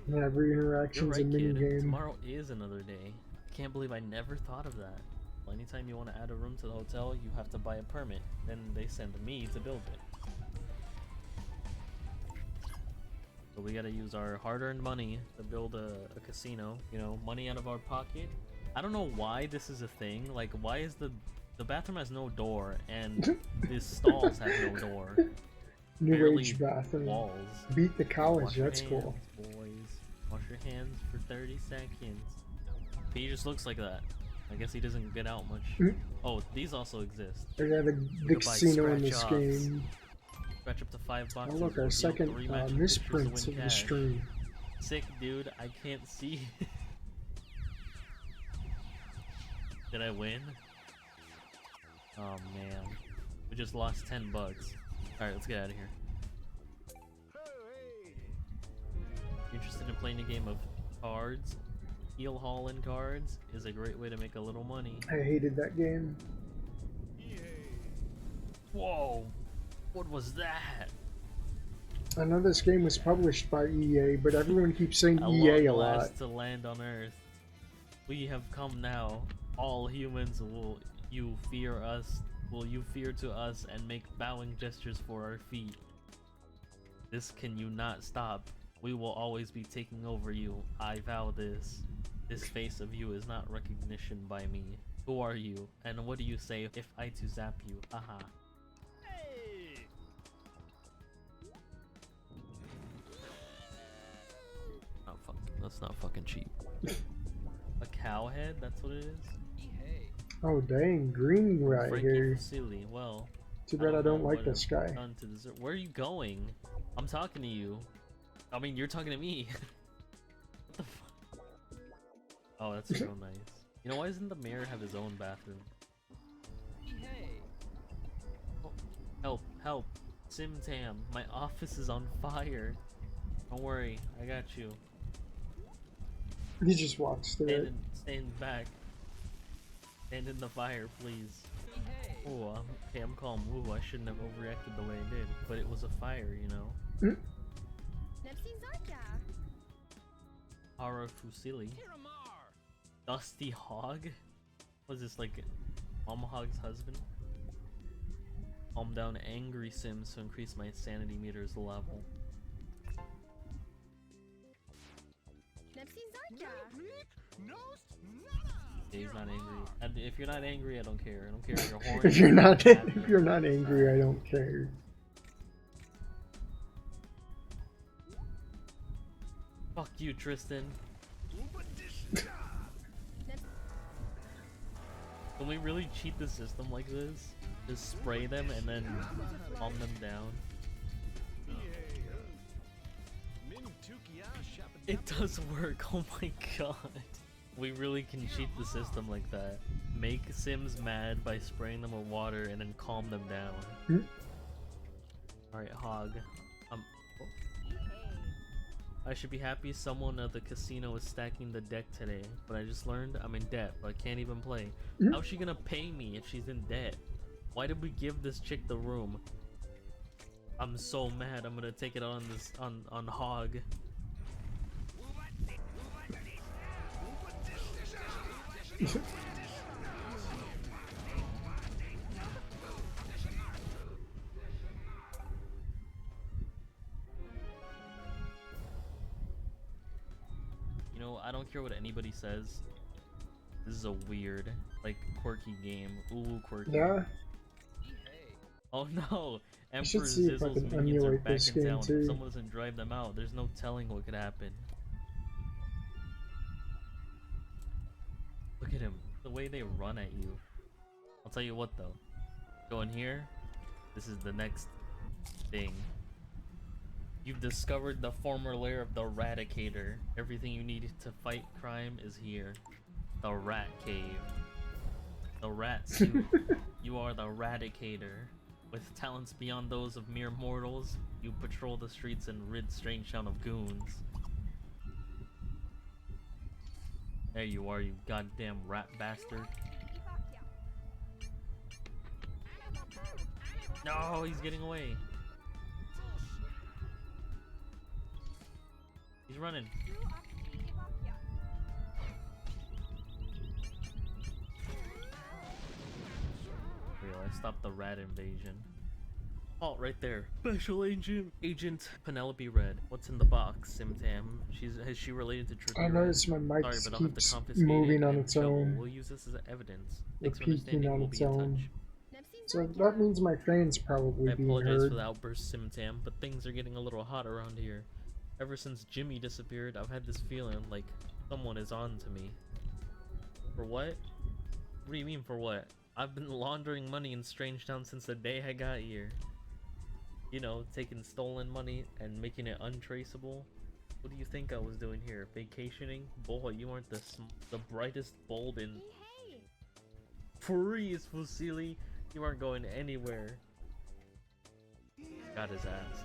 Yeah, every interaction's a mini game. Tomorrow is another day. Can't believe I never thought of that. Well, anytime you want to add a room to the hotel, you have to buy a permit. Then they send me to build it. So we gotta use our hard-earned money to build a casino. You know, money out of our pocket. I don't know why this is a thing. Like, why is the bathroom has no door and the stalls have no door? New age bathroom. Walls. Beat the college. That's cool. Boys, wash your hands for 30 seconds. He just looks like that. I guess he doesn't get out much. Oh, these also exist. I got the casino in this game. Scratch up to $5. Oh look, our second misprint of the stream. Sick, dude. I can't see. Did I win? Oh man, we just lost $10. All right, let's get out of here. Interested in playing a game of cards? Heel hauling cards is a great way to make a little money. I hated that game. Whoa! What was that? I know this game was published by EA, but everyone keeps saying EA a lot. To land on Earth. We have come now. All humans, will you fear us? Will you fear to us and make bowing gestures for our feet? This can you not stop. We will always be taking over you. I vow this. This face of you is not recognition by me. Who are you? And what do you say if I to zap you? Aha. Hey! That's not fucking cheap. A cow head? That's what it is? Oh dang, green right here. Silly. Well, too bad I don't like this guy. Where are you going? I'm talking to you. I mean, you're talking to me. What the fuck? Oh, that's so nice. You know, why doesn't the mayor have his own bathroom? Oh, help, help. Sim Tam, my office is on fire. Don't worry, I got you. He just walks through it. Stand back. Stand in the fire, please. Oh, okay, I'm calm. Ooh, I shouldn't have overreacted the way I did. But it was a fire, you know? Hara Fusili. Dusty Hog? Was this like Mama Hog's husband. Calm down angry Sims to increase my sanity meter's level. Yeah, he's not angry. If you're not angry, I don't care. I don't care if you're horny. If you're not angry, I don't care. Fuck you, Tristan. Can we really cheat the system like this? Just spray them and then calm them down? It does work, oh my god. We really can cheat the system like that. Make Sims mad by spraying them with water and then calm them down. Alright, Hog. I should be happy someone at the casino is stacking the deck today, but I just learned I'm in debt, but I can't even play. How's she gonna pay me if she's in debt? Why did we give this chick the room? I'm so mad. I'm gonna take it on on Hog. You know, I don't care what anybody says. This is a weird, like, quirky game. Ooh, quirky. Yeah. Oh no! I should Emperor see if I Zizzle's can minions are emulate back this in game town. If too. someone doesn't drive them out, there's no telling what could happen. Look at him. The way they run at you. I'll tell you what though. Go in here. This is the next thing. You've discovered the former lair of the Radicator. Everything you need to fight crime is here. The Rat Cave. The Rat Suit. You are the Radicator. With talents beyond those of mere mortals, you patrol the streets and rid Strangetown of goons. There you are, you goddamn rat bastard. No, he's getting away. He's running. I stopped the rat invasion. Oh, right there. Special Agent Penelope Red. What's in the box, Simtam? Has she related to Trigger? I noticed my mic keeps moving on its own. We'll use this as evidence. Peeking on its own. So that means my fan's probably being heard. I apologize for the outburst, Simtam, but things are getting a little hot around here. Ever since Jimmy disappeared, I've had this feeling like someone is on to me. For what? What do you mean for what? I've been laundering money in Strangetown since the day I got here. You know, taking stolen money and making it untraceable. What do you think I was doing here? Vacationing? Boy, you aren't the brightest bulb in... Freeze, Fusili! You aren't going anywhere. Got his ass.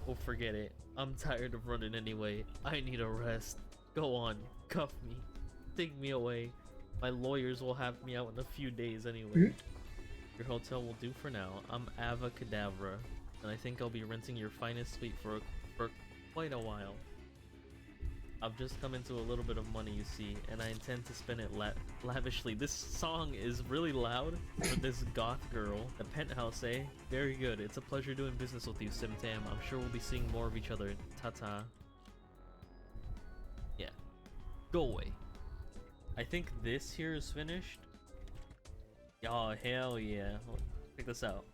Oh, forget it. I'm tired of running anyway. I need a rest. Go on, cuff me. Take me away. My lawyers will have me out in a few days anyway. Your hotel will do for now. I'm Ava Cadavra, and I think I'll be renting your finest suite for quite a while. I've just come into a little bit of money, you see, and I intend to spend it lavishly. This song is really loud for this goth girl. The penthouse, eh? Very good. It's a pleasure doing business with you, Simtam. I'm sure we'll be seeing more of each other. Ta-ta. Yeah. Go away. I think this here is finished. Oh, hell yeah. Check this out.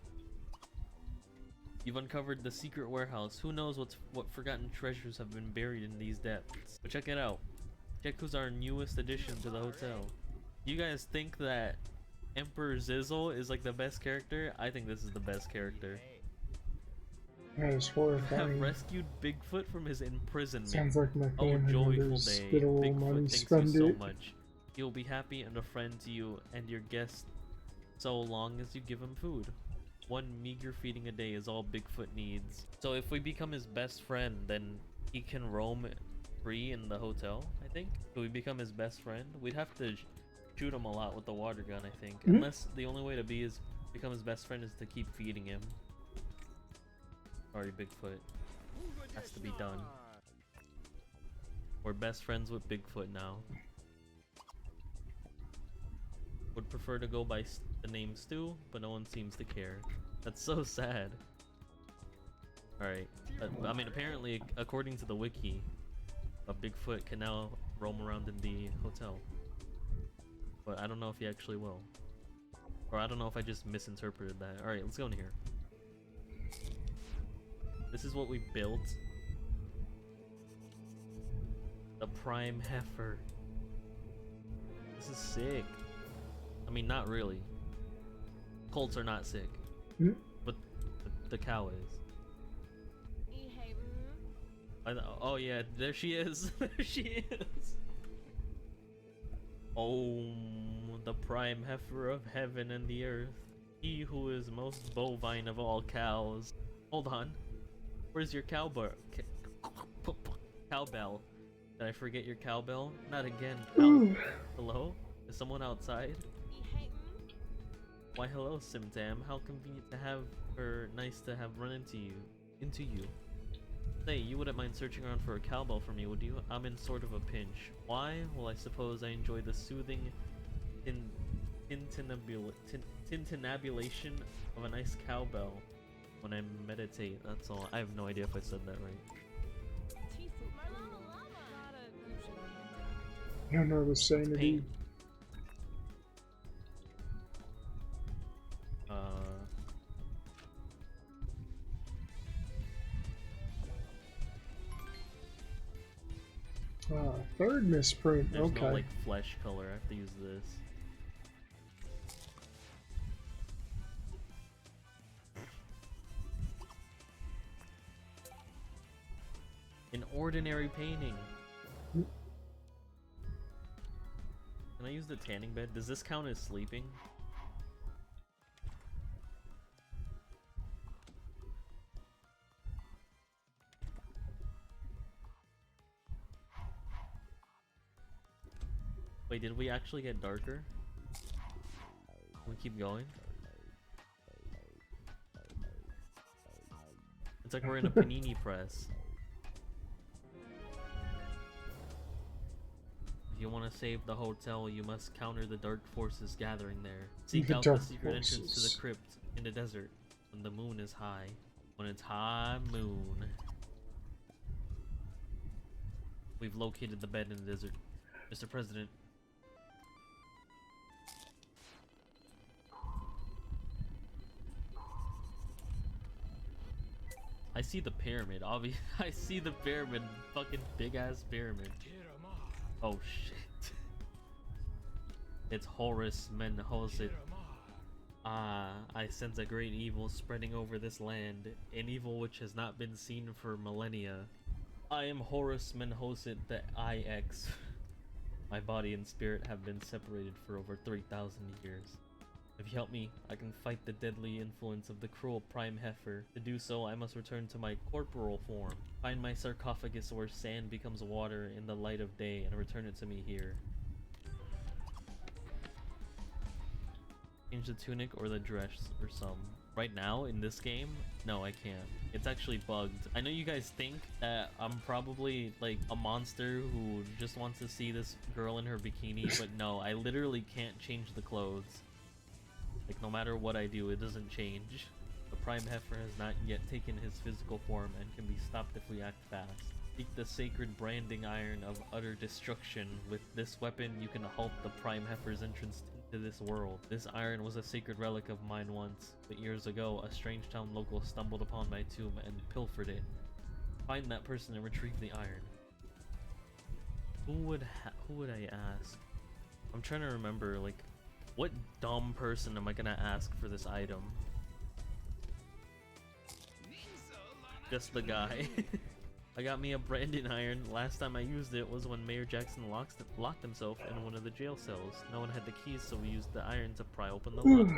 You've uncovered the secret warehouse. Who knows what forgotten treasures have been buried in these depths. But check it out. Check who's our newest addition to the hotel. You guys think that Emperor Zizzle is like the best character? I think this is the best character. That is horrifying. Have rescued Bigfoot from his imprisonment. Sounds like my Oh, family joyful members day. get a little Bigfoot money thanks spend you it. so much. He'll be happy and a friend to you and your guests so long as you give him food. One meager feeding a day is all Bigfoot needs. So if we become his best friend, then he can roam free in the hotel, I think. If we become his best friend, we'd have to shoot him a lot with the water gun, I think. Unless the only way to become his best friend is to keep feeding him. Sorry, Bigfoot. Has to be done. We're best friends with Bigfoot now. Would prefer to go by the name Stu, but no one seems to care. That's so sad. Alright, I mean, apparently, according to the wiki, a Bigfoot can now roam around in the hotel. But I don't know if he actually will. Or I don't know if I just misinterpreted that. Alright, let's go in here. This is what we built. The prime heifer. This is sick. I mean, not really. Colts are not sick. But the cow is. Oh yeah, there she is. There she is. Oh, the prime heifer of heaven and the earth. He who is most bovine of all cows. Hold on. Where's your cowbell? Cowbell. Did I forget your cowbell? Not again. Hello? Is someone outside? Why hello, Simtam. How convenient to have her. Nice to have run into you. Say, you wouldn't mind searching around for a cowbell for me, would you? I'm in sort of a pinch. Why? Well, I suppose I enjoy the soothing tintinabulation of a nice cowbell when I meditate, that's all. I have no idea if I said that right. I don't know the sanity. Third misprint. There's okay. no like flesh color. I have to use this. An ordinary painting. Can I use the tanning bed? Does this count as sleeping? Wait, did we actually get darker? Can we keep going? It's like we're in a panini press. If you want to save the hotel, you must counter the dark forces gathering there. Seek out the secret entrance to the crypt in the desert when the moon is high. When it's high moon. We've located the bed in the desert. Mr. President. I see the pyramid, obviously. I see the pyramid, fucking big ass pyramid. Oh shit. It's Horus Menhosit. Ah, I sense a great evil spreading over this land, an evil which has not been seen for millennia. I am Horus Menhosit the IX. My body and spirit have been separated for over 3,000 years. If you help me, I can fight the deadly influence of the cruel prime heifer. To do so, I must return to my corporal form. Find my sarcophagus where sand becomes water in the light of day and return it to me here. Change the tunic or the dress or some. Right now, in this game, no, I can't. It's actually bugged. I know you guys think that I'm probably like a monster who just wants to see this girl in her bikini, but no, I literally can't change the clothes. Like, no matter what I do, it doesn't change. The prime heifer has not yet taken his physical form and can be stopped if we act fast. Seek the sacred branding iron of utter destruction. With this weapon, you can halt the prime heifer's entrance into this world. This iron was a sacred relic of mine once, but years ago, a strange town local stumbled upon my tomb and pilfered it. Find that person and retrieve the iron. Who would I ask? I'm trying to remember, like, what dumb person am I gonna ask for this item? Just the guy. I got me a branding iron. Last time I used it was when Mayor Jackson locked himself in one of the jail cells. No one had the keys, so we used the iron to pry open the lock.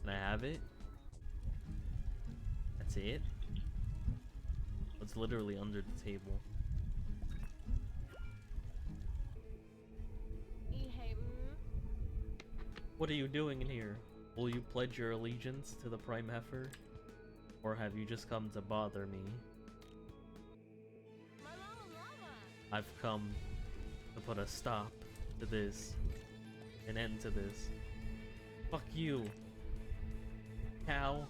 Can I have it? That's it? It's literally under the table. What are you doing in here? Will you pledge your allegiance to the prime heifer? Or have you just come to bother me? I've come to put a stop to this. an end to this. Fuck you, cow.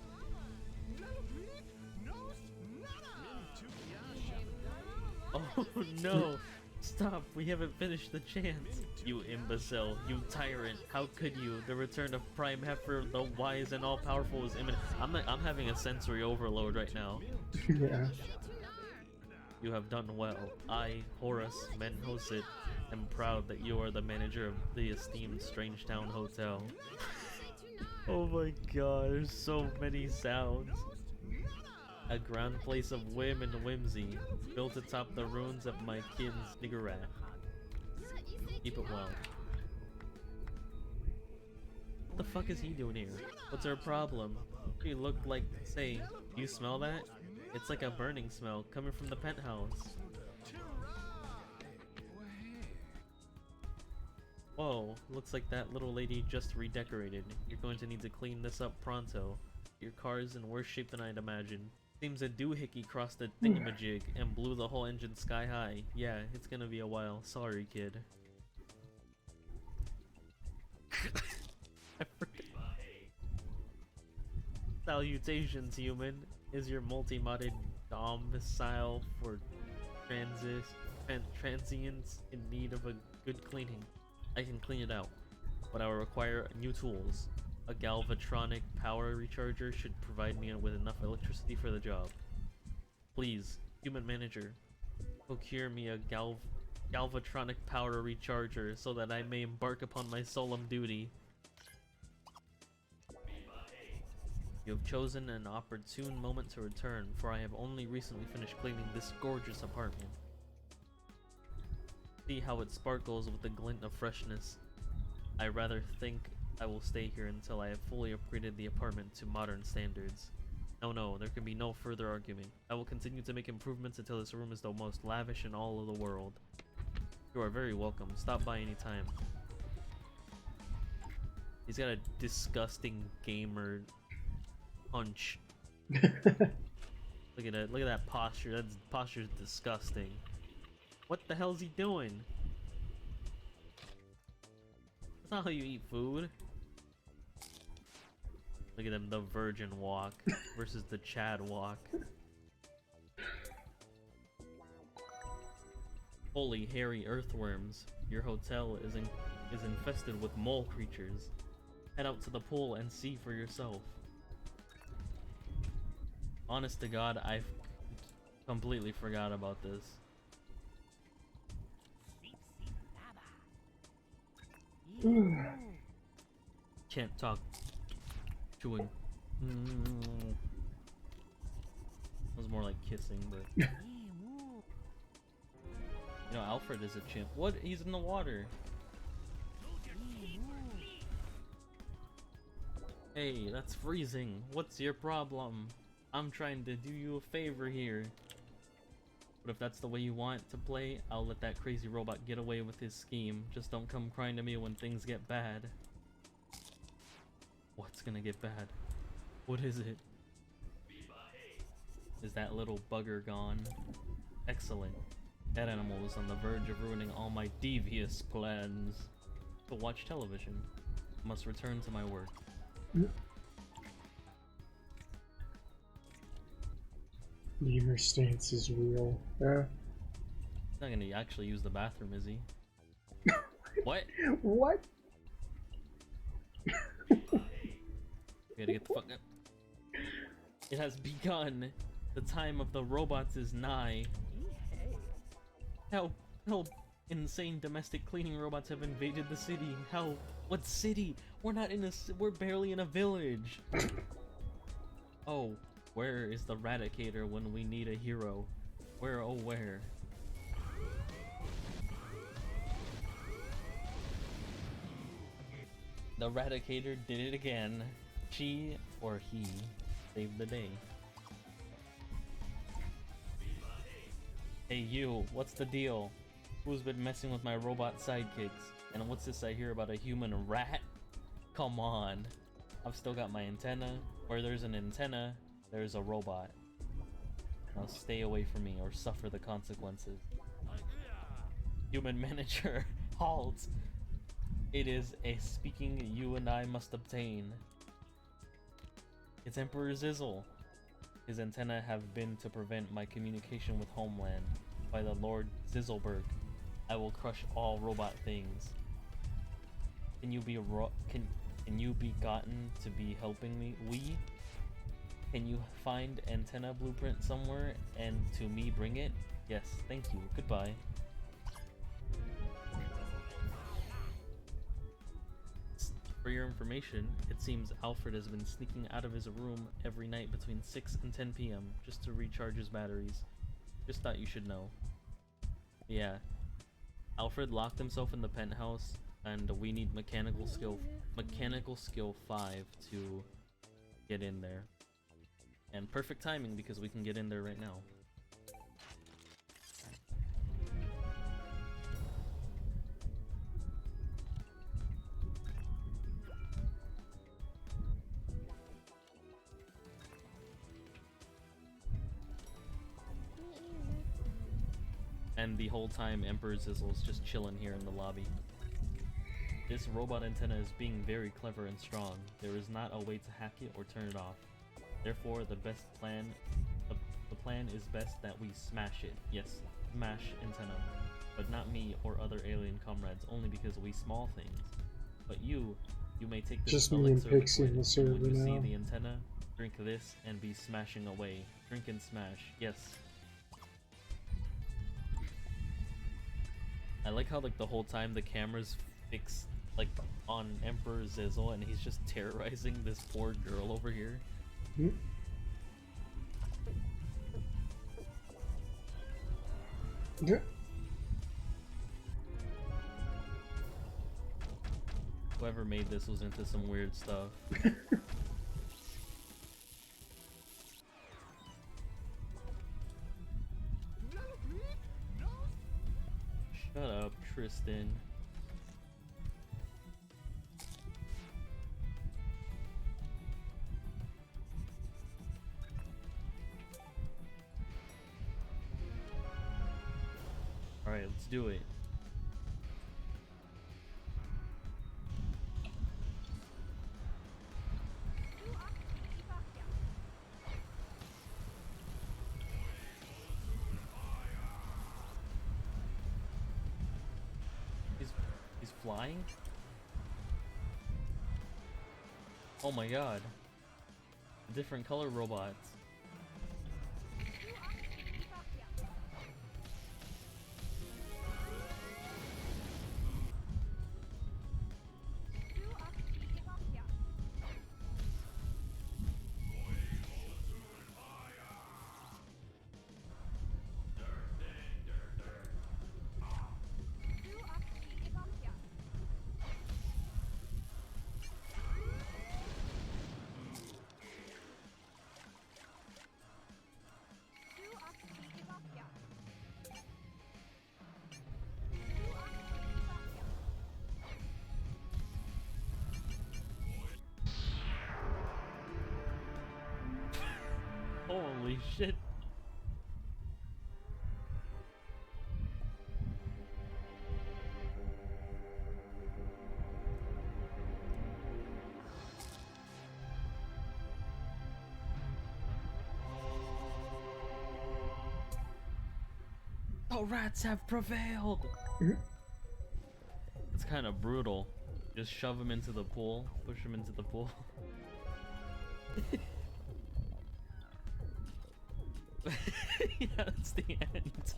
Oh no! Stop, we haven't finished the chant. You imbecile, you tyrant, how could you? The return of Prime Heifer, the wise and all-powerful is imminent. I'm having a sensory overload right now. Yeah. You have done well. I, Horace Menhosit, am proud that you are the manager of the esteemed Strangetown Hotel. Oh my god, there's so many sounds. A grand place of whim and whimsy, built atop the ruins of my kin's Niggerat. Keep it well. What the fuck is he doing here? What's our problem? He looked like, say, you smell that? It's like a burning smell coming from the penthouse. Whoa, looks like that little lady just redecorated. You're going to need to clean this up pronto. Your car is in worse shape than I'd imagined. Seems a doohickey crossed the thingamajig and blew the whole engine sky high. Yeah, it's gonna be a while. Sorry, kid. I forgot. Salutations, human. Is your multi-modded domicile for transients in need of a good cleaning? I can clean it out, but I will require new tools. A galvatronic power recharger should provide me with enough electricity for the job. Please, human manager, procure me a galvatronic power recharger so that I may embark upon my solemn duty. You have chosen an opportune moment to return, for I have only recently finished cleaning this gorgeous apartment. See how it sparkles with a glint of freshness. I rather think I will stay here until I have fully upgraded the apartment to modern standards. No, there can be no further argument. I will continue to make improvements until this room is the most lavish in all of the world. You are very welcome. Stop by anytime. He's got a disgusting gamer punch. Look at that. Look at that posture. That posture is disgusting. What the hell is he doing? That's not how you eat food. Look at them, the virgin walk versus the Chad walk. Holy hairy earthworms. Your hotel is infested with mole creatures. Head out to the pool and see for yourself. Honest to God, I completely forgot about this. Can't talk. Chewing. It was more like kissing, but you know, Alfred is a chimp. What? He's in the water. Hey, that's freezing. What's your problem? I'm trying to do you a favor here. But if that's the way you want to play, I'll let that crazy robot get away with his scheme. Just don't come crying to me when things get bad. What's gonna get bad? What is it? Is that little bugger gone? Excellent. That animal is on the verge of ruining all my devious plans. To watch television. I must return to my work. Lemur stance is real. Yeah. He's not gonna actually use the bathroom, is he? What? What? We gotta get the fuck up. It has begun. The time of the robots is nigh. Help! Help! Insane domestic cleaning robots have invaded the city. Help! What city? We're barely in a village. Oh, where is the Radicator when we need a hero? Where, oh where? The Radicator did it again. She, or he, saved the day. Hey you, what's the deal? Who's been messing with my robot sidekicks? And what's this I hear about a human rat? Come on. I've still got my antenna. Where there's an antenna, there's a robot. Now stay away from me or suffer the consequences. Human manager, halt! It is a speaking you and I must obtain. It's Emperor Zizzle. His antennae have been to prevent my communication with Homeland. By the Lord Zizzleberg, I will crush all robot things. Can you be can you be gotten to be helping me? Can you find antenna blueprint somewhere and to me bring it? Yes, thank you. Goodbye. For your information, it seems Alfred has been sneaking out of his room every night between 6 and 10 p.m. just to recharge his batteries. Just thought you should know. Yeah. Alfred locked himself in the penthouse, and we need mechanical skill 5 to get in there. And perfect timing because we can get in there right now. And the whole time Emperor Zizzle's just chilling here in the lobby. This robot antenna is being very clever and strong. There is not a way to hack it or turn it off. Therefore, the plan is best that we smash it. Yes, smash antenna. But not me or other alien comrades, only because we small things. But you may take this just me and Pixie in the server when you now. see the antenna, drink this and be smashing away. Drink and smash. Yes. I like how like the whole time the camera's fixed like on Emperor Zizzle and he's just terrorizing this poor girl over here. Hmm? Yeah. Whoever made this was into some weird stuff. Shut up, Tristan. Alright, let's do it. He's flying? Oh my god. Different color robots. Holy shit. The rats have prevailed! It's kind of brutal. Just shove him into the pool, push him into the pool. Yeah, that's the end.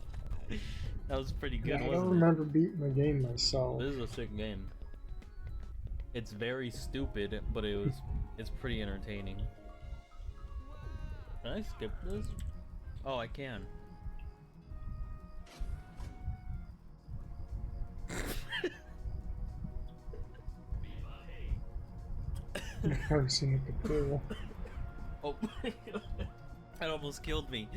That was pretty good, Yeah, I wasn't don't remember beating the game myself. This is a sick game. It's very stupid, but it's pretty entertaining. Can I skip this? Oh, I can. I've seen it before. Oh my god. That almost killed me.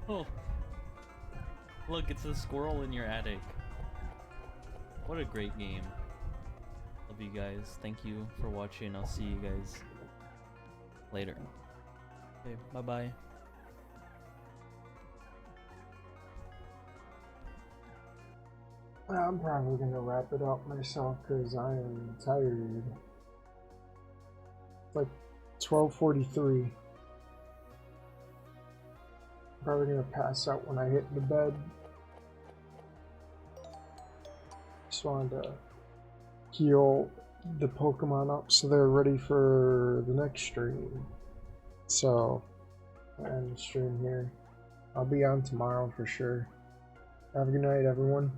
Oh. Look, it's a squirrel in your attic. What a great game. Love you guys. Thank you for watching. I'll see you guys later. Okay, bye-bye. I'm probably gonna wrap it up myself because I am tired. It's like 12:43. Probably gonna pass out when I hit the bed. Just wanted to heal the Pokemon up so they're ready for the next stream. So, I end the stream here. I'll be on tomorrow for sure. Have a good night, everyone.